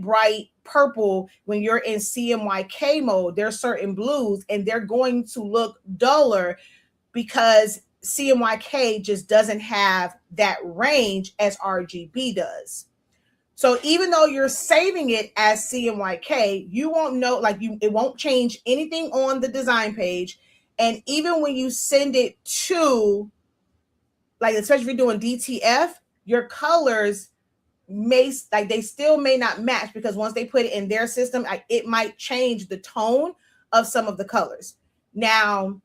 purple when you're in CMYK mode. There's certain blues and they're going to look duller because CMYK just doesn't have that range as RGB does. So even though you're saving it as CMYK, you won't know, like it won't change anything on the design page. And even when you send it to, like, especially if you're doing DTF, your colors may, like, they still may not match because once they put it in their system, it might change the tone of some of the colors. Now,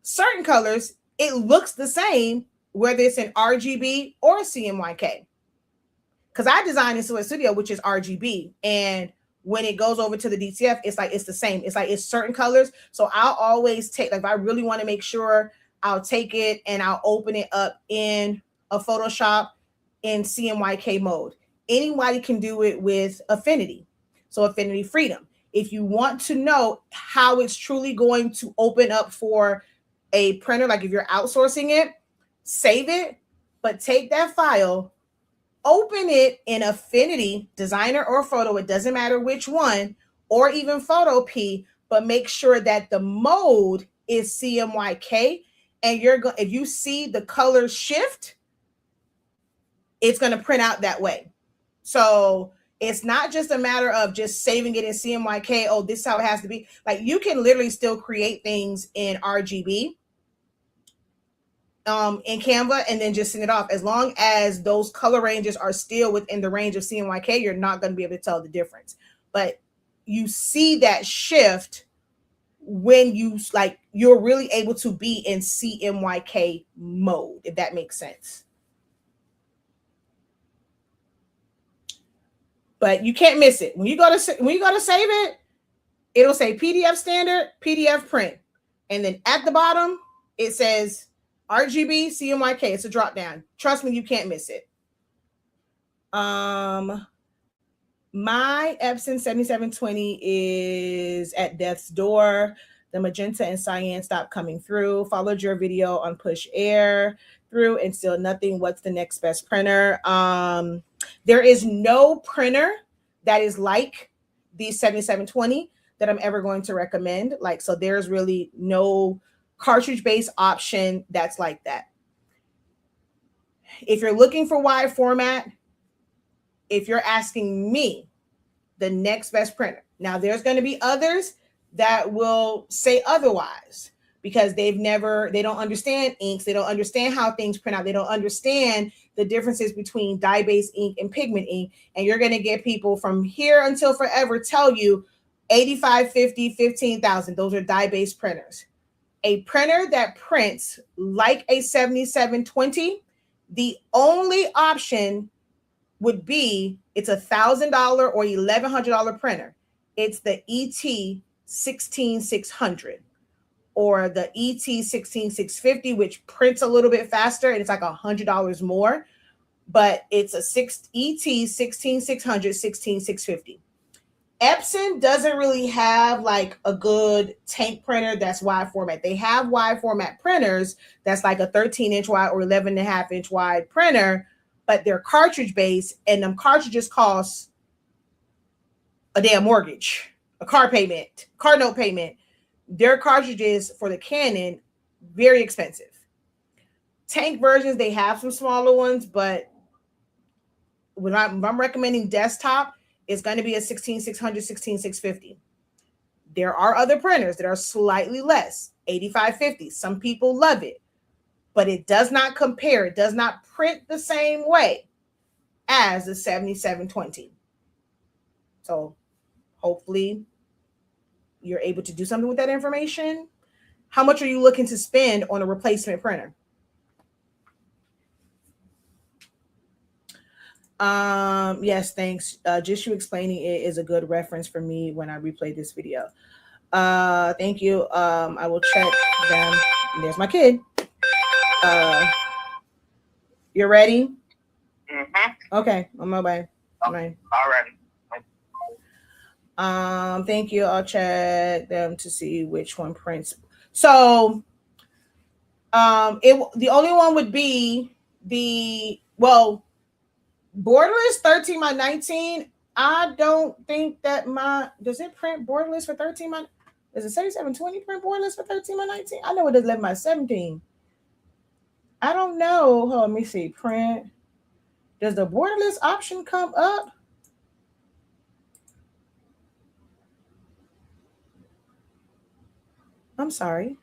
certain colors, it looks the same, whether it's in RGB or CMYK. Because I design in Silhouette Studio, which is RGB. And when it goes over to the DTF, it's like, it's the same. It's like, it's certain colors. So I'll always take, like, if I really want to make sure, I'll take it and I'll open it up in a Photoshop in CMYK mode. Anybody can do it with Affinity. So Affinity Freedom. If you want to know how it's truly going to open up for a printer, like if you're outsourcing it, save it, but take that file, open it in Affinity, Designer or Photo, it doesn't matter which one, or even Photo P, but make sure that the mode is CMYK. And if you see the colors shift, it's going to print out that way. So it's not just a matter of just saving it in CMYK. Oh, this is how it has to be. Like, you can literally still create things in RGB in Canva and then just send it off. As long as those color ranges are still within the range of CMYK, you're not going to be able to tell the difference. But you see that shift when you're really able to be in CMYK mode, if that makes sense. But you can't miss it. When you go to save it, it'll say PDF standard, PDF print. And then at the bottom, it says RGB, CMYK. It's a drop down. Trust me, you can't miss it. My Epson 7720 is at death's door. The magenta and cyan stopped coming through. Followed your video on push air through and still nothing. What's the next best printer? There is no printer that is like the 7720 that I'm ever going to recommend. Like, so there's really no cartridge-based option that's like that. If you're looking for wide format, if you're asking me, the next best printer. Now, there's going to be others that will say otherwise because they don't understand inks. They don't understand how things print out. They don't understand the differences between dye-based ink and pigment ink. And you're going to get people from here until forever tell you 85, 50, 15,000. Those are dye-based printers. A printer that prints like a 7720, the only option would be it's $1,000 or $1,100 printer. It's the ET 16600 or the ET 16650, which prints a little bit faster and it's like $100 more, but it's a ET 16600, 16650. Epson doesn't really have like a good tank printer that's wide format. They have wide format printers that's like a 13-inch wide or 11.5-inch wide printer, but they're cartridge based, and them cartridges cost a damn mortgage, a car note payment. Their cartridges for the Canon, very expensive. Tank versions, they have some smaller ones, but when I'm recommending desktop, it's going to be a 16600, 16650. There are other printers that are slightly less, 8550. Some people love it, but it does not compare. It does not print the same way as the 7720. So hopefully you're able to do something with that information. How much are you looking to spend on a replacement printer? Yes, thanks. Just you explaining it is a good reference for me when I replay this video. Thank you. I will check them. There's my kid. You're ready?
Mm-hmm.
Okay, on my way.
Alright.
Thank you. I'll check them to see which one prints. So, the only one would be borderless 13 by 19. I don't think that does it print borderless for 13 by? Does it 7720 print borderless for 13 by 19? I know it does 11 by 17. I don't know. Let me see. Print. Does the borderless option come up? I'm sorry.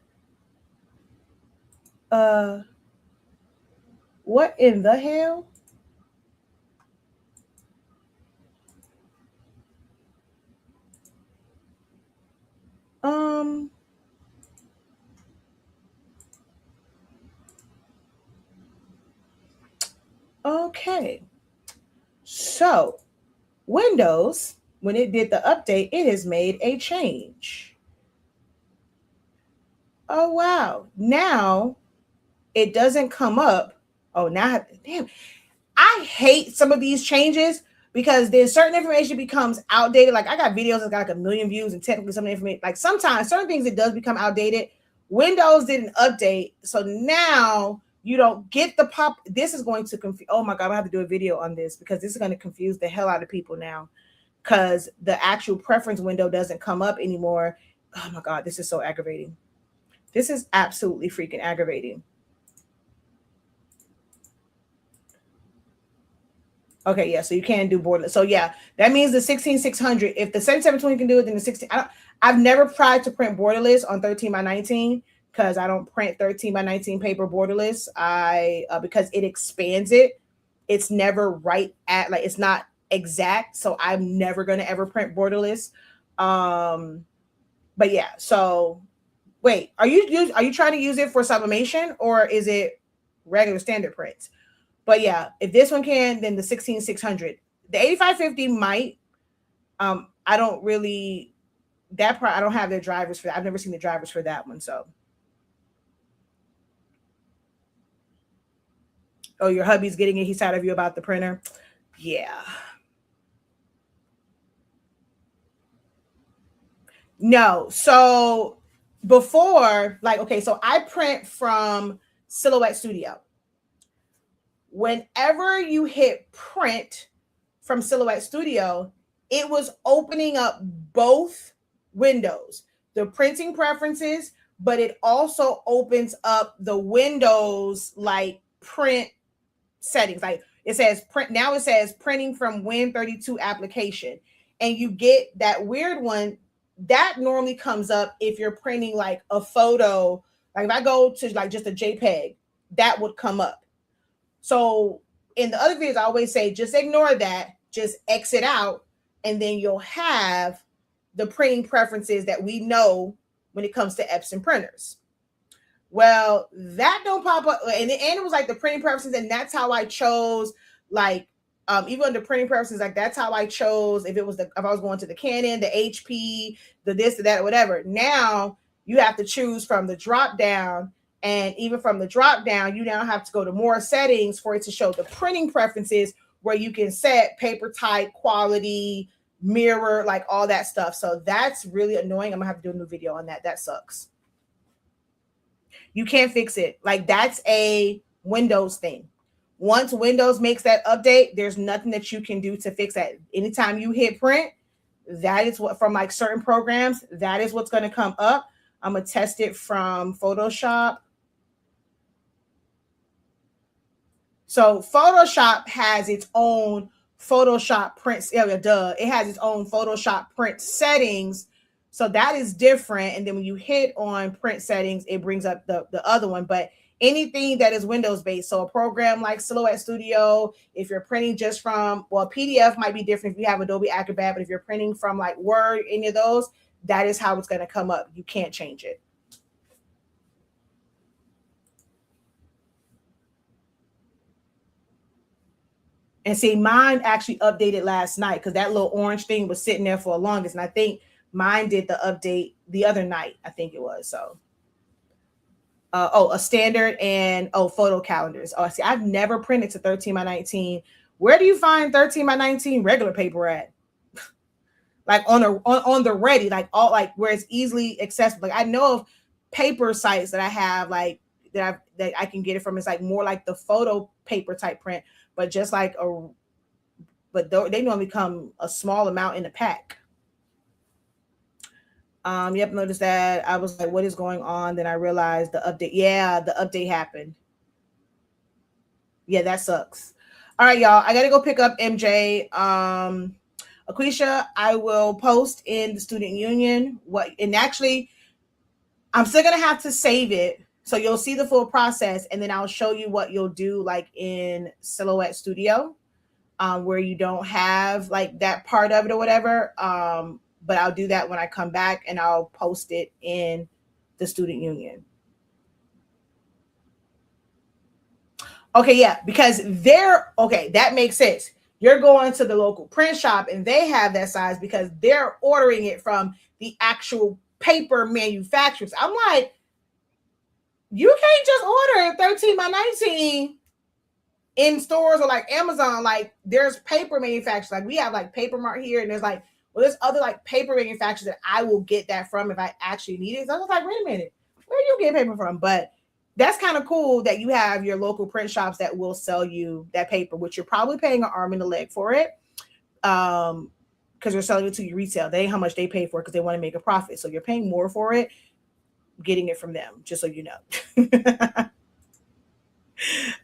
What in the hell? Okay. So, Windows, when it did the update, it has made a change. Oh, wow. Now it doesn't come up. Oh, now, damn. I hate some of these changes because then certain information becomes outdated. Like I got videos that got like 1 million views, and technically some information, like sometimes certain things, it does become outdated. Windows didn't update. So now you don't get the pop. This is going to confuse. Oh my God, I have to do a video on this because this is going to confuse the hell out of people now because the actual preference window doesn't come up anymore. Oh my God, this is so aggravating. This is absolutely freaking aggravating. Okay, yeah, so you can do borderless. So yeah, that means the 16600. If the 7720 can do it, then the 16. I've never tried to print borderless on 13 by 19 because I don't print 13 by 19 paper borderless. Because it expands it. It's never right at like it's not exact. So I'm never gonna ever print borderless. But yeah, so wait, are you trying to use it for sublimation or is it regular standard prints? But yeah, if this one can, then the 16600. The 8550 might. I don't really that part. I don't have their drivers for that. I've never seen the drivers for that one. So, oh, your hubby's getting it. He's tired of you about the printer. Yeah. No. So before, like, okay, so I print from Silhouette Studio. Whenever you hit print from Silhouette Studio, it was opening up both windows, the printing preferences, but it also opens up the Windows like print settings. Like it says print, now it says printing from Win32 application. And you get that weird one that normally comes up if you're printing like a photo. Like if I go to like just a JPEG, that would come up. So in the other videos, I always say, just ignore that, just exit out, and then you'll have the printing preferences that we know when it comes to Epson printers. Well, that don't pop up. And it was like the printing preferences, and that's how I chose, like, even under printing preferences, like that's how I chose if I was going to the Canon, the HP, the this, the that, or whatever. Now you have to choose from the drop down. And even from the drop down, you now have to go to more settings for it to show the printing preferences where you can set paper type, quality, mirror, like all that stuff. So that's really annoying. I'm gonna have to do a new video on that. That sucks. You can't fix it. Like that's a Windows thing. Once Windows makes that update, there's nothing that you can do to fix that. Anytime you hit print, that is what, from like certain programs, that is what's going to come up. I'm going to test it from Photoshop. So Photoshop has its own Photoshop print. It has its own Photoshop print settings. So that is different. And then when you hit on print settings, it brings up the other one. But anything that is Windows based, so a program like Silhouette Studio, if you're printing just from, well, PDF might be different if you have Adobe Acrobat, but if you're printing from like Word, any of those, that is how it's going to come up. You can't change it. And see, mine actually updated last night because that little orange thing was sitting there for the longest. And I think mine did the update the other night, I think it was. So, a standard and photo calendars. Oh, see, I've never printed to 13 by 19. Where do you find 13 by 19 regular paper at? Like on the ready, like all like where it's easily accessible. Like I know of paper sites that I have like that I can get it from. It's like more like the photo paper type print, but just like they normally come a small amount in a pack. Yep, noticed that. I was like, what is going on? Then I realized the update. Yeah, the update happened. Yeah, that sucks. All right, y'all. I gotta go pick up MJ. Aquisha, I will post in the student union and actually I'm still gonna have to save it. So you'll see the full process, and then I'll show you what you'll do like in Silhouette Studio, where you don't have like that part of it or whatever. But I'll do that when I come back, and I'll post it in the student union. Okay, yeah, because that makes sense. You're going to the local print shop and they have that size because they're ordering it from the actual paper manufacturers. I'm like, you can't just order 13 by 19 in stores or like Amazon. Like there's paper manufacturers. Like we have like Paper Mart here, and there's like, well, there's other like paper manufacturers that I will get that from if I actually need it. So I was like, wait a minute, where do you get paper from? But that's kind of cool that you have your local print shops that will sell you that paper, which you're probably paying an arm and a leg for it. Because they're selling it to you retail. They ain't how much they pay for it because they want to make a profit. So you're paying more for it, getting it from them, just so you know.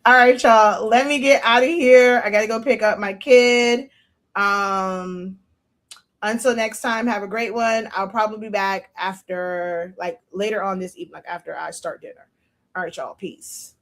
All right, y'all. Let me get out of here. I gotta go pick up my kid. Until next time, have a great one. I'll probably be back after, like later on this evening, like after I start dinner. All right, y'all. Peace.